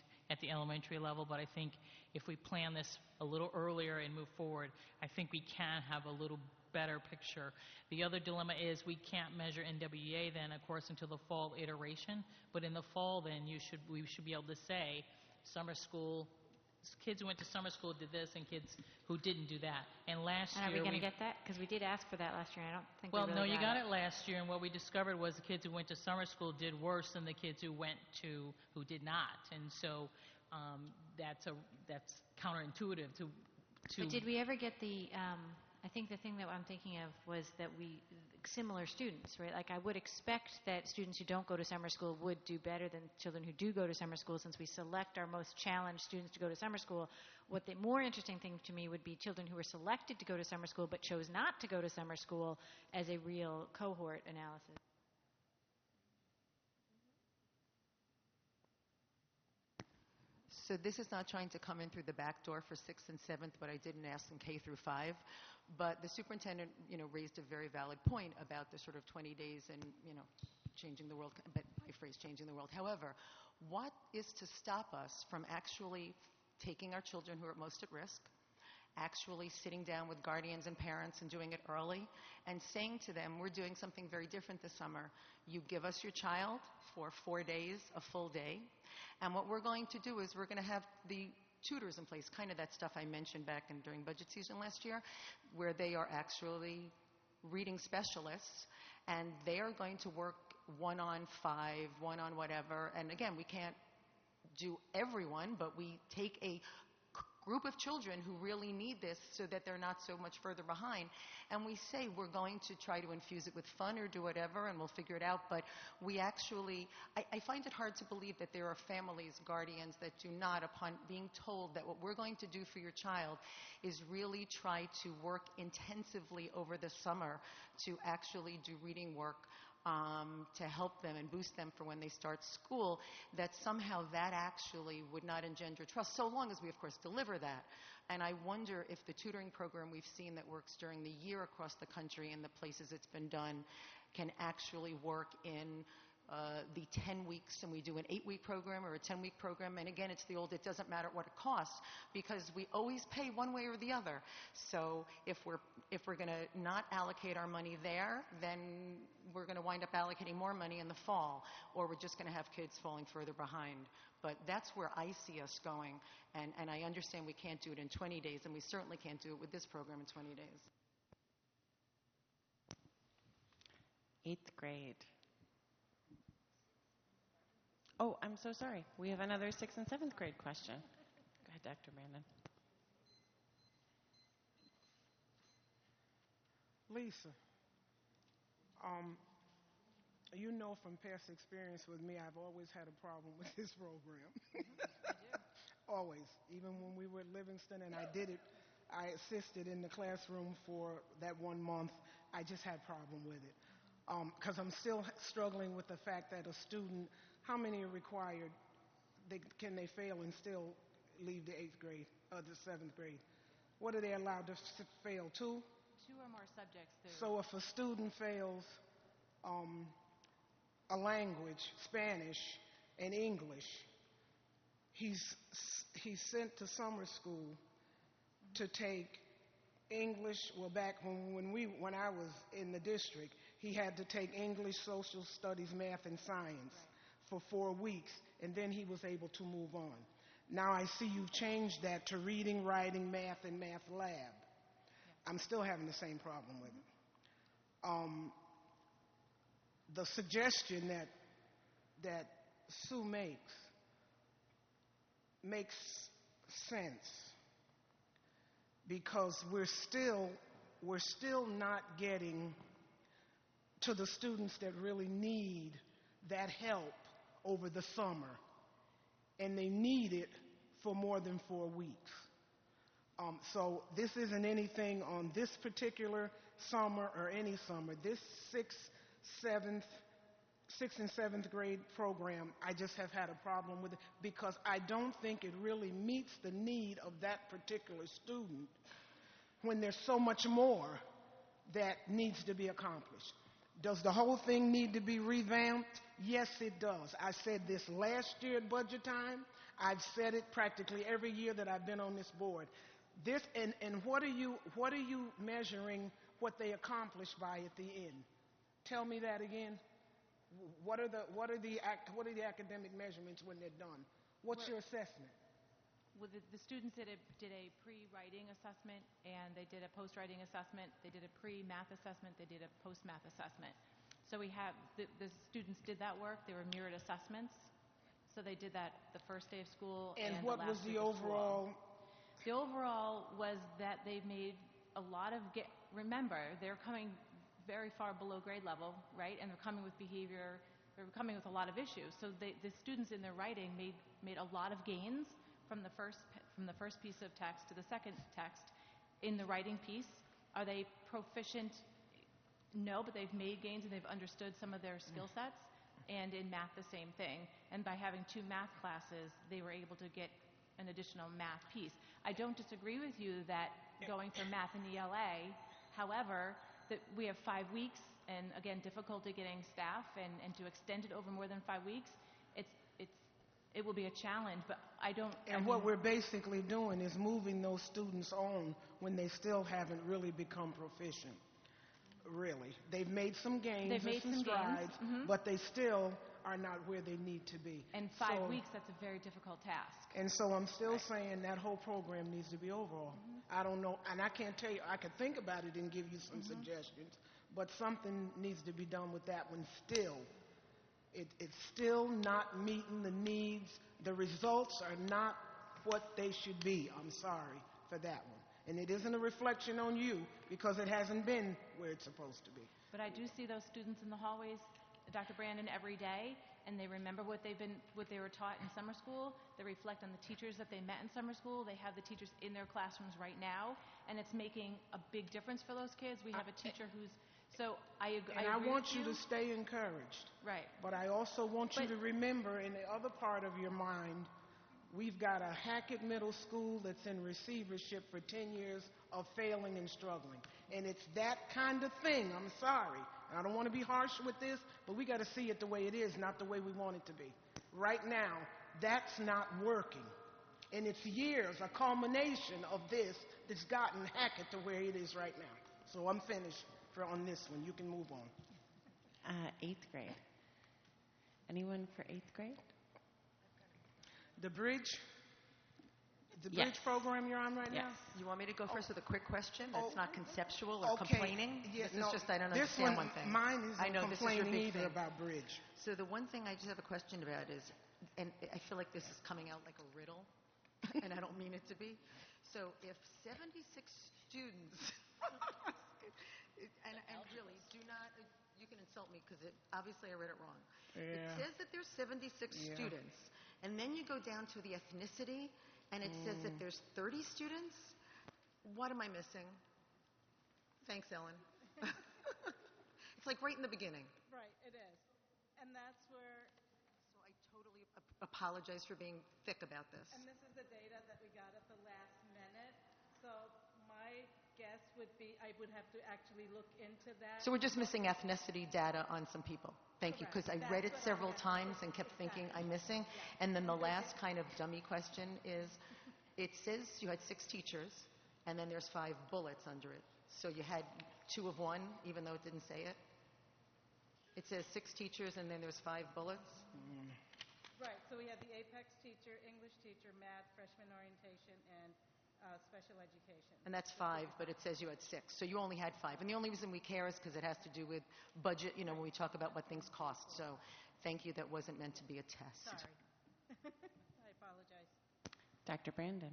level. But I think if we plan this a little earlier and move forward, I think we can have a little better picture. The other dilemma is we can't measure NWEA then, of course, until the fall iteration. But in the fall, then we should be able to say summer school. Kids who went to summer school did this, and kids who didn't do that. And last year, are we going to get that? Because we did ask for that last year. I don't think. Well, we really no, you got it last year, and what we discovered was the kids who went to summer school did worse than the kids who did not. And so that's counterintuitive to... But did we ever get I think the thing that I'm thinking of was that similar students, right? Like I would expect that students who don't go to summer school would do better than children who do go to summer school, since we select our most challenged students to go to summer school. What the more interesting thing to me would be children who were selected to go to summer school but chose not to go to summer school as a real cohort analysis. So this is not trying to come in through the back door for 6th and 7th, but I didn't ask them K through 5. But the superintendent, raised a very valid point about the sort of 20 days and, changing the world, but my phrase, changing the world. However, what is to stop us from actually taking our children who are most at risk, actually sitting down with guardians and parents and doing it early and saying to them, we're doing something very different this summer. You give us your child for 4 days, a full day, and what we're going to do is we're going to have the tutors in place, kind of that stuff I mentioned back during budget season last year, where they are actually reading specialists, and they are going to work 1-on-5, 1-on whatever, and again, we can't do everyone, but we take a group of children who really need this so that they're not so much further behind. And we say we're going to try to infuse it with fun or do whatever and we'll figure it out. But we actually, I find it hard to believe that there are families, guardians that do not, upon being told that what we're going to do for your child is really try to work intensively over the summer to actually do reading work to help them and boost them for when they start school, that somehow that actually would not engender trust, so long as we, of course, deliver that. And I wonder if the tutoring program we've seen that works during the year across the country in the places it's been done can actually work in the 10 weeks, and we do an 8-week program or a 10-week program. And again, it's the old, it doesn't matter what it costs, because we always pay one way or the other. So if we're going to not allocate our money there, then we're going to wind up allocating more money in the fall, or we're just going to have kids falling further behind. But that's where I see us going, and I understand we can't do it in 20 days, and we certainly can't do it with this program in 20 days. 8th grade. Oh, I'm so sorry. We have another 6th and 7th grade question. Go ahead, Dr. Brandon. Lisa, you know from past experience with me, I've always had a problem with this program. I do. Always. Even when we were at Livingston and I assisted in the classroom for that 1 month, I just had a problem with it. Because I'm still struggling with the fact that a student, how many are required? Can they fail and still leave the 8th grade or the 7th grade? What are they allowed to fail? 2? 2 or more subjects. So if a student fails a language, Spanish and English, he's sent to summer school to take English. Well, back when I was in the district, he had to take English, social studies, math, and science for 4 weeks, and then he was able to move on. Now I see you've changed that to reading, writing, math, and math lab. I'm still having the same problem with it. The suggestion that Sue makes sense, because we're still not getting to the students that really need that help over the summer, and they need it for more than 4 weeks. So this isn't anything on this particular summer or any summer. This 6th and 7th grade program, I just have had a problem with it, because I don't think it really meets the need of that particular student when there's so much more that needs to be accomplished. Does the whole thing need to be revamped? Yes, it does. I said this last year at budget time. I've said it practically every year that I've been on this board. This and what are you measuring what they accomplished by at the end? Tell me that again. What are the academic measurements when they're done? What's your assessment? Well, the students did a pre-writing assessment, and they did a post-writing assessment. They did a pre-math assessment. They did a post-math assessment. So we have the students did that work. They were mirrored assessments. So they did that the first day of school and what the last was the week of school. overall The overall was that they made a lot of, remember, they're coming very far below grade level, right? And they're coming with behavior, they're coming with a lot of issues. So the students in their writing made a lot of gains from the first piece of text to the second text in the writing piece. Are they proficient? No, but they've made gains and they've understood some of their skill sets. And in math, the same thing. And by having 2 math classes, they were able to get an additional math piece. I don't disagree with you that going for math and ELA, however, that we have 5 weeks, and again, difficulty getting staff, and to extend it over more than 5 weeks, it will be a challenge, but I don't... And what we're basically doing is moving those students on when they still haven't really become proficient. Really. They've made some gains and some strides, but they still are not where they need to be. And 5 weeks, that's a very difficult task. And so I'm still saying that whole program needs to be overhauled. I don't know, and I can't tell you, I could think about it and give you some suggestions, but something needs to be done with that one still. It's still not meeting the needs. The results are not what they should be. I'm sorry for that one. And it isn't a reflection on you because it hasn't been where it's supposed to be. But I do see those students in the hallways, Dr. Brandon, every day, and they remember what they were taught in summer school. They reflect on the teachers that they met in summer school. They have the teachers in their classrooms right now, and it's making a big difference for those kids. We have a teacher who's... So I agree. And I want you to stay encouraged. Right. But I also want you to remember in the other part of your mind, we've got a Hackett Middle School that's in receivership for 10 years of failing and struggling. And it's that kind of thing. I'm sorry. I don't want to be harsh with this, but we got to see it the way it is, not the way we want it to be. Right now, that's not working. And it's years, a culmination of this that's gotten Hackett to where it is right now. So I'm finished on this one. You can move on. 8th grade. Anyone for 8th grade? The bridge program you're on right now? You want me to go first with a quick question that's not conceptual or complaining? Yeah, this is just, I don't understand one thing. Mine isn't I know complaining this is either about bridge. So the one thing I just have a question about is, and I feel like this is coming out like a riddle, and I don't mean it to be. So if 76 students, and really, do not, you can insult me because obviously I read it wrong. Yeah. It says that there's 76 students, and then you go down to the ethnicity, and it says that there's 30 students. What am I missing? Thanks, Ellen. It's like right in the beginning. Right, it is. And that's where... So I totally apologize for being thick about this. And this is the data that we got at the last minute. So my guess would be I would have to actually look into that. So we're just missing ethnicity data on some people. Thank you, because I read it several times and kept thinking I'm missing. And then the last kind of dummy question is, it says you had 6 teachers, and then there's 5 bullets under it. So you had 2 of one, even though it didn't say it? It says 6 teachers, and then there's 5 bullets? Right, so we had the Apex teacher, English teacher, math, freshman orientation, and special education. And that's 5, but it says you had 6. So you only had 5. And the only reason we care is because it has to do with budget, when we talk about what things cost. So thank you, that wasn't meant to be a test. Sorry. I apologize. Dr. Brandon.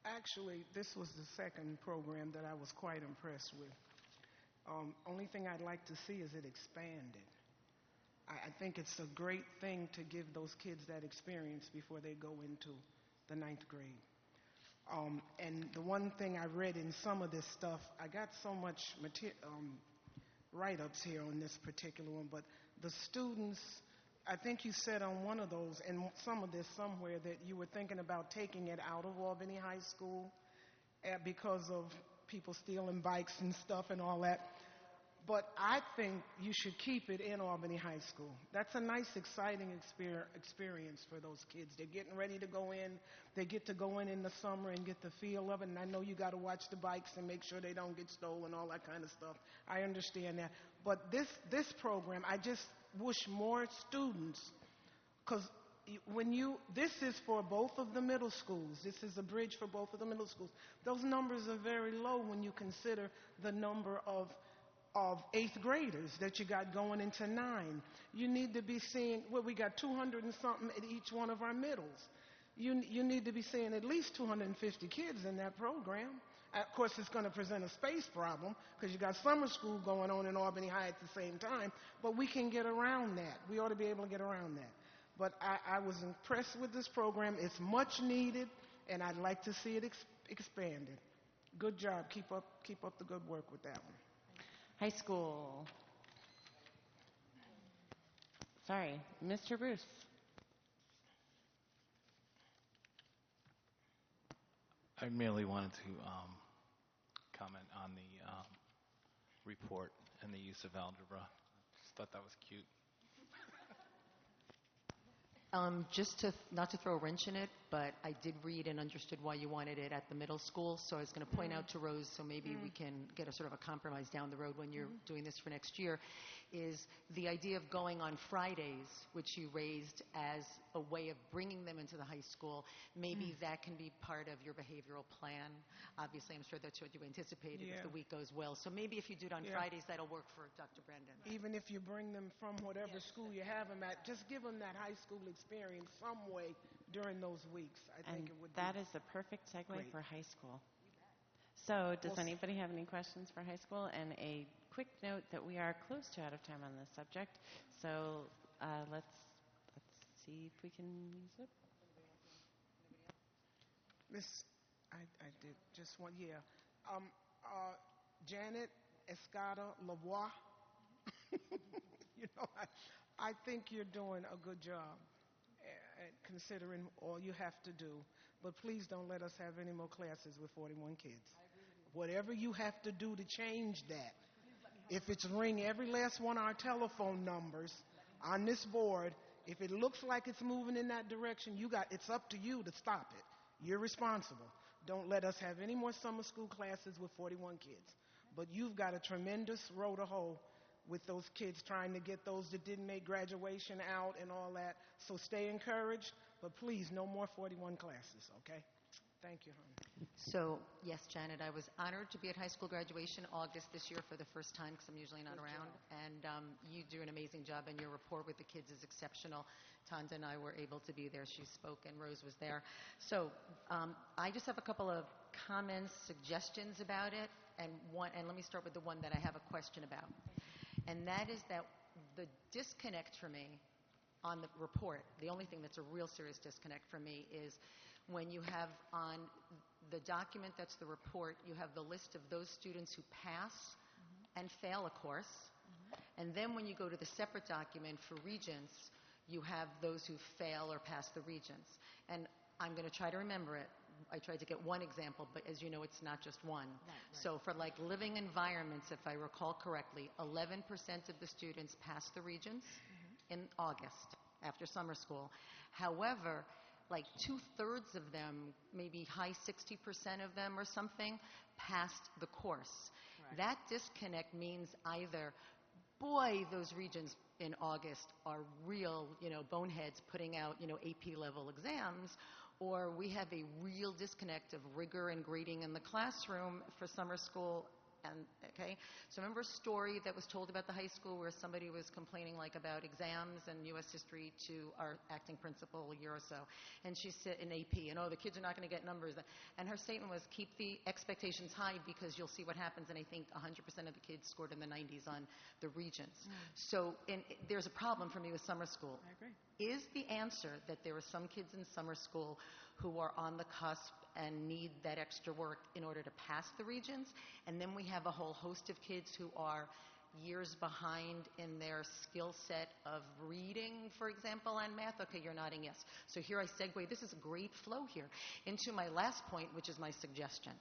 Actually, this was the second program that I was quite impressed with. Only thing I'd like to see is it expanded. I think it's a great thing to give those kids that experience before they go into the 9th grade. And the one thing I read in some of this stuff, I got so much write-ups here on this particular one, but the students, I think you said on one of those, and some of this somewhere, that you were thinking about taking it out of Albany High School because of people stealing bikes and stuff and all that. But I think you should keep it in Albany High School. That's a nice, exciting experience for those kids. They're getting ready to go in. They get to go in the summer and get the feel of it. And I know you got to watch the bikes and make sure they don't get stolen, all that kind of stuff. I understand that. But this program, I just wish more students, because this is for both of the middle schools. This is a bridge for both of the middle schools. Those numbers are very low when you consider the number of 8th graders that you got going into 9. You need to be seeing, we got 200 and something at each one of our middles. You need to be seeing at least 250 kids in that program. Of course, it's going to present a space problem because you got summer school going on in Albany High at the same time, but we can get around that. We ought to be able to get around that. But I was impressed with this program. It's much needed, and I'd like to see it expanded. Good job. Keep up the good work with that one. High school. Sorry, Mr. Bruce. I merely wanted to comment on the report and the use of algebra. Just thought that was cute. Just to, not to throw a wrench in it, but I did read and understood why you wanted it at the middle school, so I was going to point out to Rose, so maybe we can get a sort of a compromise down the road when you're doing this for next year, is the idea of going on Fridays, which you raised as a way of bringing them into the high school. Maybe that can be part of your behavioral plan. Obviously, I'm sure that's what you anticipated if the week goes well. So maybe if you do it on Fridays, that'll work for Dr. Brendan. Even if you bring them from whatever school you have them at, just give them that high school experience some way during those weeks. I think it would be that is the perfect segue great. for high school. So does anybody have any questions for high school? And a quick note that we are close to out of time on this subject. So let's see if we can use it. Miss, I did just one, Janet Escada Lavoie. I think you're doing a good job considering all you have to do. But please don't let us have any more classes with 41 kids. Whatever you have to do to change that. If it's ring every last one of our telephone numbers on this board, if it looks like it's moving in that direction, it's up to you to stop it. You're responsible. Don't let us have any more summer school classes with 41 kids. But you've got a tremendous row to hoe with those kids trying to get those that didn't make graduation out and all that. So stay encouraged, but please, no more 41 classes, okay? Thank you, honey. So, yes, Janet, I was honored to be at high school graduation August this year for the first time because I'm usually not around. And you do an amazing job, and your rapport with the kids is exceptional. Tanda and I were able to be there. She spoke, and Rose was there. So I just have a couple of comments, suggestions about it, and let me start with the one that I have a question about. And that is that the disconnect for me on the report, the only thing that's a real serious disconnect for me is when you have on the document that's the report, you have the list of those students who pass and fail a course. And then when you go to the separate document for regents, you have those who fail or pass the regents. And I'm going to try to remember it. I tried to get one example, but as you know, it's not just one. Right. So for like living environments, if I recall correctly, 11% of the students pass the regents in August after summer school. However, like 2/3 of them, maybe high 60% of them or something, passed the course. Right. That disconnect means either, boy, those regents in August are real, boneheads putting out, AP level exams, or we have a real disconnect of rigor and grading in the classroom for summer school. Okay, so remember a story that was told about the high school where somebody was complaining about exams and U.S. history to our acting principal a year or so, and she said in AP, and the kids are not going to get numbers, and her statement was keep the expectations high because you'll see what happens, and I think 100% of the kids scored in the 90s on the regents. So there's a problem for me with summer school. I agree. Is the answer that there are some kids in summer school who are on the cusp and need that extra work in order to pass the regents? And then we have a whole host of kids who are years behind in their skill set of reading, for example, and math. Okay, you're nodding yes. So here I segue. This is a great flow here into my last point, which is my suggestion.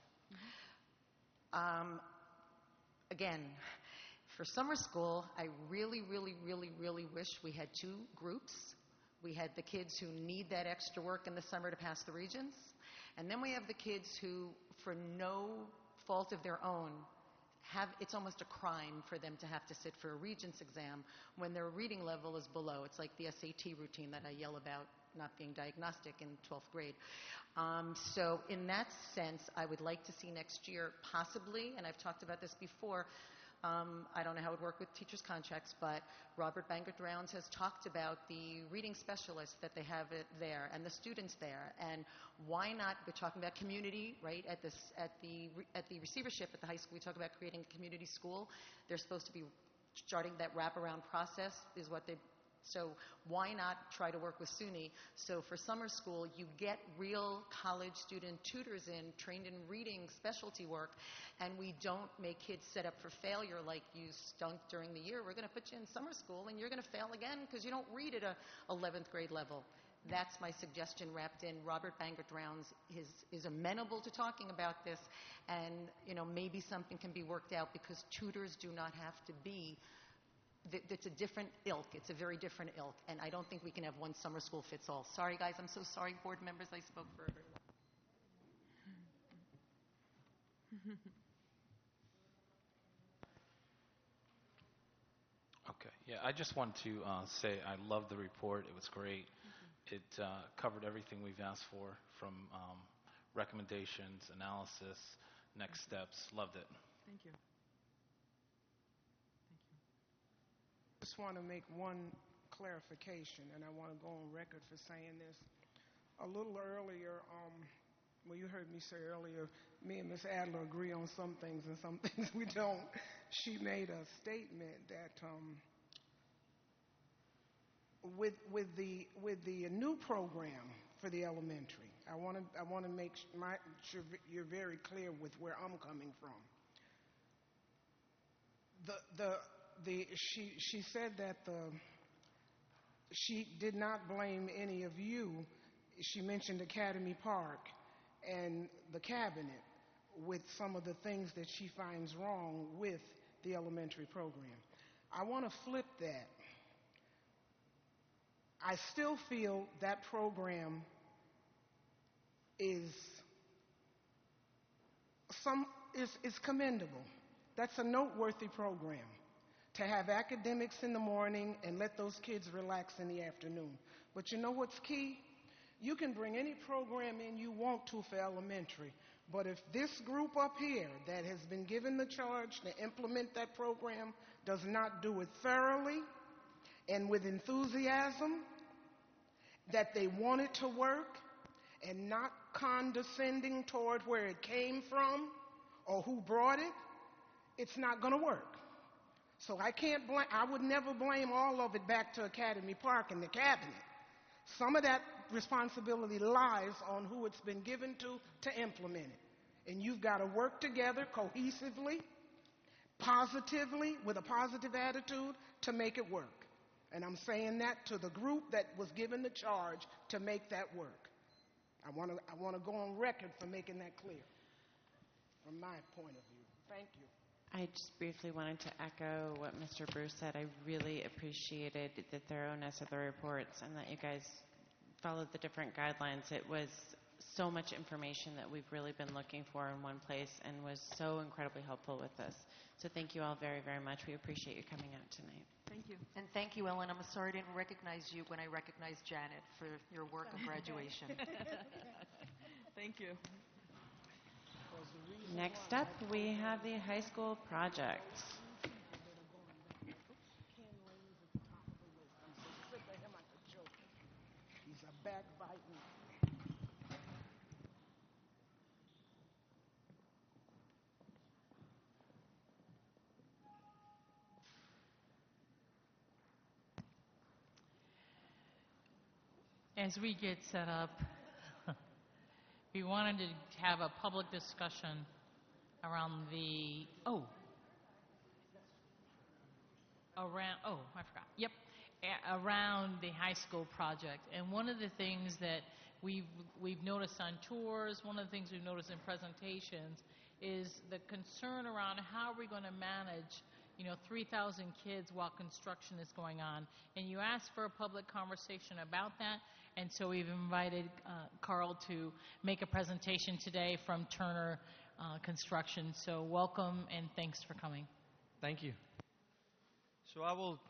Again, for summer school, I really, really, really, really wish we had two groups. We had the kids who need that extra work in the summer to pass the regents, and then we have the kids who, for no fault of their own, it's almost a crime for them to have to sit for a regents exam when their reading level is below. It's like the SAT routine that I yell about not being diagnostic in 12th grade. So in that sense, I would like to see next year possibly, and I've talked about this before, I don't know how it would work with teachers' contracts, but Robert Bangert Rounds has talked about the reading specialists that they have there and the students there. And why not, we're talking about community, right? At the receivership at the high school, we talk about creating a community school. They're supposed to be starting that wraparound process is what they. So why not try to work with SUNY? So for summer school, you get real college student tutors in, trained in reading specialty work, and we don't make kids set up for failure like you stunk during the year. We're going to put you in summer school, and you're going to fail again because you don't read at a 11th grade level. That's my suggestion wrapped in. Robert Bangert Rounds is amenable to talking about this, and maybe something can be worked out because tutors do not have to be. It's a different ilk. It's a very different ilk. And I don't think we can have one summer school fits all. Sorry, guys. I'm so sorry, board members. I spoke for everyone. Okay. Yeah, I just want to say I love the report. It was great. It covered everything we've asked for, from recommendations, analysis, next steps. Loved it. Thank you. Just want to make one clarification, and I want to go on record for saying this. A little earlier, well, you heard me say earlier, me and Ms. Adler agree on some things and some things we don't. She made a statement that with the new program for the elementary, I want to make sure you're very clear with where I'm coming from. She said that she did not blame any of you. She mentioned Academy Park and the cabinet with some of the things that she finds wrong with the elementary program. I want to flip that. I still feel that program is commendable. That's a noteworthy program, to have academics in the morning and let those kids relax in the afternoon. But you know what's key? You can bring any program in you want to for elementary, but if this group up here that has been given the charge to implement that program does not do it thoroughly and with enthusiasm, that they want it to work and not condescending toward where it came from or who brought it, it's not going to work. So I would never blame all of it back to Academy Park and the cabinet. Some of that responsibility lies on who it's been given to implement it. And you've got to work together cohesively, positively, with a positive attitude to make it work. And I'm saying that to the group that was given the charge to make that work. I want to go on record for making that clear from my point of view. Thank you. I just briefly wanted to echo what Mr. Bruce said. I really appreciated the thoroughness of the reports and that you guys followed the different guidelines. It was so much information that we've really been looking for in one place and was so incredibly helpful with this. So thank you all very, very much. We appreciate you coming out tonight. Thank you. And thank you, Ellen. I'm sorry I didn't recognize you when I recognized Janet for your work of graduation. Thank you. Next up, we have the high school project. He's a backbiting. As we get set up, we wanted to have a public discussion around around the high school project. And one of the things that we've noticed on tours, one of the things we've noticed in presentations is the concern around how are we going to manage 3,000 kids while construction is going on. And you asked for a public conversation about that, and so we've invited Carl to make a presentation today from Turner Construction. So welcome and thanks for coming. Thank you. So I will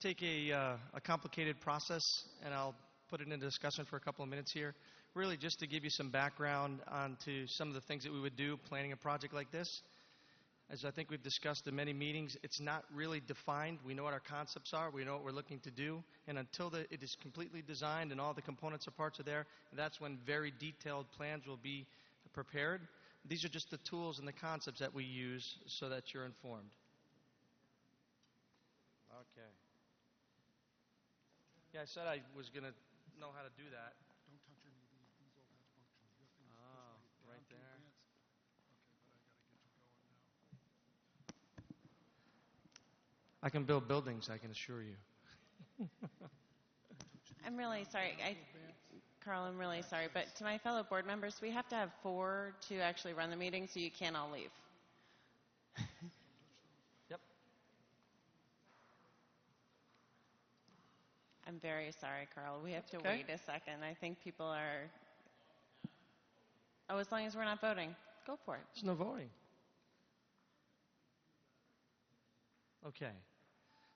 take a complicated process and I'll put it into discussion for a couple of minutes here, really just to give you some background onto some of the things that we would do planning a project like this. As I think we've discussed in many meetings, it's not really defined. We know what our concepts are. We know what we're looking to do. And until it is completely designed and all the components and parts are there, that's when very detailed plans will be prepared. These are just the tools and the concepts that we use so that you're informed. Okay. Yeah, I said I was going to know how to do that. Don't touch any of these. These all have functions. You have to use Oh, this right down to there. advance. Okay, but I got to get you going now. I can build buildings, I can assure you. I'm really sorry. Carl, I'm really sorry, but to my fellow board members, we have to have 4 to actually run the meeting, so you can't all leave. Yep. I'm very sorry, Carl. We have to Okay. wait a second. I think people are... Oh, as long as we're not voting, go for it. There's no voting. Okay.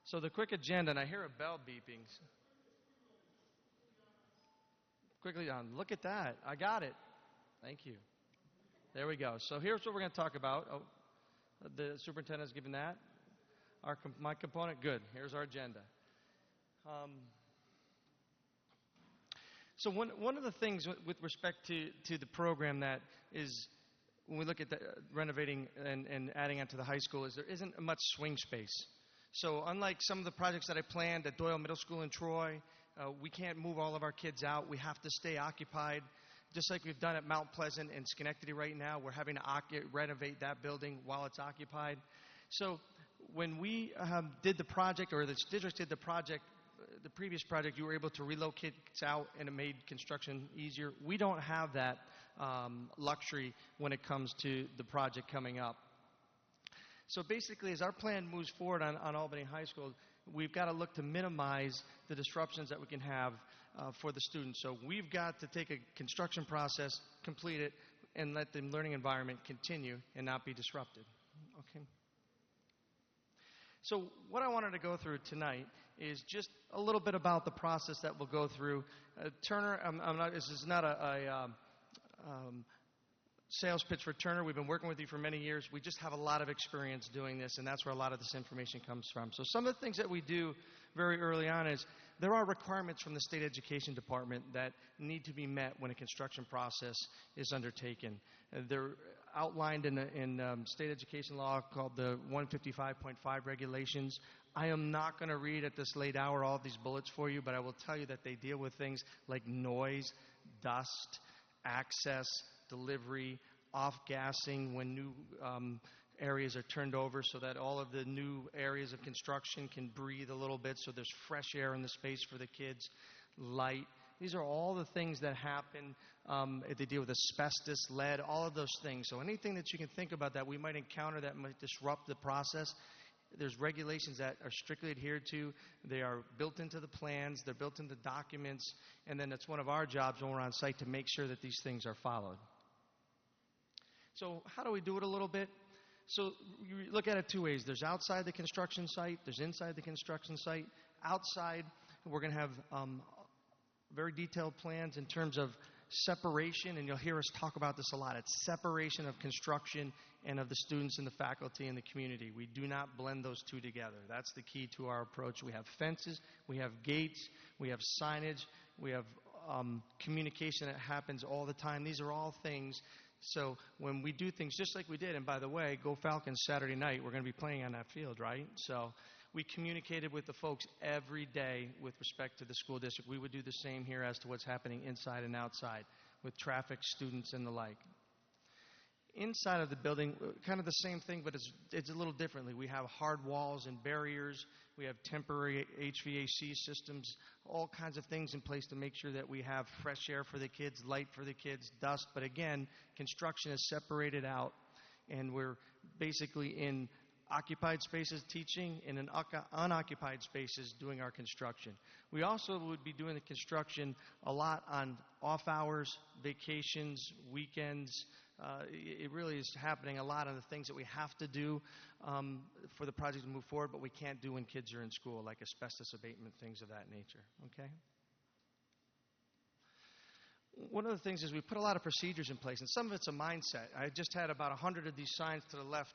So the quick agenda, and I hear a bell beeping. Quickly on. Look at that. I got it. Thank you. There we go. So here's what we're going to talk about. Oh, the superintendent's given that. My component, good. Here's our agenda. So one of the things with respect to the program that is, when we look at the renovating and adding onto the high school, is there isn't much swing space. So unlike some of the projects that I planned at Doyle Middle School in Troy, we can't move all of our kids out. We have to stay occupied. Just like we've done at Mount Pleasant and Schenectady right now, we're having to renovate that building while it's occupied. So when we did the project, or the district did the project, the previous project, you were able to relocate kids out and it made construction easier. We don't have that luxury when it comes to the project coming up. So basically, as our plan moves forward on Albany High School, we've got to look to minimize the disruptions that we can have for the students. So we've got to take a construction process, complete it, and let the learning environment continue and not be disrupted. Okay. So what I wanted to go through tonight is just a little bit about the process that we'll go through. Turner, this is not a sales pitch for Turner. We've been working with you for many years. We just have a lot of experience doing this, and that's where a lot of this information comes from. So some of the things that we do very early on is there are requirements from the State Education Department that need to be met when a construction process is undertaken. They're outlined in state education law called the 155.5 regulations. I am not going to read at this late hour all of these bullets for you, but I will tell you that they deal with things like noise, dust, access, delivery, off-gassing when new areas are turned over so that all of the new areas of construction can breathe a little bit so there's fresh air in the space for the kids, light. These are all the things that happen. They deal with asbestos, lead, all of those things. So anything that you can think about that we might encounter that might disrupt the process, there's regulations that are strictly adhered to. They are built into the plans. They're built into documents. And then it's one of our jobs when we're on site to make sure that these things are followed. So how do we do it a little bit? So you look at it two ways. There's outside the construction site. There's inside the construction site. Outside, we're going to have very detailed plans in terms of separation, and you'll hear us talk about this a lot. It's separation of construction and of the students and the faculty and the community. We do not blend those two together. That's the key to our approach. We have fences, we have gates, we have signage, we have communication that happens all the time. These are all things. So when we do things just like we did, and by the way, go Falcons Saturday night, we're going to be playing on that field, right? So we communicated with the folks every day with respect to the school district. We would do the same here as to what's happening inside and outside with traffic, students, and the like. Inside of the building, kind of the same thing, but it's a little differently. We have hard walls and barriers. We have temporary HVAC systems, all kinds of things in place to make sure that we have fresh air for the kids, light for the kids, dust. But again, construction is separated out, and we're basically in occupied spaces teaching and in unoccupied spaces doing our construction. We also would be doing the construction a lot on off hours, vacations, weekends. It really is happening a lot of the things that we have to do for the project to move forward, but we can't do when kids are in school, like asbestos abatement, things of that nature. Okay? One of the things is we put a lot of procedures in place, and some of it's a mindset. I just had about 100 of these signs to the left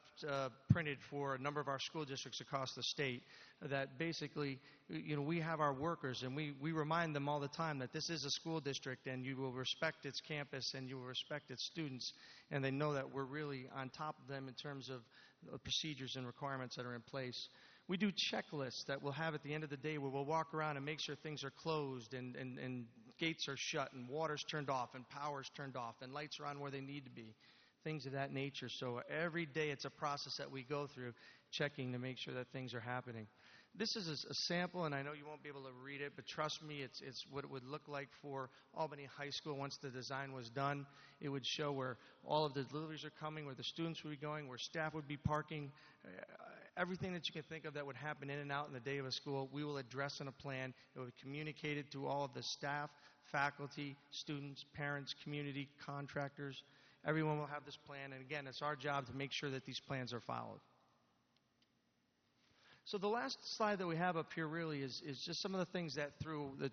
printed for a number of our school districts across the state that basically, we have our workers, and we remind them all the time that this is a school district, and you will respect its campus, and you will respect its students, and they know that we're really on top of them in terms of procedures and requirements that are in place. We do checklists that we'll have at the end of the day where we'll walk around and make sure things are closed and gates are shut and water's turned off and power's turned off and lights are on where they need to be, things of that nature. So every day it's a process that we go through checking to make sure that things are happening. This is a sample, and I know you won't be able to read it, but trust me, it's what it would look like for Albany High School once the design was done. It would show where all of the deliveries are coming, where the students would be going, where staff would be parking. Everything that you can think of that would happen in and out in the day of a school, we will address in a plan. It will be communicated to all of the staff, faculty, students, parents, community, contractors. Everyone will have this plan, and again, it's our job to make sure that these plans are followed. So the last slide that we have up here really is just some of the things that through the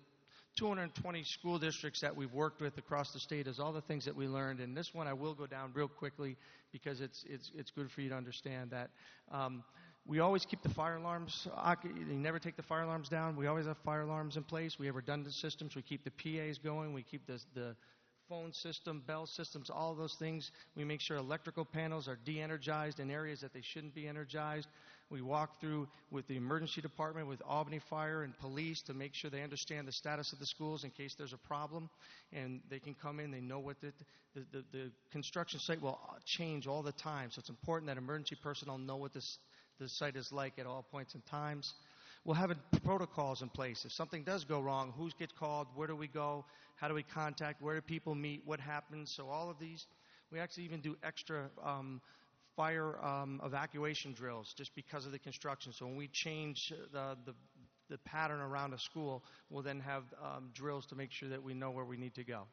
220 school districts that we've worked with across the state is all the things that we learned. And this one I will go down real quickly because it's good for you to understand that we always keep the fire alarms. You never take the fire alarms down. We always have fire alarms in place. We have redundant systems. We keep the PAs going. We keep the phone system, bell systems, all those things. We make sure electrical panels are de-energized in areas that they shouldn't be energized. We walk through with the emergency department, with Albany Fire and police to make sure they understand the status of the schools in case there's a problem. And they can come in, they know what the construction site will change all the time. So it's important that emergency personnel know what the site is like at all points in times. We'll have protocols in place. If something does go wrong, who gets called, where do we go, how do we contact, where do people meet, what happens. So all of these, we actually even do extra fire evacuation drills just because of the construction. So when we change the pattern around a school, we'll then have drills to make sure that we know where we need to go.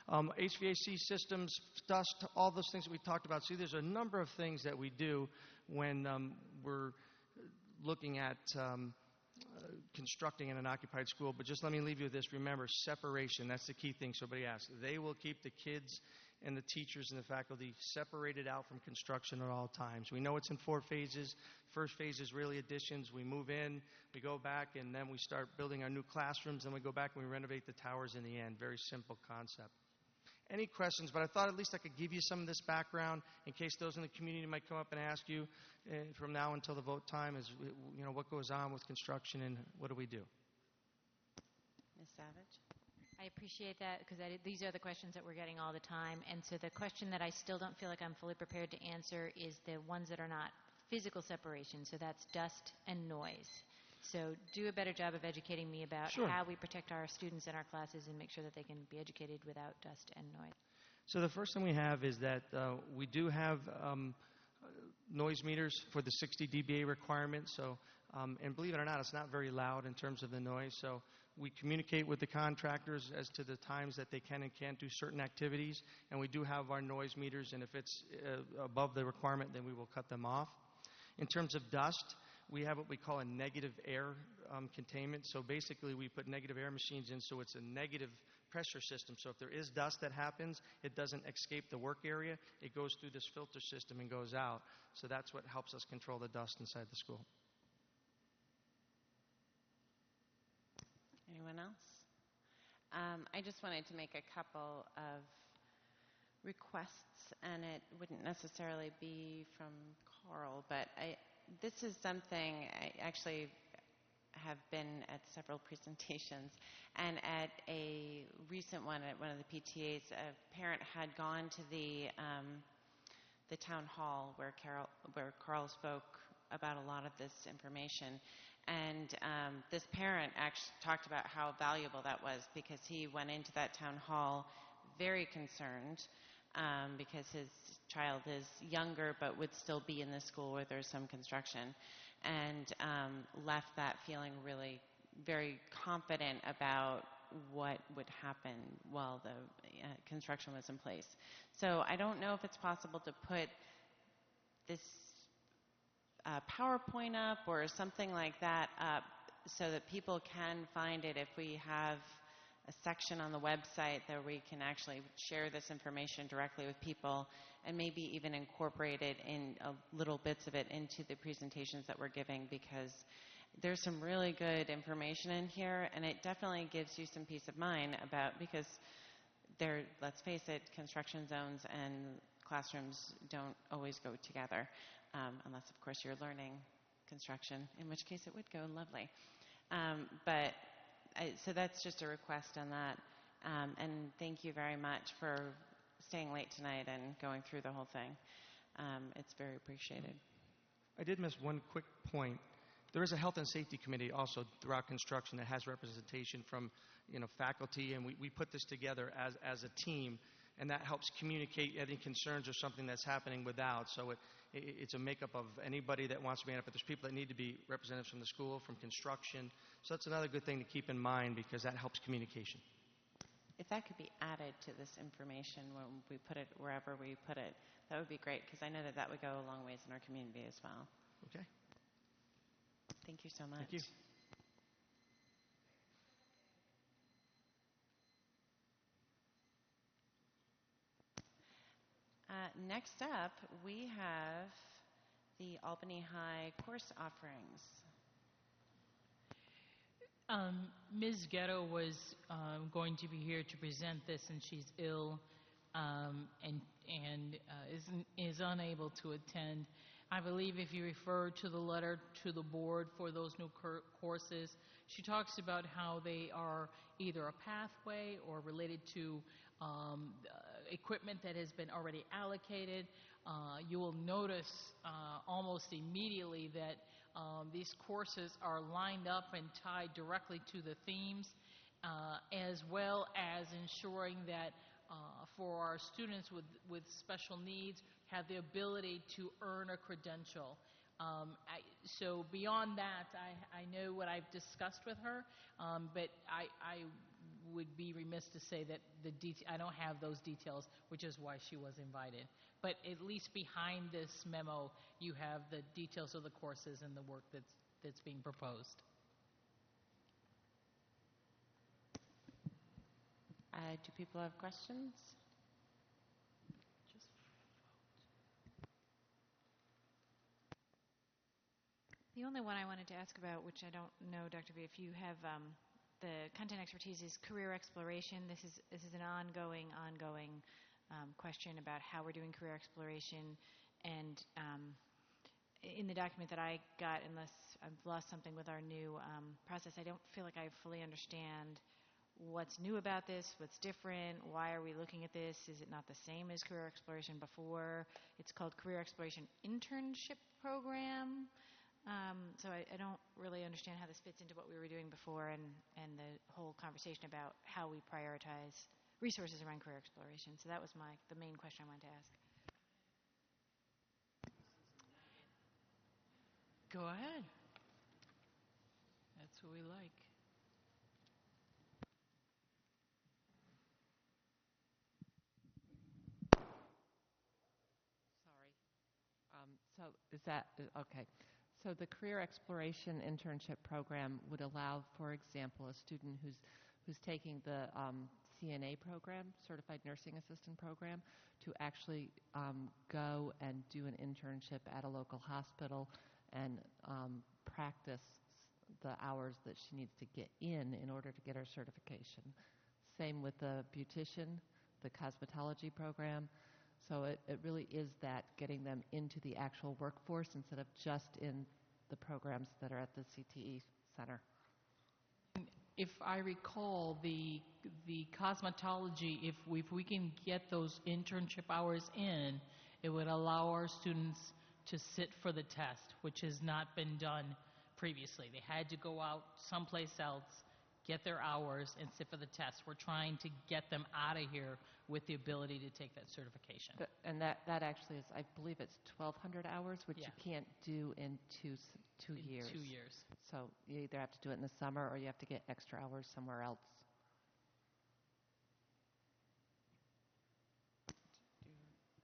HVAC systems, dust, all those things that we talked about. See, there's a number of things that we do when we're looking at constructing in an occupied school. But just let me leave you with this. Remember, separation, that's the key thing somebody asked. They will keep the kids and the teachers and the faculty separated out from construction at all times. We know it's in 4 phases. First phase is really additions. We move in, we go back, and then we start building our new classrooms, and we go back and we renovate the towers in the end. Very simple concept. Any questions? But I thought at least I could give you some of this background in case those in the community might come up and ask you from now until the vote time is, what goes on with construction and what do we do? Ms. Savage? I appreciate that because these are the questions that we're getting all the time. And so the question that I still don't feel like I'm fully prepared to answer is the ones that are not physical separation. So that's dust and noise. So do a better job of educating me about how we protect our students in our classes and make sure that they can be educated without dust and noise. So the first thing we have is that we do have noise meters for the 60 dBA requirement. So, and believe it or not, it's not very loud in terms of the noise. So we communicate with the contractors as to the times that they can and can't do certain activities. And we do have our noise meters, and if it's above the requirement, then we will cut them off. In terms of dust, we have what we call a negative air containment. So basically, we put negative air machines in, so it's a negative pressure system. So if there is dust that happens, it doesn't escape the work area. It goes through this filter system and goes out. So that's what helps us control the dust inside the school. Anyone else? I just wanted to make a couple of requests, and it wouldn't necessarily be from Carl, but this is something I actually have been at several presentations, and at a recent one at one of the PTAs, a parent had gone to the town hall where Carl spoke about a lot of this information. And this parent actually talked about how valuable that was because he went into that town hall very concerned because his child is younger but would still be in the school where there's some construction, and left that feeling really very confident about what would happen while the construction was in place. So I don't know if it's possible to put this PowerPoint up or something like that up so that people can find it if we have a section on the website that we can actually share this information directly with people and maybe even incorporate it in little bits of it into the presentations that we're giving, because there's some really good information in here, and it definitely gives you some peace of mind about, because there, let's face it, construction zones and classrooms don't always go together, unless, of course, you're learning construction, in which case it would go lovely. So that's just a request on that. And thank you very much for staying late tonight and going through the whole thing. It's very appreciated. I did miss one quick point. There is a health and safety committee also throughout construction that has representation from, faculty, and we put this together as a team, and that helps communicate any concerns or something that's happening without. So it's a makeup of anybody that wants to be in it, but there's people that need to be representatives from the school, from construction. So that's another good thing to keep in mind, because that helps communication. If that could be added to this information when we put it wherever we put it, that would be great, because I know that would go a long ways in our community as well. Okay. Thank you so much. Thank you. Next up, we have the Albany High course offerings. Ms. Ghetto was going to be here to present this, and she's ill and is unable to attend. I believe if you refer to the letter to the board for those new courses, she talks about how they are either a pathway or related to equipment that has been already allocated. You will notice almost immediately that these courses are lined up and tied directly to the themes, as well as ensuring that for our students with special needs have the ability to earn a credential. So beyond that, I know what I've discussed with her, but I would be remiss to say that I don't have those details, which is why she was invited. But at least behind this memo, you have the details of the courses and the work that's being proposed. Do people have questions? The only one I wanted to ask about, which I don't know, Dr. B, if you have the content expertise, is career exploration. This is an ongoing question about how we're doing career exploration. And in the document that I got, unless I've lost something with our new process, I don't feel like I fully understand what's new about this, what's different, why are we looking at this? Is it not the same as career exploration before? It's called Career Exploration Internship Program. So I don't really understand how this fits into what we were doing before and the whole conversation about how we prioritize resources around career exploration. So that was the main question I wanted to ask. Go ahead. That's what we like. So is that okay? So the Career Exploration Internship Program would allow, for example, a student who's taking the CNA program, Certified Nursing Assistant program, to actually go and do an internship at a local hospital and practice the hours that she needs to get in order to get her certification. Same with the beautician, the cosmetology program. So it really is that, getting them into the actual workforce instead of just in the programs that are at the CTE center. If I recall, the cosmetology, if we can get those internship hours in, it would allow our students to sit for the test, which has not been done previously. They had to go out someplace else, get their hours, and sit for the test. We're trying to get them out of here with the ability to take that certification. And that actually is, I believe it's 1,200 hours, which you can't do in two years. 2 years. So you either have to do it in the summer or you have to get extra hours somewhere else.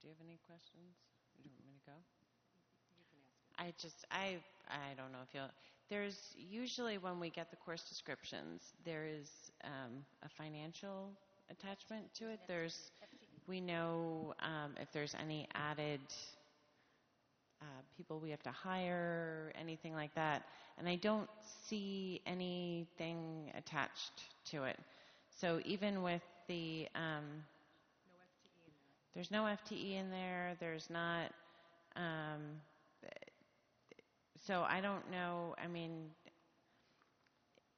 Do you have any questions? Do you want me to go? You can ask. I don't know if There's usually, when we get the course descriptions, there is a financial attachment to it. We know if there's any added people we have to hire, anything like that. And I don't see anything attached to it. So even with the, there's no FTE in there. There's not, so I don't know. I mean,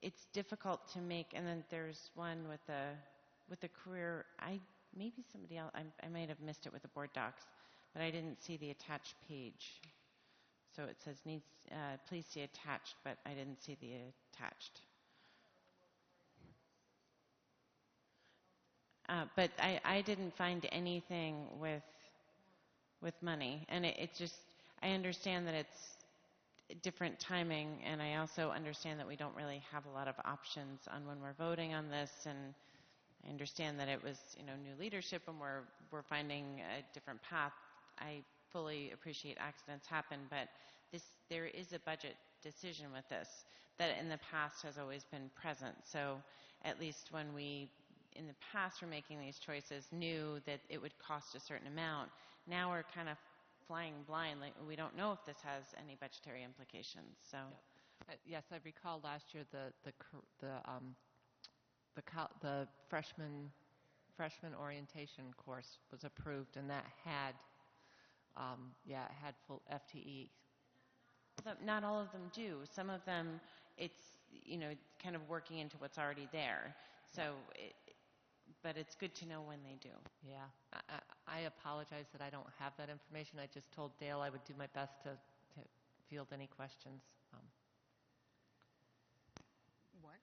it's difficult to make. And then there's one with the career. Maybe somebody else. I might have missed it with the board docs, but I didn't see the attached page. So it says needs. Please see attached, but I didn't see the attached. But I didn't find anything with money, and it just. I understand that it's different timing, and I also understand that we don't really have a lot of options on when we're voting on this, and I understand that it was, new leadership, and we're finding a different path. I fully appreciate accidents happen, but there is a budget decision with this that in the past has always been present. So at least when we, in the past, were making these choices, knew that it would cost a certain amount. Now we're kind of flying blind. Like, we don't know if this has any budgetary implications. So, yes, I recall last year the freshman orientation course was approved, and that had it had full FTE. Not all of them do. Some of them, it's kind of working into what's already there. So, but it's good to know when they do. Yeah, I apologize that I don't have that information. I just told Dale I would do my best to field any questions. What?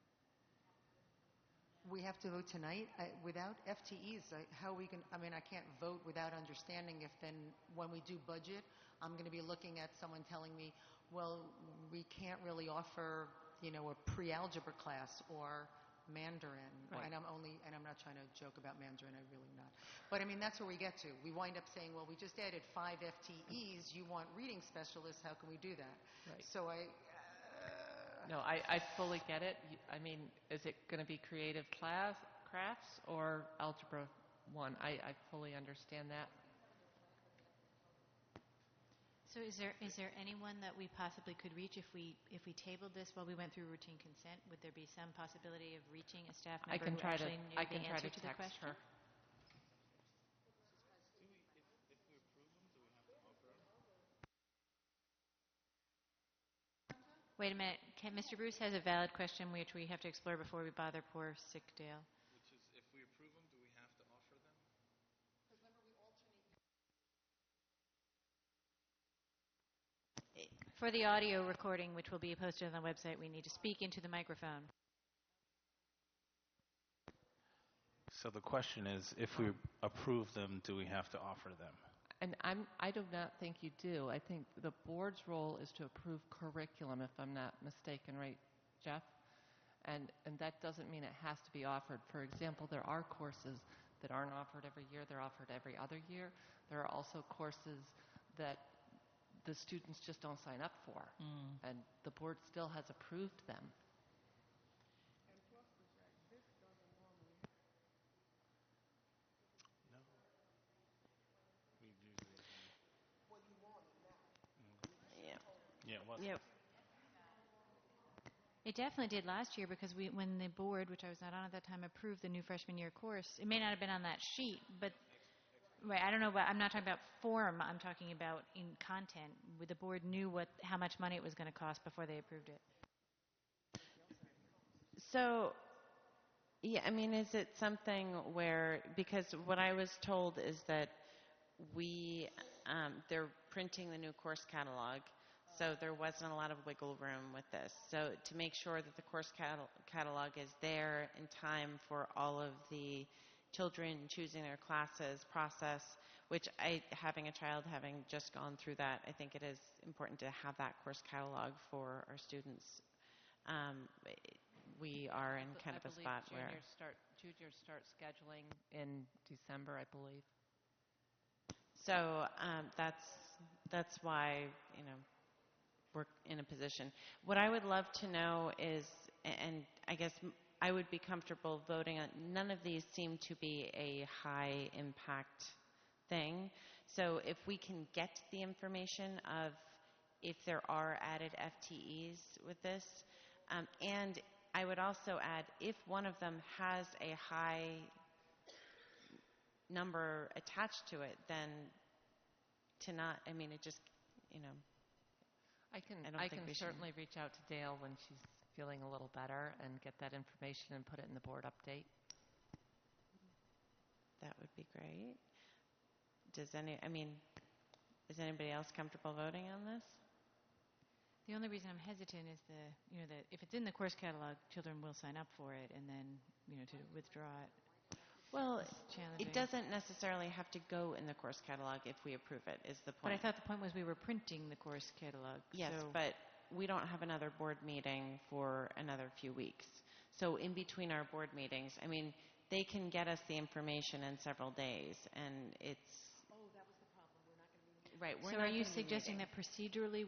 We have to vote tonight without FTEs. How we can? I mean, I can't vote without understanding. If then when we do budget, I'm going to be looking at someone telling me, well, we can't really offer, a pre-algebra class or Mandarin. Right. And I'm not trying to joke about Mandarin. I'm really not. But I mean, that's where we get to. We wind up saying, well, we just added 5 FTEs. You want reading specialists? How can we do that? Right. So No, I fully get it. I mean, is it going to be creative crafts or Algebra 1? I fully understand that. So is there anyone that we possibly could reach if we tabled this while we went through routine consent? Would there be some possibility of reaching a staff member who actually knew the answer to the question? Her. Wait a minute. Mr. Bruce has a valid question which we have to explore before we bother poor sick Dale. Which is, if we approve them, do we have to offer them? For the audio recording, which will be posted on the website, we need to speak into the microphone. So the question is, if we approve them, do we have to offer them? And I do not think you do. I think the board's role is to approve curriculum, if I'm not mistaken, right, Jeff? And that doesn't mean it has to be offered. For example, there are courses that aren't offered every year. They're offered every other year. There are also courses that the students just don't sign up for. And the board still has approved them. Yeah, it was. Yep. It definitely did last year because when the board, which I was not on at that time, approved the new freshman year course, it may not have been on that sheet, but right, I don't know, I'm not talking about form, I'm talking about in content. The board knew how much money it was going to cost before they approved it. So, yeah, I mean, is it something where, because what I was told is that they're printing the new course catalog, so there wasn't a lot of wiggle room with this. So to make sure that the course catalog is there in time for all of the children choosing their classes process, which having a child having just gone through that, I think it is important to have that course catalog for our students. We are in kind of a spot where Juniors start scheduling in December, I believe. So that's why we're in a position. What I would love to know is, and I guess I would be comfortable voting on, none of these seem to be a high impact thing. So if we can get the information of if there are added FTEs with this, and I would also add, if one of them has a high number attached to it, then to not, I mean, it just, you know, I can I don't think we should. certainly reach out to Dale when she's feeling a little better and get that information and put it in the board update. That would be great. Is anybody else comfortable voting on this? The only reason I'm hesitant is that if it's in the course catalog, children will sign up for it, and then, to withdraw it. Well, It's challenging. it doesn't necessarily have to go in the course catalog if we approve it, is the But I point. thought the point was we were printing the course catalog. Yes, so but we don't have another board meeting for another few weeks. So in between our board meetings, I mean, they can get us the information in several days, and it's... Oh, that was the problem. We're not going to be... Right, we're So not are you gonna be suggesting meeting. that procedurally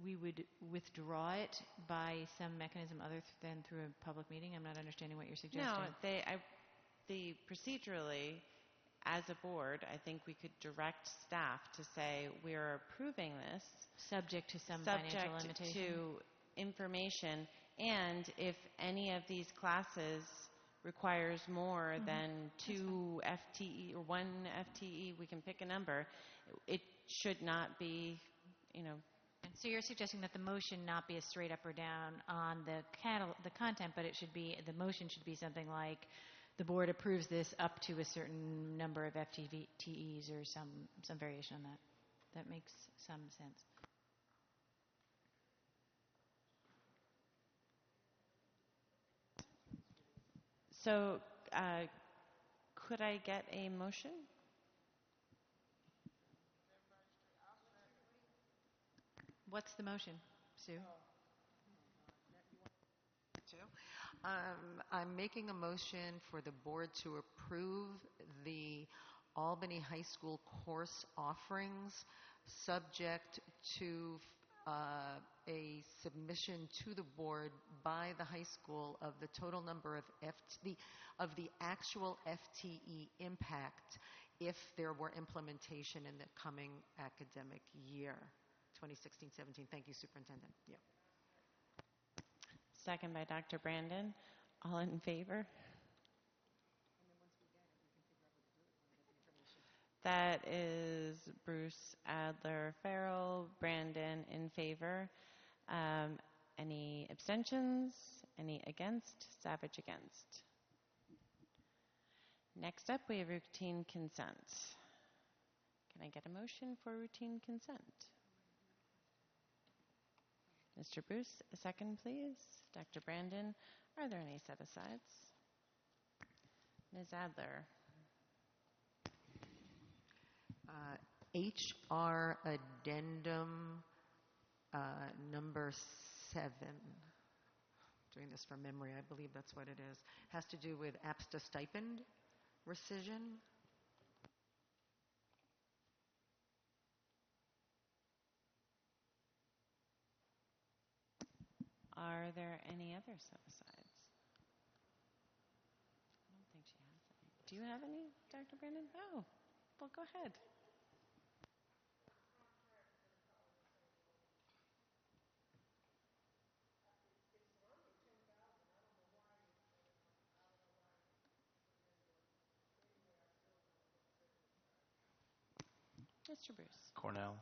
we would withdraw it by some mechanism other than through a public meeting? I'm not understanding what you're suggesting. No, procedurally, as a board, I think we could direct staff to say, we're approving this Subject to some financial subject limitation? to information, and if any of these classes requires more than 2 FTE or 1 FTE, we can pick a number. It should not be, And so you're suggesting that the motion not be a straight up or down on the content, but the motion should be something like, the board approves this up to a certain number of FTEs or some variation on that. That makes some sense. So, could I get a motion? What's the motion, Sue? I'm making a motion for the board to approve the Albany High School course offerings, subject to a submission to the board by the high school of the total number of the actual FTE impact if there were implementation in the coming academic year, 2016-17. Thank you, Superintendent. Yeah. Second by Dr. Brandon. All in favor? That is Bruce, Adler, Farrell, Brandon in favor. Any abstentions? Any against? Savage against. Next up, we have routine consent. Can I get a motion for routine consent? Mr. Bruce, a second, please. Dr. Brandon, are there any set-asides? Ms. Adler. HR addendum number 7. Doing this from memory, I believe that's what it is. Has to do with APSTA stipend rescission. Are there any other set-asides? I don't think she has any. Do you have any, Dr. Brandon? Oh, well, go ahead. Mr. Bruce. Cornell.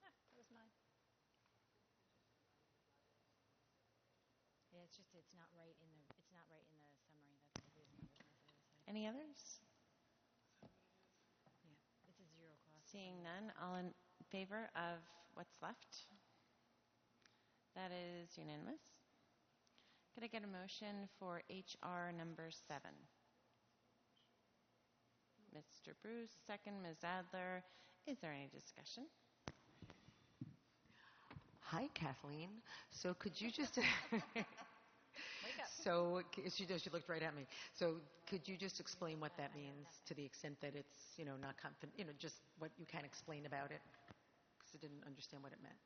That was mine. Yeah, it's not right in the summary. That's the reason I was going to say this. Any others? Yeah, it's a zero cost. Seeing none, all in favor of what's left? That is unanimous. Could I get a motion for HR number 7? Mr. Bruce, second. Ms. Adler. Is there any discussion? Hi, Kathleen. So could you just... Wake up. So she looked right at me. So could you just explain what that means to the extent that it's, not just what you can explain about it? Because I didn't understand what it meant.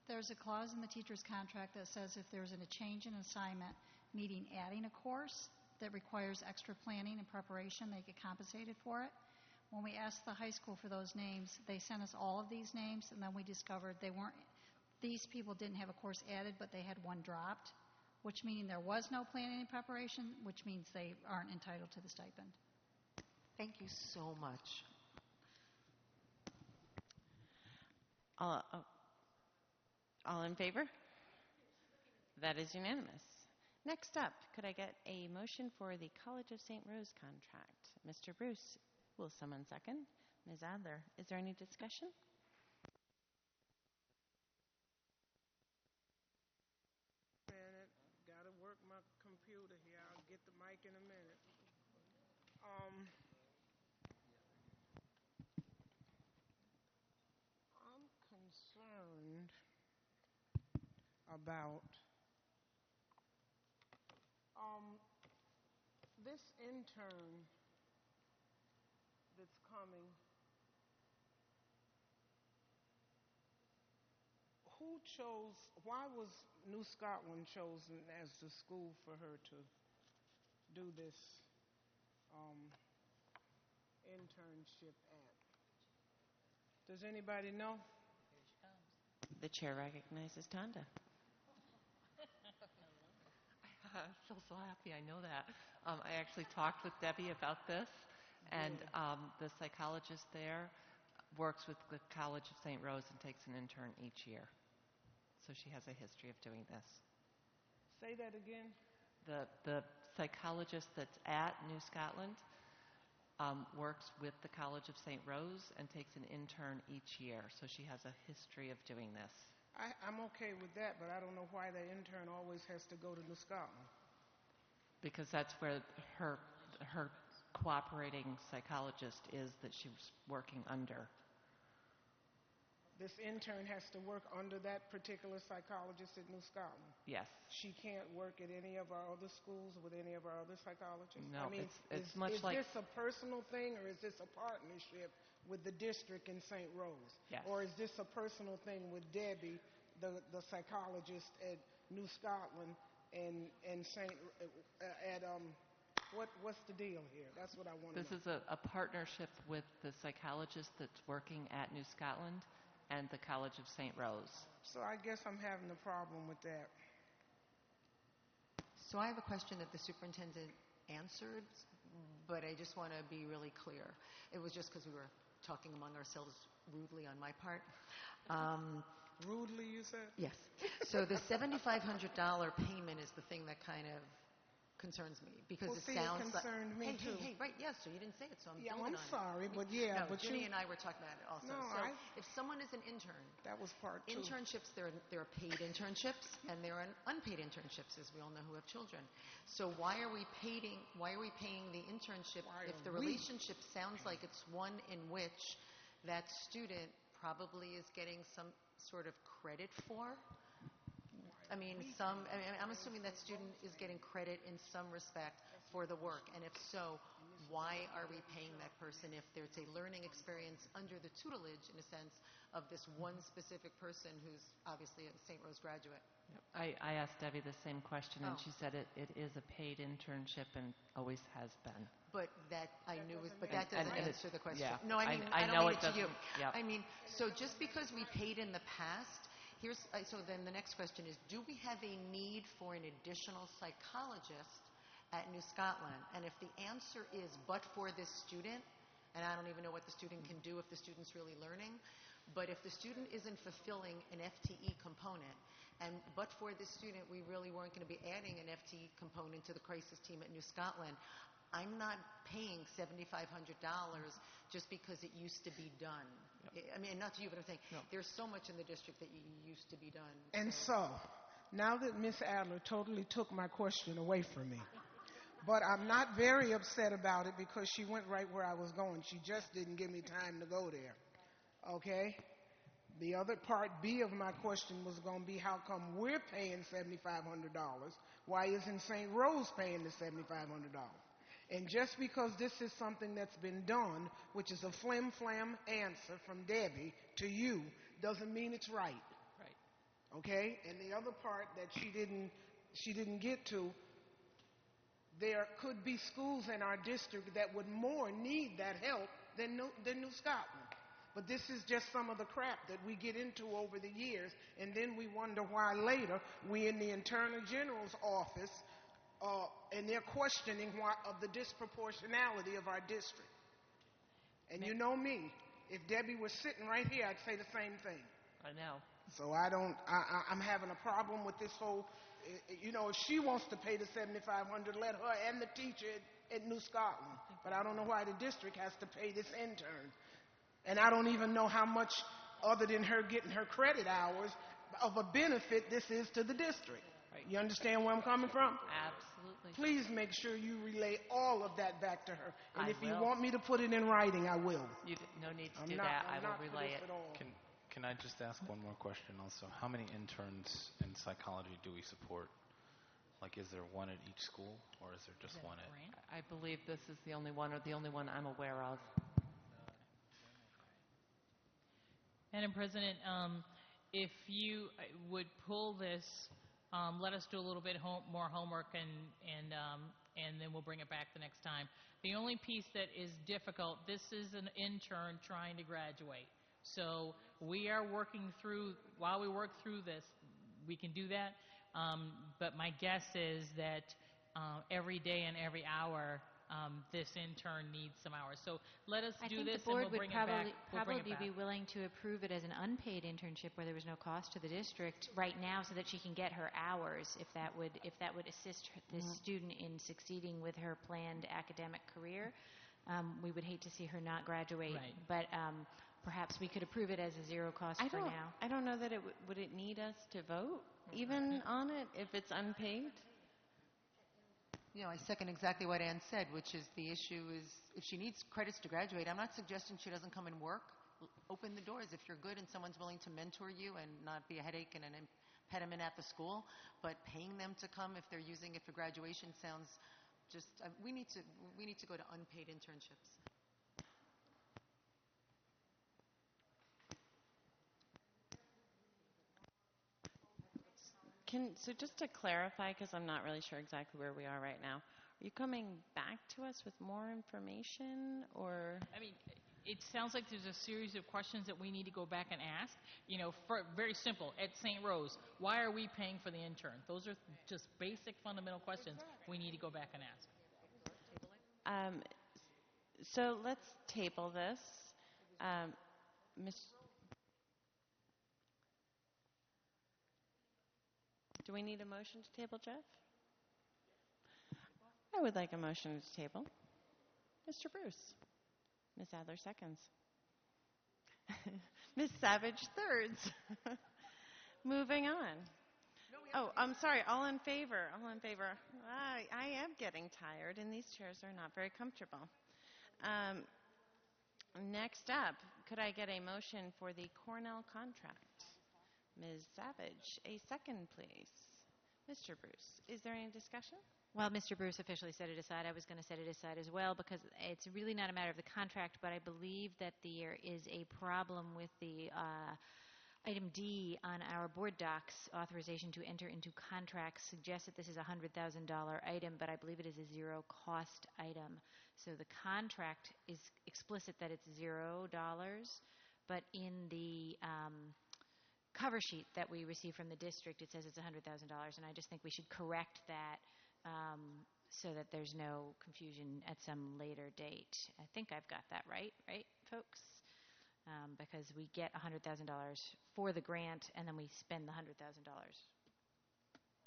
There's a clause in the teacher's contract that says if there's a change in assignment, meaning adding a course that requires extra planning and preparation, they get compensated for it. When we asked the high school for those names, they sent us all of these names, and then we discovered these people didn't have a course added, but they had one dropped, which meaning there was no planning and preparation, which means they aren't entitled to the stipend. Thank you so much. All in favor? That is unanimous. Next up, could I get a motion for the College of St. Rose contract? Mr. Bruce, will someone second? Ms. Adler, is there any discussion? Gotta work my computer here. I'll get the mic in a minute. I'm concerned about this intern that's coming. Why was New Scotland chosen as the school for her to do this internship at? Does anybody know? The chair recognizes Tonda. I'm so happy I know that. I actually talked with Debbie about this, and the psychologist there works with the College of St. Rose and takes an intern each year. So she has a history of doing this. Say that again. The psychologist that's at New Scotland works with the College of St. Rose and takes an intern each year. So she has a history of doing this. I'm okay with that, but I don't know why the intern always has to go to New Scotland. Because that's where her cooperating psychologist is that she was working under. This intern has to work under that particular psychologist at New Scotland? Yes. She can't work at any of our other schools with any of our other psychologists? No, I mean, it's much like... Is this a personal thing, or is this a partnership with the district in St. Rose? Yes. Or is this a personal thing with Debbie, the psychologist at New Scotland, and what's the deal here? That's what I want to know. This is a partnership with the psychologist that's working at New Scotland and the College of St. Rose. So I guess I'm having a problem with that. So I have a question that the superintendent answered, but I just want to be really clear. It was just because we were talking among ourselves rudely on my part. Rudely, you said? Yes. So the $7,500 payment is the thing that kind of concerns me, because it sounds like... It concerned me too. Hey, right, yes, so you didn't say it, so I'm Yeah, building I'm on sorry, it. but yeah, no, but Judy and I were talking about it also. No, so if someone is an intern... That was part two. Internships, there are paid internships, and there are unpaid internships, as we all know who have children. So why are we paying the internship if the relationship sounds like it's one in which that student probably is getting some sort of credit for? I'm assuming that student is getting credit in some respect for the work, and if so, why are we paying that person if there's a learning experience under the tutelage, in a sense, of this one specific person who's obviously a St. Rose graduate? I asked Debbie the same question, and she said it is a paid internship and always has been. But that I knew was, but that doesn't answer the question. Yeah, No, I I don't know mean it to you. Yeah. So just because we paid in the past, so then the next question is, do we have a need for an additional psychologist at New Scotland? And if the answer is, but for this student, and I don't even know what the student can do if the student's really learning, but if the student isn't fulfilling an FTE component, and but for this student, we really weren't going to be adding an FTE component to the crisis team at New Scotland, I'm not paying $7,500 just because it used to be done. Yep. I mean, not to you, but I'm saying there's so much in the district that used to be done. And so, now that Ms. Adler totally took my question away from me, but I'm not very upset about it because she went right where I was going. She just didn't give me time to go there. Okay? The other part B of my question was going to be, how come we're paying $7,500? Why isn't St. Rose paying the $7,500? And just because this is something that's been done, which is a flim-flam answer from Debbie to you, doesn't mean it's right. Right. Okay? And the other part that she didn't get to, there could be schools in our district that would more need that help than New Scotland. But this is just some of the crap that we get into over the years, and then we wonder why later we in the Attorney General's office, and they're questioning why of the disproportionality of our district. And you know me, if Debbie was sitting right here, I'd say the same thing. I know. So I'm having a problem with this whole, if she wants to pay the $7,500, let her and the teacher at New Scotland. But I don't know why the district has to pay this intern. And I don't even know how much, other than her getting her credit hours, of a benefit this is to the district. You understand where I'm coming from? Absolutely. Please make sure you relay all of that back to her. And I if you will. want me to put it in writing, I will. No need to I'm do not- that. I'm I will not for relay this it. at all. Can I just ask one more question also? How many interns in psychology do we support? Like, is there one at each school, or is there just one at... I believe this is the only one, or the only one I'm aware of. Madam President, if you would pull this, let us do a little bit more homework, and then we'll bring it back the next time. The only piece that is difficult, this is an intern trying to graduate. So we are working through, while we work through this, we can do that. But my guess is that every day and every hour, this intern needs some hours. So let us I do think this, the board and we'll would bring it back. probably be willing to approve it as an unpaid internship where there was no cost to the district right now, so that she can get her hours, if that would assist this student in succeeding with her planned academic career. We would hate to see her not graduate, Right. but perhaps we could approve it as a zero cost for now. I don't know that would it need us to vote even on it if it's unpaid? I second exactly what Ann said, which is the issue is if she needs credits to graduate, I'm not suggesting she doesn't come and work. Open the doors if you're good and someone's willing to mentor you and not be a headache and an impediment at the school. But paying them to come if they're using it for graduation sounds just, we need to go to unpaid internships. So just to clarify, because I'm not really sure exactly where we are right now, are you coming back to us with more information, or? I mean, it sounds like there's a series of questions that we need to go back and ask. Very simple. At St. Rose, why are we paying for the intern? Those are just basic fundamental questions we need to go back and ask. So let's table this. Do we need a motion to table, Jeff? I would like a motion to table. Mr. Bruce. Ms. Adler seconds. Ms. Savage thirds. Moving on. Oh, I'm sorry. All in favor? All in favor. I am getting tired, and these chairs are not very comfortable. Next up, could I get a motion for the Cornell contract? Ms. Savage, a second, please. Mr. Bruce, is there any discussion? Well, Mr. Bruce officially set it aside. I was going to set it aside as well because it's really not a matter of the contract, but I believe that there is a problem with the item D on our board docs, authorization to enter into contracts, suggests that this is a $100,000 item, but I believe it is a zero-cost item. So the contract is explicit that it's $0, but in the cover sheet that we received from the district, it says it's $100,000, and I just think we should correct that so that there's no confusion at some later date. I think I've got that right, folks? Because we get $100,000 for the grant, and then we spend the $100,000.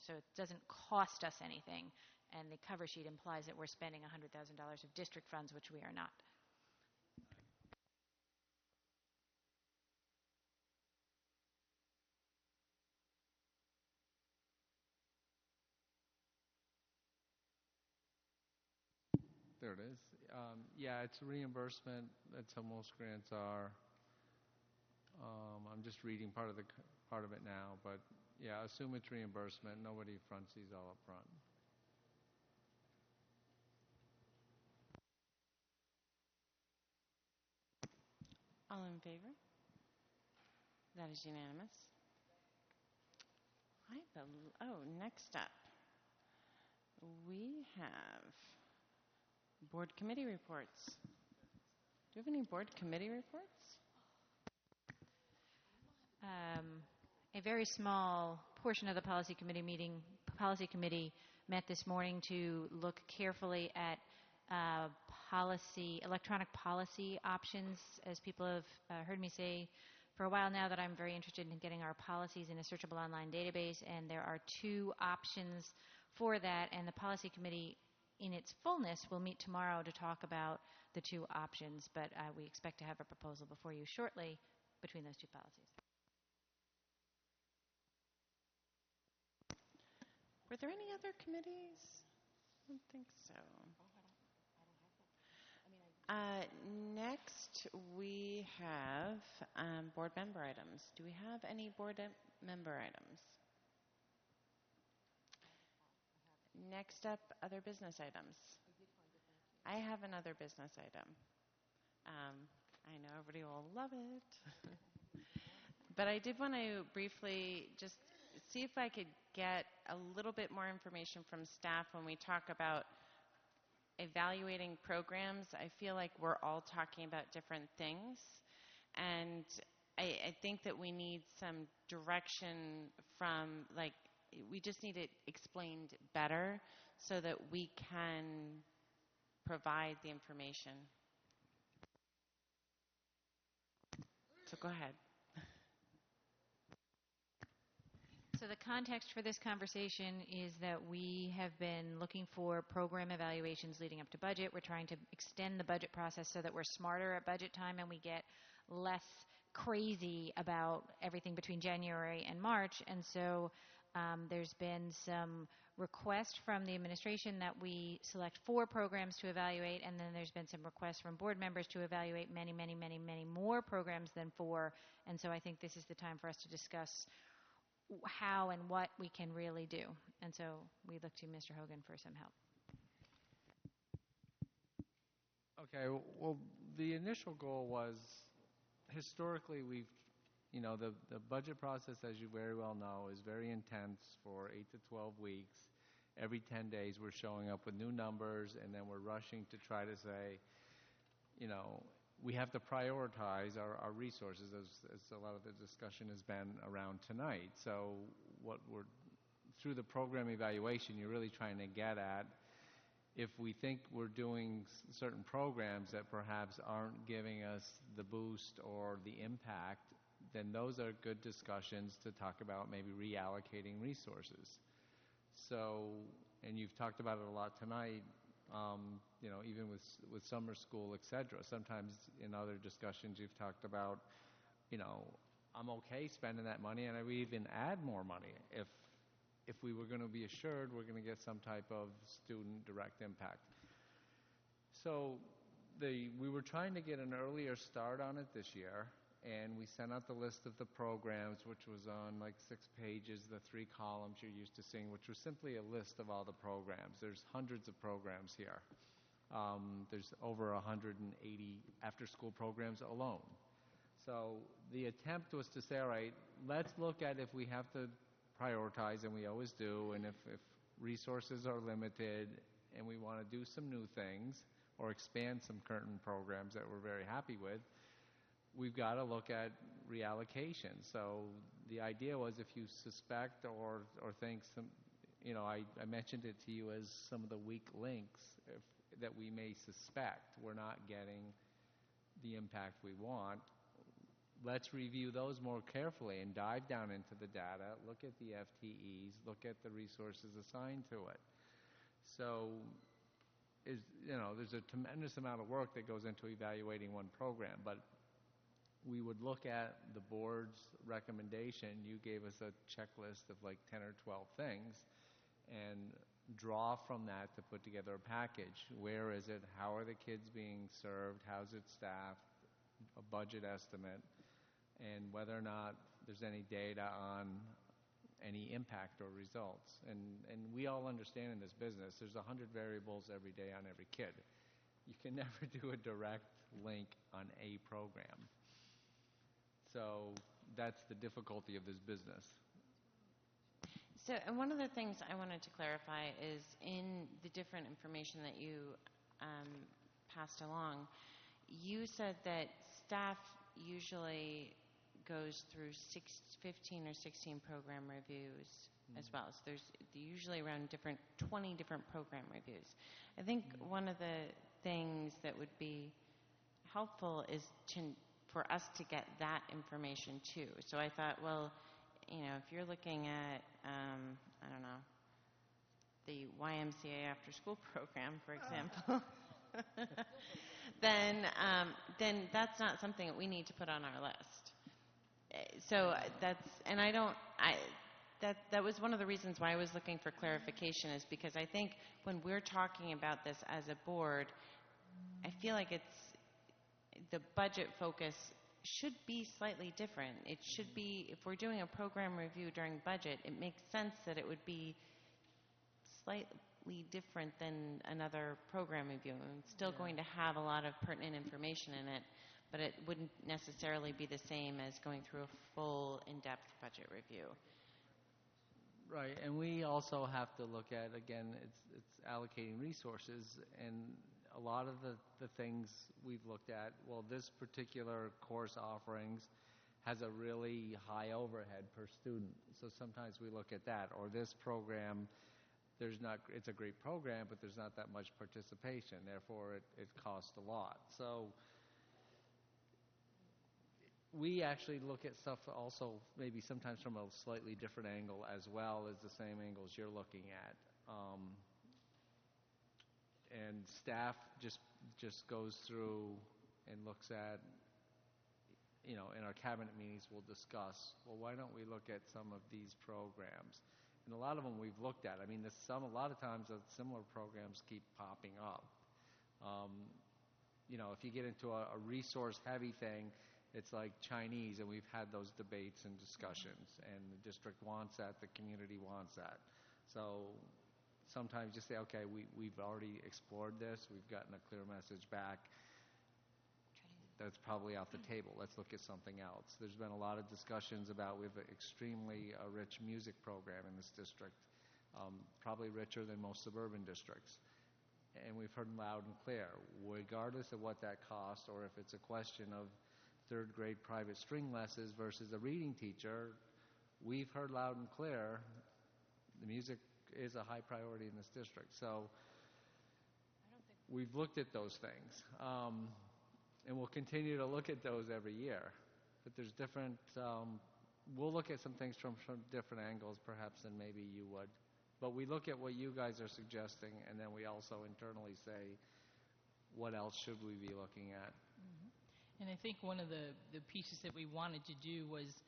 So it doesn't cost us anything, and the cover sheet implies that we're spending $100,000 of district funds, which we are not. There it is. Yeah, it's reimbursement. That's how most grants are. I'm just reading part of it now, but yeah, assume it's reimbursement. Nobody fronts these all up front. All in favor? That is unanimous. Next up, we have board committee reports. Do you have any board committee reports? A very small portion of the policy committee met this morning to look carefully at electronic policy options. As people have heard me say for a while now, that I'm very interested in getting our policies in a searchable online database, and there are two options for that, and the policy committee in its fullness will meet tomorrow to talk about the two options, but we expect to have a proposal before you shortly between those two policies. Were there any other committees? I don't think so. Next, we have board member items. Do we have any board member items? Next up, other business items. I have another business item. I know everybody will love it. But I did want to briefly just see if I could get a little bit more information from staff when we talk about evaluating programs. I feel like we're all talking about different things, and I think that we need some direction from, like, we just need it explained better so that we can provide the information. So go ahead. So the context for this conversation is that we have been looking for program evaluations leading up to budget. We're trying to extend the budget process so that we're smarter at budget time and we get less crazy about everything between January and March. And so there's been some request from the administration that we select 4 programs to evaluate, and then there's been some requests from board members to evaluate many, many, many, many more programs than 4. And so I think this is the time for us to discuss how and what we can really do. And so we look to Mr. Hogan for some help. Okay, well, the initial goal was, historically, the budget process, as you very well know, is very intense for 8 to 12 weeks. Every 10 days we're showing up with new numbers, and then we're rushing to try to say, we have to prioritize our resources, as a lot of the discussion has been around tonight. So through the program evaluation, you're really trying to get at, if we think we're doing certain programs that perhaps aren't giving us the boost or the impact, then those are good discussions to talk about maybe reallocating resources. So, and you've talked about it a lot tonight, even with summer school, et cetera. Sometimes in other discussions you've talked about, I'm okay spending that money, and I would even add more money if we were going to be assured we're going to get some type of student direct impact. So we were trying to get an earlier start on it this year, and we sent out the list of the programs, which was on like 6 pages, the 3 columns you're used to seeing, which was simply a list of all the programs. There's hundreds of programs here. There's over 180 after-school programs alone. So the attempt was to say, all right, let's look at if we have to prioritize, and we always do, and if resources are limited and we want to do some new things or expand some current programs that we're very happy with, we've got to look at reallocation. So the idea was, if you suspect or think some, I mentioned it to you as some of the weak links that we may suspect we're not getting the impact we want. Let's review those more carefully and dive down into the data, look at the FTEs, look at the resources assigned to it. So there's a tremendous amount of work that goes into evaluating one program, but we would look at the board's recommendation. You gave us a checklist of like 10 or 12 things, and draw from that to put together a package. Where is it? How are the kids being served? How's it staffed? A budget estimate, and whether or not there's any data on any impact or results. And we all understand in this business, there's 100 variables every day on every kid. You can never do a direct link on a program. So that's the difficulty of this business. So, and one of the things I wanted to clarify is in the different information that you passed along, you said that staff usually goes through 15 or 16 program reviews as well. So there's usually around 20 different program reviews. I think one of the things that would be helpful is for us to get that information too. So I thought, well, if you're looking at, I don't know, the YMCA after school program, for example, then that's not something that we need to put on our list. So that was one of the reasons why I was looking for clarification, is because I think when we're talking about this as a board, I feel like the budget focus should be slightly different. It should be, if we're doing a program review during budget, it makes sense that it would be slightly different than another program review. It's still going to have a lot of pertinent information in it, but it wouldn't necessarily be the same as going through a full, in-depth budget review. Right, and we also have to look at, again, it's allocating resources, and a lot of the things we've looked at, well, this particular course offerings has a really high overhead per student, so sometimes we look at that. Or this program, it's a great program, but there's not that much participation, therefore it costs a lot. So we actually look at stuff also maybe sometimes from a slightly different angle as well as the same angles you're looking at. And staff just goes through and looks at, in our cabinet meetings we'll discuss, well, why don't we look at some of these programs? And a lot of them we've looked at. I mean, a lot of times similar programs keep popping up. If you get into a resource-heavy thing, it's like Chinese, and we've had those debates and discussions, and the district wants that, the community wants that. So sometimes you say, okay, we've already explored this, we've gotten a clear message back, that's probably off the table, let's look at something else. There's been a lot of discussions about, we have an extremely rich music program in this district, probably richer than most suburban districts. And we've heard loud and clear, regardless of what that costs, or if it's a question of third grade private string lessons versus a reading teacher, we've heard loud and clear the music is a high priority in this district. So we've looked at those things, and we'll continue to look at those every year. But there's different, we'll look at some things from different angles perhaps than maybe you would. But we look at what you guys are suggesting, and then we also internally say, what else should we be looking at? And I think one of the pieces that we wanted to do was,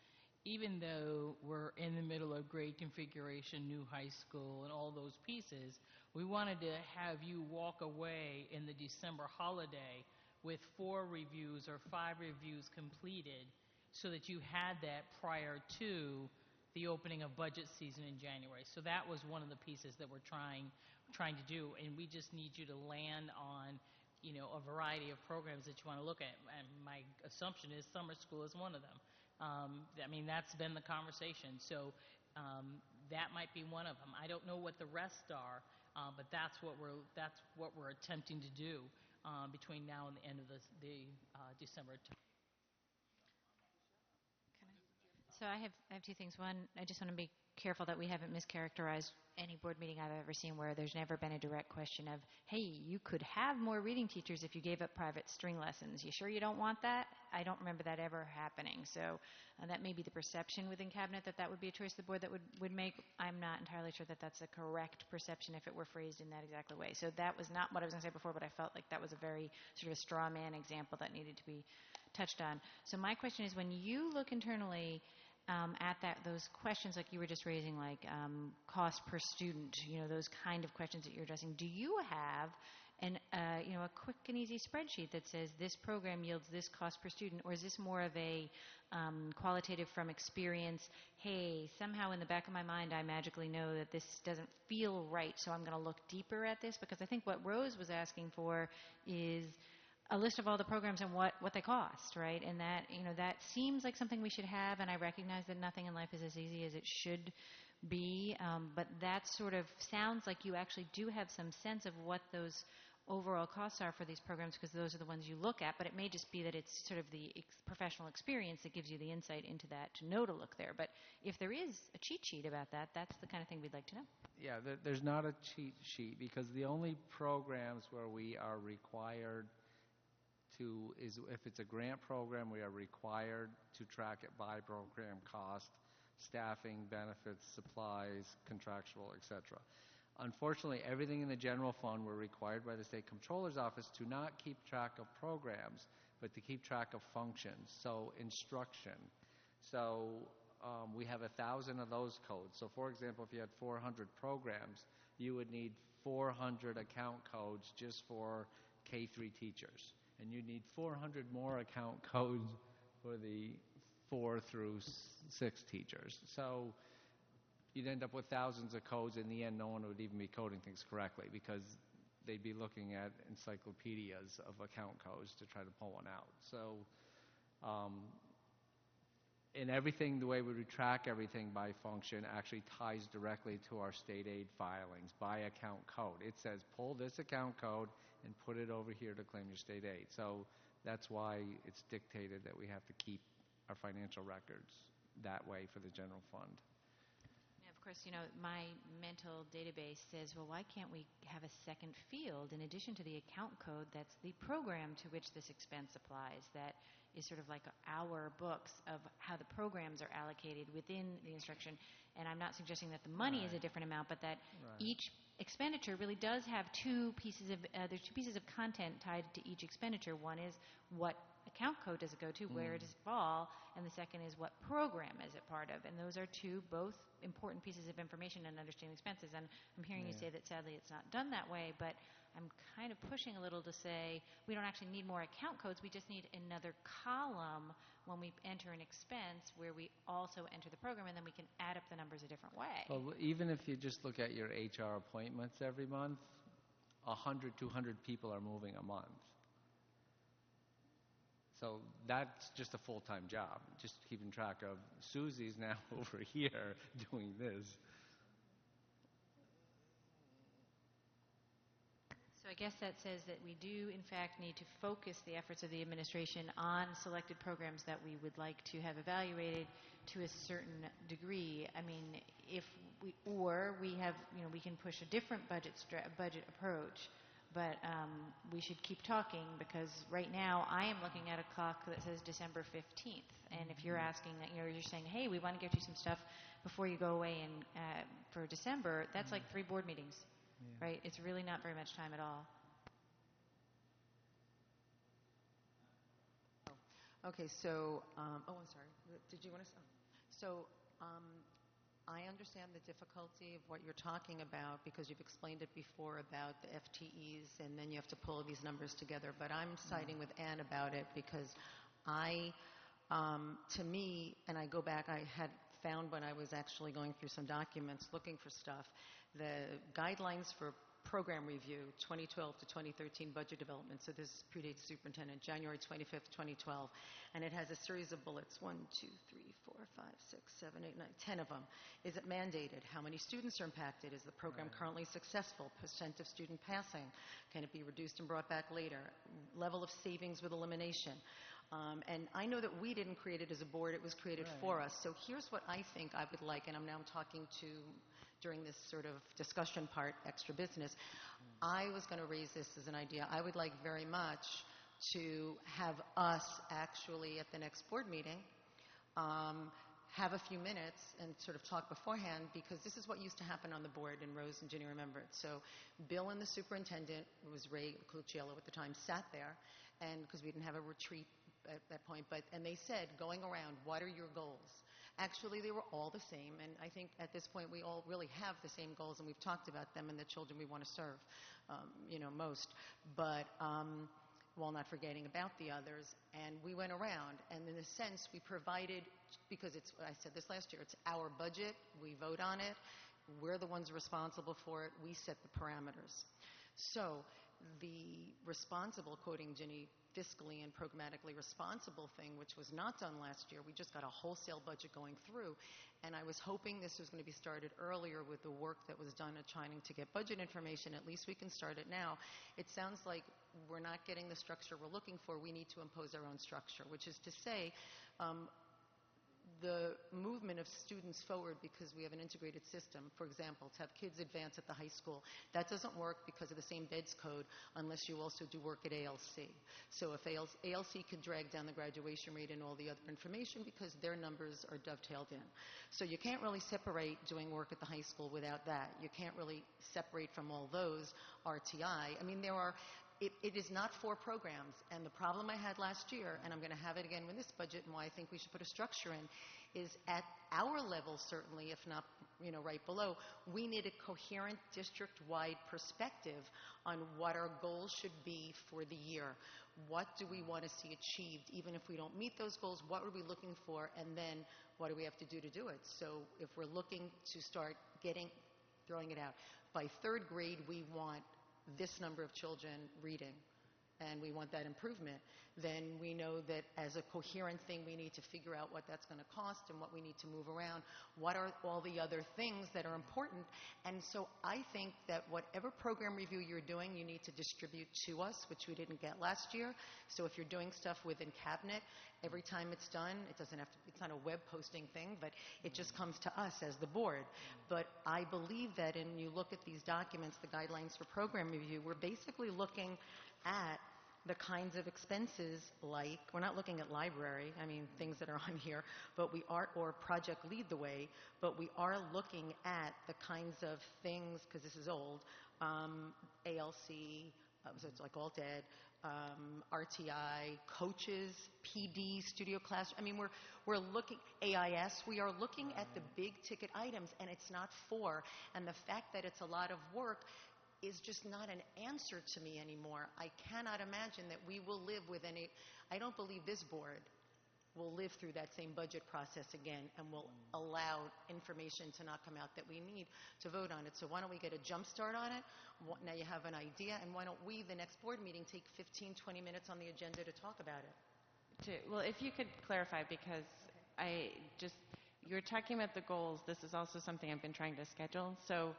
even though we're in the middle of grade configuration, new high school, and all those pieces, we wanted to have you walk away in the December holiday with 4 reviews or 5 reviews completed, so that you had that prior to the opening of budget season in January. So that was one of the pieces that we're trying to do, and we just need you to land on a variety of programs that you want to look at. And my assumption is summer school is one of them. That's been the conversation. So that might be one of them. I don't know what the rest are, but that's what we're attempting to do between now and the end of the December term. So I have 2 things. One, I just want to be careful that we haven't mischaracterized any board meeting I've ever seen where there's never been a direct question of, hey, you could have more reading teachers if you gave up private string lessons. You sure you don't want that? I don't remember that ever happening. So that may be the perception within cabinet that would be a choice the board that would make. I'm not entirely sure that that's a correct perception if it were phrased in that exact way. So that was not what I was going to say before, but I felt like that was a very sort of a straw man example that needed to be touched on. So my question is, when you look internally at those questions like you were just raising, like cost per student, those kind of questions that you're addressing, do you have a quick and easy spreadsheet that says this program yields this cost per student, or is this more of a qualitative from experience, hey, somehow in the back of my mind I magically know that this doesn't feel right, so I'm going to look deeper at this? Because I think what Rose was asking for is a list of all the programs and what they cost, right? And that, that seems like something we should have, and I recognize that nothing in life is as easy as it should be, but that sort of sounds like you actually do have some sense of what those overall costs are for these programs, because those are the ones you look at, but it may just be that it's sort of the professional experience that gives you the insight into that to know to look there. But if there is a cheat sheet about that, that's the kind of thing we'd like to know. Yeah, there's not a cheat sheet, because the only programs where we are required to is if it's a grant program, we are required to track it by program cost, staffing, benefits, supplies, contractual, etc. Unfortunately, everything in the general fund, we're required by the State Comptroller's Office to not keep track of programs, but to keep track of functions, so instruction. So we have 1,000 of those codes. So for example, if you had 400 programs, you would need 400 account codes just for K-3 teachers. And you need 400 more account codes for the 4 through 6 teachers. So you'd end up with thousands of codes. In the end, no one would even be coding things correctly, because they'd be looking at encyclopedias of account codes to try to pull one out. So in everything, the way we track everything by function actually ties directly to our state aid filings by account code. It says, pull this account code and put it over here to claim your state aid. So that's why it's dictated that we have to keep our financial records that way for the general fund. Of course, my mental database says, well, why can't we have a second field in addition to the account code that's the program to which this expense applies, that is sort of like our books of how the programs are allocated within the instruction. And I'm not suggesting that the money is a different amount, but that each expenditure really does have there's two pieces of content tied to each expenditure. One is what account code does it go to, where does it fall, and the second is what program is it part of. And those are two both important pieces of information in understanding expenses. And I'm hearing you say that sadly it's not done that way, but I'm kind of pushing a little to say we don't actually need more account codes, we just need another column when we enter an expense where we also enter the program, and then we can add up the numbers a different way. Well, even if you just look at your HR appointments every month, 100, 200 people are moving a month. So that's just a full-time job, just keeping track of Susie's now over here doing this. So I guess that says that we do, in fact, need to focus the efforts of the administration on selected programs that we would like to have evaluated to a certain degree. I mean, if we have, we can push a different budget approach, but we should keep talking, because right now I am looking at a clock that says December 15th. And if you're asking that, you're saying, hey, we want to get you some stuff before you go away for December, that's like 3 board meetings. Yeah. Right? It's really not very much time at all. Okay, so, I'm sorry. Did you want to? So, I understand the difficulty of what you're talking about, because you've explained it before about the FTEs, and then you have to pull these numbers together. But I'm siding with Ann about it, because to me, and I go back, I had found when I was actually going through some documents looking for stuff, the guidelines for program review, 2012 to 2013 budget development. So this predates superintendent, January 25th, 2012. And it has a series of bullets, 1, 2, 3, 4, 5, 6, 7, 8, 9, 10 of them. Is it mandated? How many students are impacted? Is the program currently successful? Percent of student passing? Can it be reduced and brought back later? Level of savings with elimination. And I know that we didn't create it as a board, it was created for us. So here's what I think I would like, and I'm now talking to, during this sort of discussion part, extra business, I was going to raise this as an idea. I would like very much to have us actually at the next board meeting have a few minutes and sort of talk beforehand, because this is what used to happen on the board, and Rose and Ginny remember it. So Bill and the superintendent, who was Ray Clucciello at the time, sat there, and because we didn't have a retreat at that point, and they said, going around, what are your goals? Actually, they were all the same, and I think at this point we all really have the same goals, and we've talked about them and the children we want to serve, most. But while not forgetting about the others, and we went around, and in a sense we provided, because it's, I said this last year, it's our budget, we vote on it, we're the ones responsible for it, we set the parameters. So the responsible, quoting Ginny, fiscally and programmatically responsible thing, which was not done last year. We just got a wholesale budget going through, and I was hoping this was going to be started earlier with the work that was done at trying to get budget information. At least we can start it now. It sounds like we're not getting the structure we're looking for. We need to impose our own structure, which is to say, the movement of students forward because we have an integrated system. For example, to have kids advance at the high school, that doesn't work because of the same BEDS code unless you also do work at ALC. So if ALC can drag down the graduation rate and all the other information because their numbers are dovetailed in. So you can't really separate doing work at the high school without that. You can't really separate from all those RTI. I mean, it is not 4 programs, and the problem I had last year, and I'm going to have it again with this budget, and why I think we should put a structure in, is at our level, certainly, if not, right below, we need a coherent district-wide perspective on what our goals should be for the year. What do we want to see achieved? Even if we don't meet those goals, what are we looking for, and then what do we have to do it? So if we're looking to start throwing it out, by 3rd grade, we want this number of children reading, and we want that improvement, then we know that as a coherent thing, we need to figure out what that's going to cost and what we need to move around. What are all the other things that are important? And so I think that whatever program review you're doing, you need to distribute to us, which we didn't get last year. So if you're doing stuff within cabinet, every time it's done, it's not a web posting thing, but it just comes to us as the board. But I believe that, and you look at these documents, the guidelines for program review, we're basically looking at the kinds of expenses like, we're not looking at library, things that are on here, but we are, or Project Lead the Way, but we are looking at the kinds of things, because this is old, ALC, so it's like all dead, RTI, coaches, PD, studio class. We're looking, AIS, we are looking at the big ticket items, and it's not 4. And the fact that it's a lot of work is just not an answer to me anymore. I cannot imagine that we will live with I don't believe this board will live through that same budget process again and will allow information to not come out that we need to vote on it. So why don't we get a jump start on it? Now you have an idea, and why don't we, the next board meeting, take 15, 20 minutes on the agenda to talk about it? Well, if you could clarify, because you're talking about the goals. This is also something I've been trying to schedule. So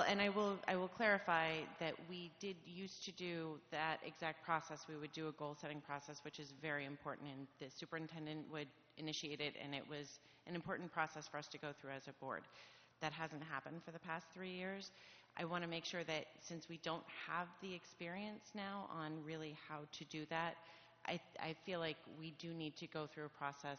and I will clarify that we did used to do that exact process. We would do a goal-setting process, which is very important, and the superintendent would initiate it, and it was an important process for us to go through as a board. That hasn't happened for the past 3 years. I want to make sure that since we don't have the experience now on really how to do that, I feel like we do need to go through a process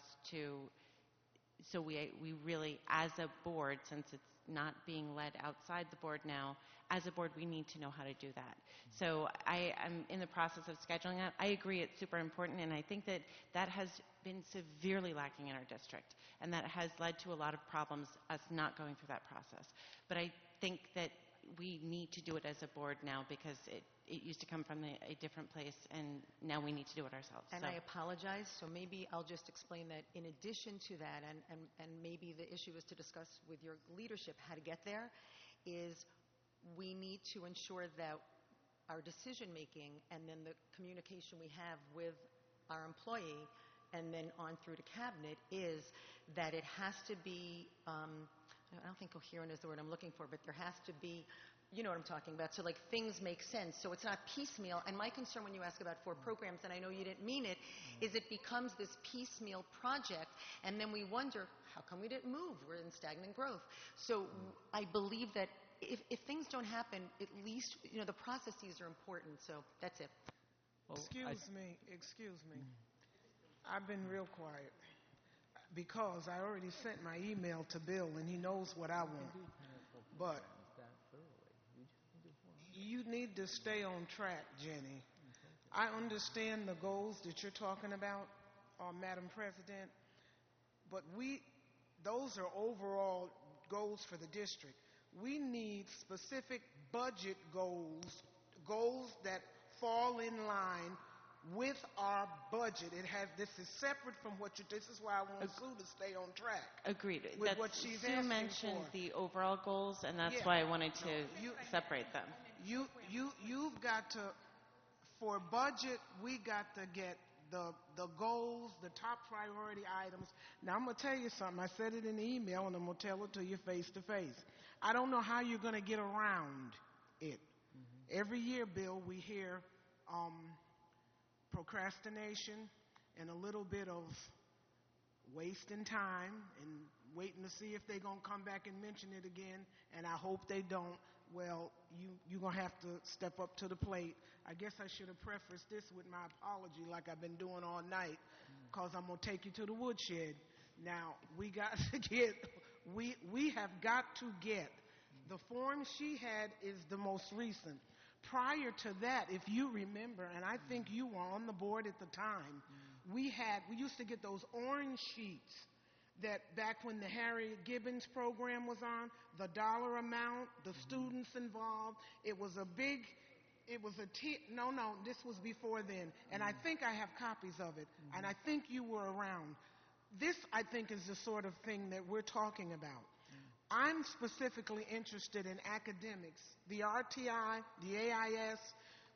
so we really, as a board, since it's not being led outside the board now, as a board, we need to know how to do that. So I am in the process of scheduling that. I agree it's super important, and I think that has been severely lacking in our district, and that has led to a lot of problems, us not going through that process. But I think that we need to do it as a board now because it used to come from a different place, and now we need to do it ourselves. And I apologize, so maybe I'll just explain that in addition to that, and maybe the issue is to discuss with your leadership how to get there, is we need to ensure that our decision-making and then the communication we have with our employee and then on through to cabinet is that it has to be, I don't think coherent is the word I'm looking for, but there has to be, you know what I'm talking about, so like things make sense, so it's not piecemeal. And my concern when you ask about 4 programs, and I know you didn't mean it, is it becomes this piecemeal project, and then we wonder, how come we didn't move? We're in stagnant growth. So I believe that if things don't happen, at least, the processes are important, so that's it. Excuse me. I've been real quiet because I already sent my email to Bill, and he knows what I want. But you need to stay on track, Jenny. I understand the goals that you're talking about, Madam President, but those are overall goals for the district. We need specific budget goals that fall in line with our budget. This is separate from this is why I want Sue to stay on track. Agreed. With what she's Sue asking mentioned for. the overall goals, and that's why I wanted to separate them. You've got to For budget, we got to get the goals, the top priority items. Now, I'm going to tell you something. I said it in the email, and I'm going to tell it to you face to face. I don't know how you're going to get around it. Every year, Bill, we hear procrastination and a little bit of wasting time and waiting to see if they're going to come back and mention it again, and I hope they don't. Well, you're going to have to step up to the plate. I guess I should have prefaced this with my apology like I've been doing all night, because I'm going to take you to the woodshed. Now, we got to get, we have got to get, the form she had is the most recent. Prior to that, if you remember, and I think you were on the board at the time, we used to get those orange sheets that back when the Harriet Gibbons program was on, the dollar amount, the students involved, it was a big, no, this was before then, and I think I have copies of it, and I think you were around. This, I think, is the sort of thing that we're talking about. I'm specifically interested in academics, the RTI, the AIS.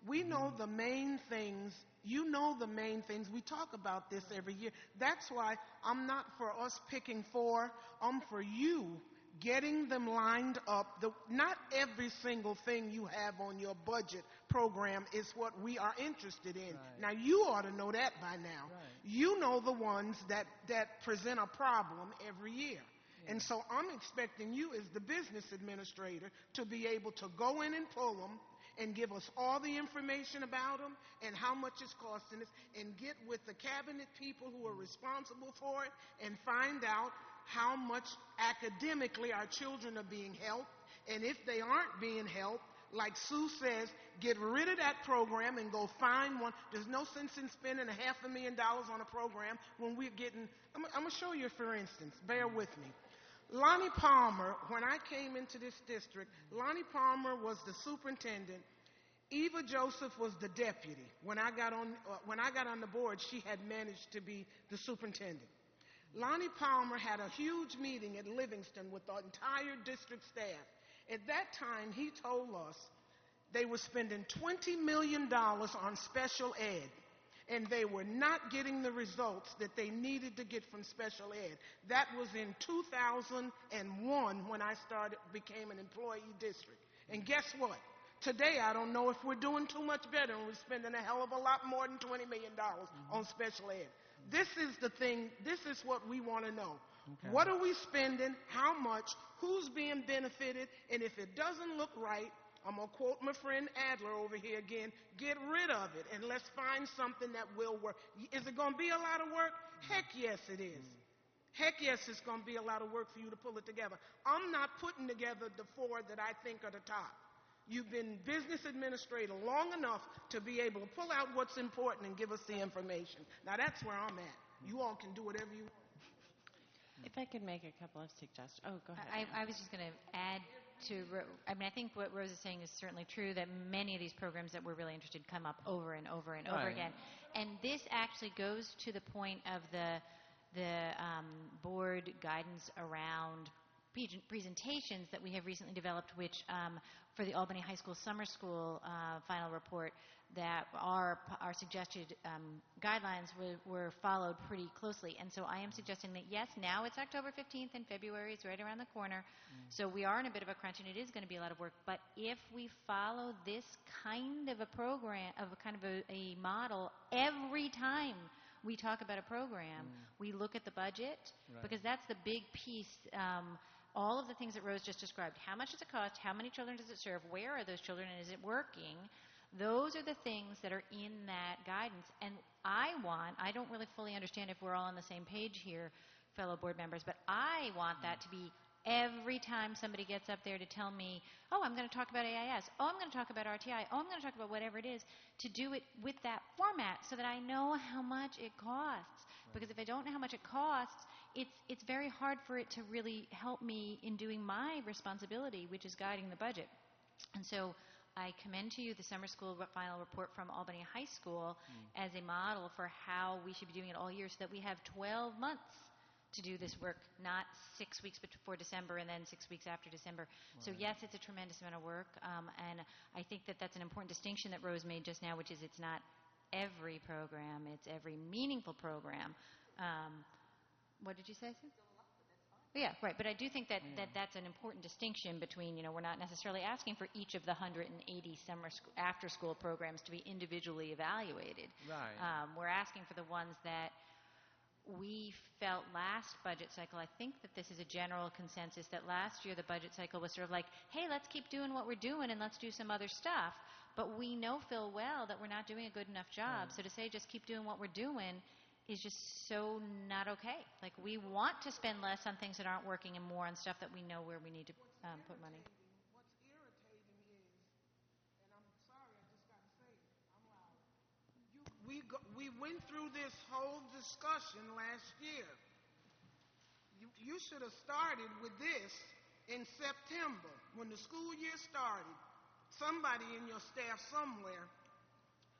We know the main things. You know the main things. We talk about this every year. That's why I'm not for us picking four. I'm for you getting them lined up. Not every single thing you have on your budget program is what we are interested in. Right. Now, you ought to know that by now. Right. You know the ones that present a problem every year. Yeah. And so I'm expecting you as the business administrator to be able to go in and pull them and give us all the information about them and how much it's costing us, and get with the cabinet people who are responsible for it and find out how much academically our children are being helped, and if they aren't being helped, like Sue says, get rid of that program and go find one. There's no sense in spending $500,000 on a program when we're getting, I'm going to show you for instance, bear with me. Lonnie Palmer, when I came into this district, Lonnie Palmer was the superintendent. Eva Joseph was the deputy. When I got on the board, she had managed to be the superintendent. Lonnie Palmer had a huge meeting at Livingston with the entire district staff. At that time, he told us they were spending $20 million on special ed, and they were not getting the results that they needed to get from special ed. That was in 2001 when I became an employee district. And guess what? Today, I don't know if we're doing too much better, and we're spending a hell of a lot more than $20 million on special ed. This is the thing, this is what we want to know. Okay. What are we spending? How much? Who's being benefited? And if it doesn't look right, I'm going to quote my friend Adler over here again, get rid of it and let's find something that will work. Is it going to be a lot of work? Heck yes, it is. Heck yes, it's going to be a lot of work for you to pull it together. I'm not putting together the four that I think are the top. You've been business administrator long enough to be able to pull out what's important and give us the information. Now, that's where I'm at. You all can do whatever you want. If I could make a couple of suggestions. Oh, go ahead. I was just going to add to, I mean, I think what Rose is saying is certainly true, that many of these programs that we're really interested in come up over and over and over again. And this actually goes to the point of the board guidance around presentations that we have recently developed, which for the Albany High School Summer School final report, that our suggested guidelines were followed pretty closely. And so I am suggesting that, yes, now it's October 15th and February is right around the corner. So we are in a bit of a crunch and it is going to be a lot of work. But if we follow this kind of a program, of a kind of a model every time we talk about a program, we look at the budget, because that's the big piece. All of the things that Rose just described, how much does it cost, how many children does it serve, where are those children, and is it working? Those are the things that are in that guidance. And I don't really fully understand if we're all on the same page here, fellow board members, but I want that to be every time somebody gets up there to tell me, oh, I'm going to talk about AIS, oh, I'm going to talk about RTI, oh, I'm going to talk about whatever it is, to do it with that format so that I know how much it costs. Because if I don't know how much it costs, it's very hard for it to really help me in doing my responsibility, which is guiding the budget. And so I commend to you the summer school final report from Albany High School as a model for how we should be doing it all year, so that we have 12 months to do this work, not 6 weeks before December and then 6 weeks after December. So yes, it's a tremendous amount of work, and I think that that's an important distinction that Rose made just now, which is it's not every program, it's every meaningful program. What did you say, Sue? Yeah, right. But I do think that, that's an important distinction between, we're not necessarily asking for each of the 180 after-school programs to be individually evaluated. Right. We're asking for the ones that we felt last budget cycle. I think that this is a general consensus that last year the budget cycle was sort of like, hey, let's keep doing what we're doing and let's do some other stuff. But we know full well that we're not doing a good enough job. So to say just keep doing what we're doing is just so not okay. Like, we want to spend less on things that aren't working and more on stuff that we know where we need to put money. What's irritating is, and I'm sorry, I just got to say it, I'm loud. We went through this whole discussion last year. You should have started with this in September when the school year started. Somebody in your staff somewhere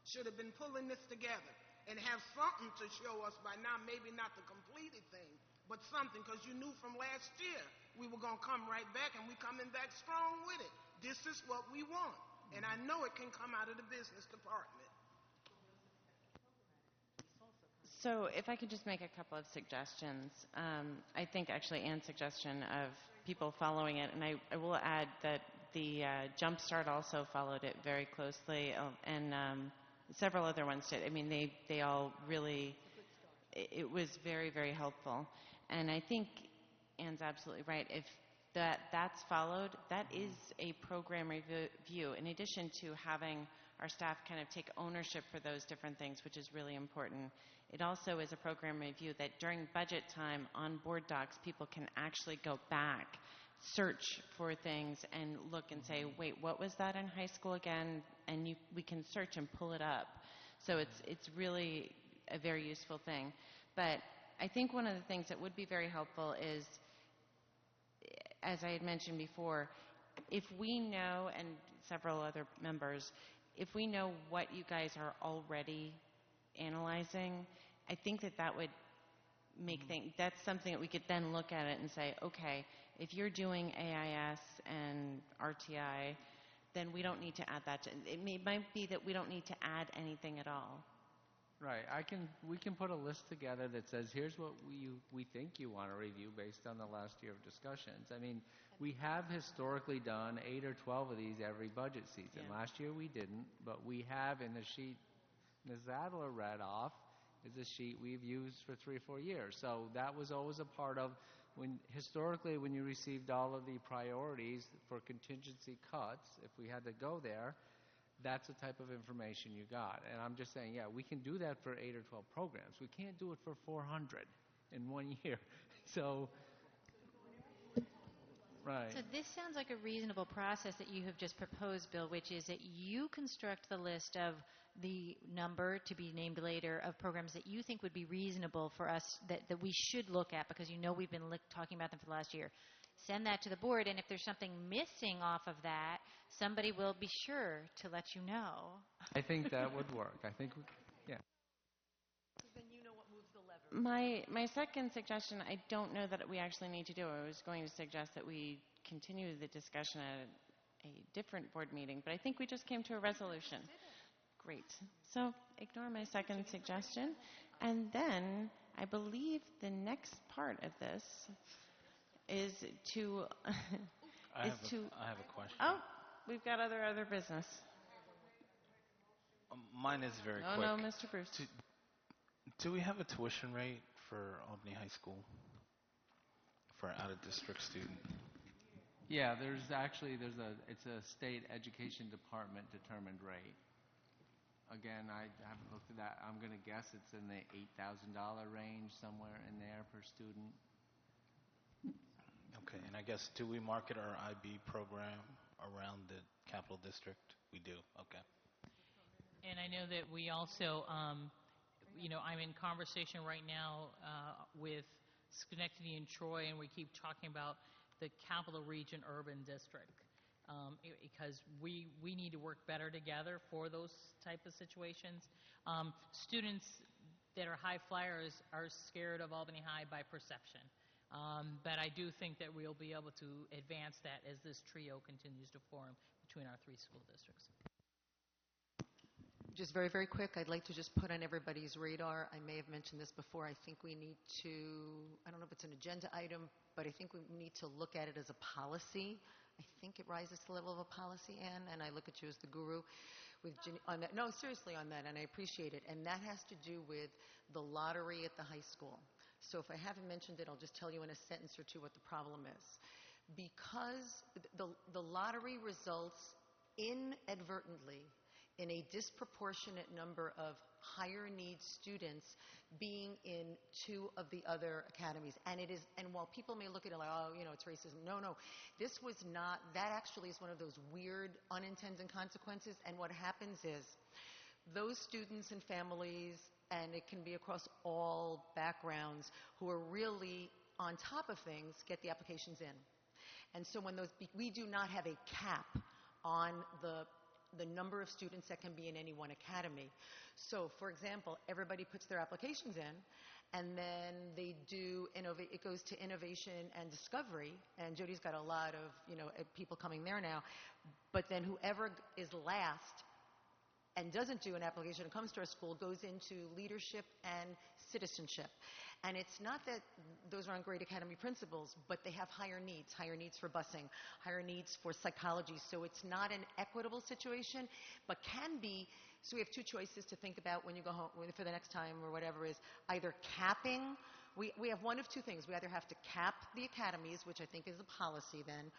should have been pulling this together and have something to show us by now, maybe not the completed thing, but something, because you knew from last year we were going to come right back, and we're coming back strong with it. This is what we want, and I know it can come out of the business department. So if I could just make a couple of suggestions. I think actually Anne's suggestion of people following it, and I will add that the Jumpstart also followed it very closely, and several other ones did. I mean, they all really, it was very, very helpful. And I think Anne's absolutely right. If that's followed, that is a program review, in addition to having our staff kind of take ownership for those different things, which is really important. It also is a program review that during budget time on board docs, people can actually go back, search for things, and look and say, wait, what was that in high school again? And we can search and pull it up. So it's really a very useful thing. But I think one of the things that would be very helpful is, as I had mentioned before, if we know, and several other members, if we know what you guys are already analyzing, I think that would make things, that's something that we could then look at it and say, okay, if you're doing AIS and RTI, then we don't need to add that. Might be that we don't need to add anything at all. Right. We can put a list together that says, here's what we think you want to review based on the last year of discussions. I mean, we have historically done 8 or 12 of these every budget season. Yeah. Last year we didn't, but we have in the sheet Ms. Adler read off is a sheet we've used for 3 or 4 years. So that was always a part of historically when you received all of the priorities for contingency cuts, if we had to go there, that's the type of information you got. And I'm just saying, yeah, we can do that for 8 or 12 programs. We can't do it for 400 in 1 year. So, right. So this sounds like a reasonable process that you have just proposed, Bill, which is that you construct the list of the number to be named later of programs that you think would be reasonable for us, that we should look at, because we've been talking about them for the last year. Send that to the board, and if there's something missing off of that, somebody will be sure to let you know. I think that would work. I think, yeah. Then you know what moves the lever. My second suggestion, I don't know that we actually need to do. I was going to suggest that we continue the discussion at a different board meeting, but I think we just came to a resolution. Great. So ignore my second suggestion. And then I believe the next part of this is to... I have a question. Oh, we've got other business. Mine is very quick. No, Mr. Bruce. Do we have a tuition rate for Albany High School for an out-of-district student? Yeah, it's a state education department determined rate. Again, I haven't looked at that. I'm going to guess it's in the $8,000 range, somewhere in there per student. Okay, and I guess, do we market our IB program around the Capital District? We do, okay. And I know that we also, I'm in conversation right now with Schenectady and Troy, and we keep talking about the Capital Region Urban District. Because we need to work better together for those type of situations. Students that are high flyers are scared of Albany High by perception. But I do think that we'll be able to advance that as this trio continues to form between our 3 school districts. Just very, very quick, I'd like to just put on everybody's radar, I may have mentioned this before, I think we need to, I don't know if it's an agenda item, but I think we need to look at it as a policy. I think it rises to the level of a policy, Anne, and I look at you as the guru with on that. No, seriously on that, and I appreciate it. And that has to do with the lottery at the high school. So if I haven't mentioned it, I'll just tell you in a sentence or two what the problem is. Because the lottery results inadvertently in a disproportionate number of higher needs students being in 2 of the other academies. And while people may look at it like, oh, it's racism. No. This was not, that actually is one of those weird unintended consequences. And what happens is those students and families, and it can be across all backgrounds, who are really on top of things, get the applications in. And so when we do not have a cap on the number of students that can be in any one academy. So, for example, everybody puts their applications in, and then they do it goes to innovation and discovery, and Jody's got a lot of people coming there now. But then whoever is last and doesn't do an application and comes to our school goes into leadership and citizenship. And it's not that those aren't great academy principals, but they have higher needs for busing, higher needs for psychology. So it's not an equitable situation, but can be. So we have 2 choices to think about when you go home for the next time or whatever, is either capping. We have one of 2 things. We either have to cap the academies, which I think is a policy then,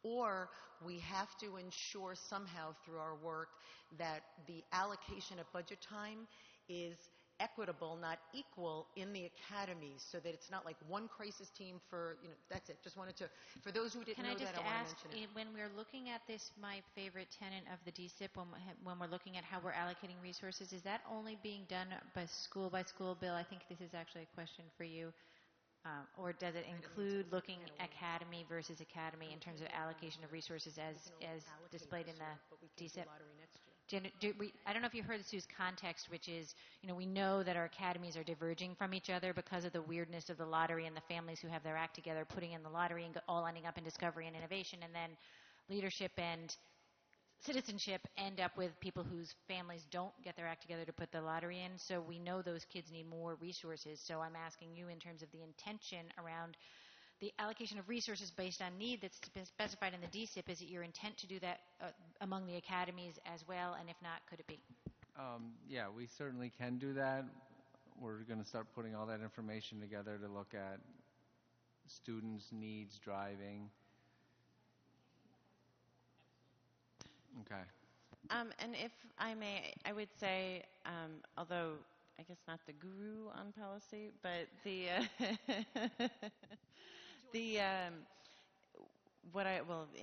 or we have to ensure somehow through our work that the allocation of budget time is equitable, not equal, in the academies, so that it's not like one crisis team for, that's it. Just wanted to, for those who didn't know that, I want to mention it. When we're looking at this, my favorite tenet of the DSIP, when we're looking at how we're allocating resources, is that only being done by school, Bill? I think this is actually a question for you. Or does it include looking academy versus academy in terms of allocation of resources as displayed in the DSIP? I don't know if you heard Sue's context, which is, we know that our academies are diverging from each other because of the weirdness of the lottery and the families who have their act together putting in the lottery and all ending up in discovery and innovation, and then leadership and citizenship end up with people whose families don't get their act together to put the lottery in. So we know those kids need more resources. So I'm asking you in terms of the intention around the allocation of resources based on need that's been specified in the DSIP. Is it your intent to do that among the academies as well? And if not, could it be? Yeah, we certainly can do that. We're going to start putting all that information together to look at students' needs driving. Okay. And if I may, I would say, although I guess not the guru on policy, but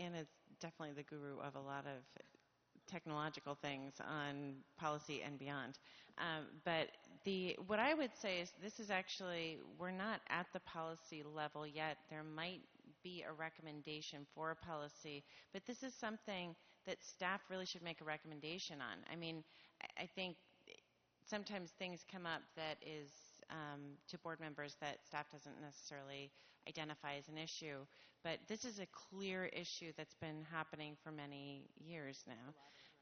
Anna's definitely the guru of a lot of technological things on policy and beyond. But what I would say is this is actually, we're not at the policy level yet. There might be a recommendation for a policy, but this is something that staff really should make a recommendation on. I mean, I think sometimes things come up that is to board members that staff doesn't necessarily identify as an issue, but this is a clear issue that's been happening for many years now.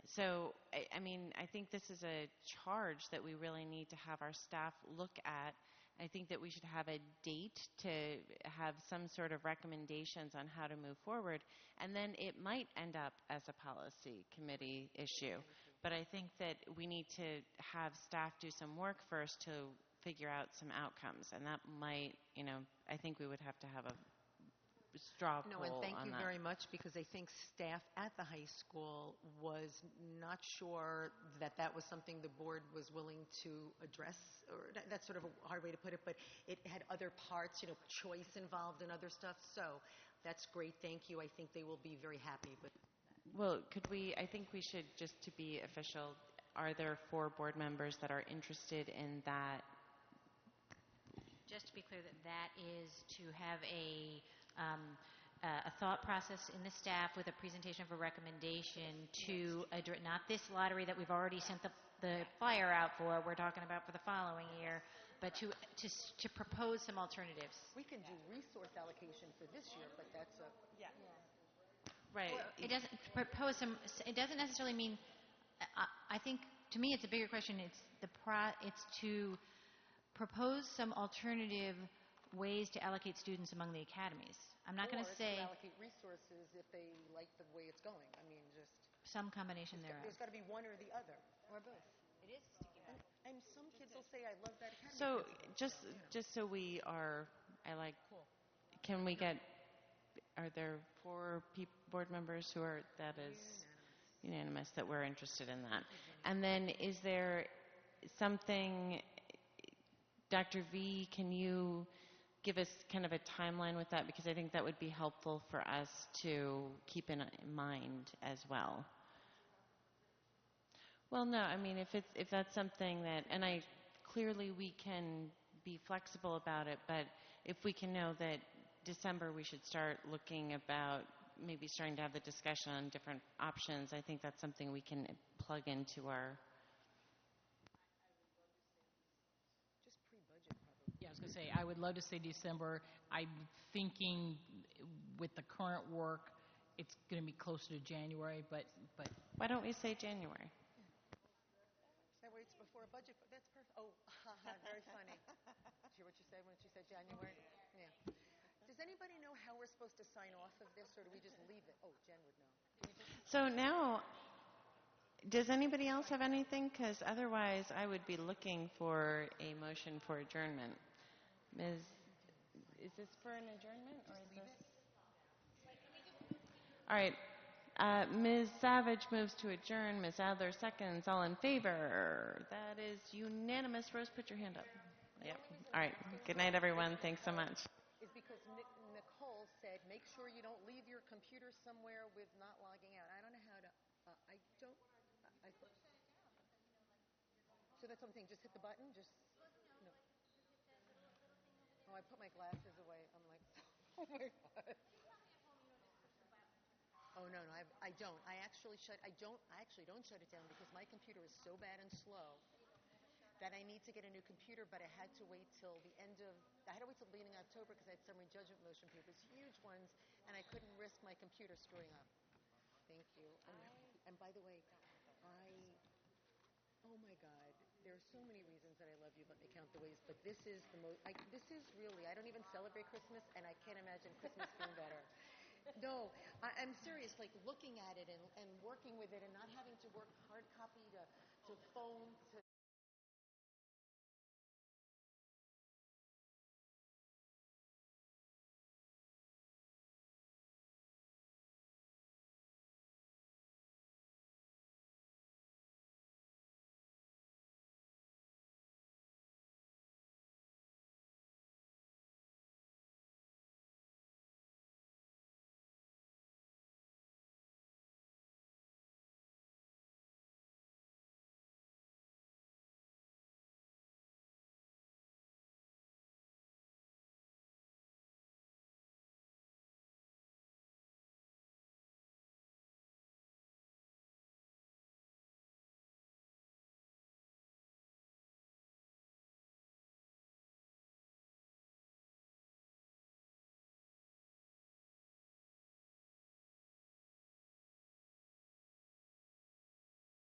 So, I mean, I think this is a charge that we really need to have our staff look at. I think that we should have a date to have some sort of recommendations on how to move forward, and then it might end up as a policy committee issue. But I think that we need to have staff do some work first to figure out some outcomes, and that might, I think we would have to have a straw poll on that. No, and thank you very much, because I think staff at the high school was not sure that was something the board was willing to address, or that's sort of a hard way to put it, but it had other parts, choice involved and other stuff. So that's great. Thank you. I think they will be very happy with that. Well, I think we should, just to be official, are there 4 board members that are interested in that? Just to be clear, that is to have a thought process in the staff with a presentation of a recommendation to address, not this lottery that we've already sent the the flyer out for, we're talking about for the following year, but to propose some alternatives. We can do resource allocation for this year, but that's a... Yeah. Right. It doesn't propose some. It doesn't necessarily mean. I think to me, it's a bigger question. It's to propose some alternative ways to allocate students among the academies. I'm not going to say to allocate resources if they like the way it's going. I mean, just some combination thereof. There's got to be one or the other, or both. It is sticky note. And some kids will say, "I love that academy." So just so we are, can we get? Are there 4 board members who are that is unanimous that we're interested in that? And then is there something, Dr. V? Can you give us kind of a timeline with that, because I think that would be helpful for us to keep in mind as well. Well, no, I mean, if that's something that, and clearly we can be flexible about it, but if we can know that December we should start looking about maybe starting to have the discussion on different options, I think that's something we can plug into our... Just pre-budget, probably. Yeah, I was going to say, I would love to say December. I'm thinking with the current work, it's going to be closer to January, but... Why don't we say January? That way it's before a budget. That's perfect. Oh, very funny. Did you hear what you said when she said January? Yeah. Does anybody know how we're supposed to sign off of this, or do we just leave it? Oh, Jen would know. So now, does anybody else have anything? Because otherwise, I would be looking for a motion for adjournment. Ms., is this for an adjournment, or is this? All right. Ms. Savage moves to adjourn. Ms. Adler seconds. All in favor? That is unanimous. Rose, put your hand up. Yep. All right. Good night, everyone. Thanks so much. Is because Nicole said, make sure you don't leave your computer somewhere with not logging out. I don't know how to, I don't, so that's what I'm saying, just hit the button, just, no. Oh, I put my glasses away. I'm like, oh my God. Oh, no, I don't. I actually don't shut it down because my computer is so bad and slow that I need to get a new computer, but I had to wait till the beginning of October because I had summary judgment motion papers, huge ones, and I couldn't risk my computer screwing up. Thank you. And by the way, oh my God, there are so many reasons that I love you, let me count the ways, but this is the most, this is really, I don't even celebrate Christmas, and I can't imagine Christmas being better. No, I'm serious, like looking at it and working with it and not having to work hard copy to phone to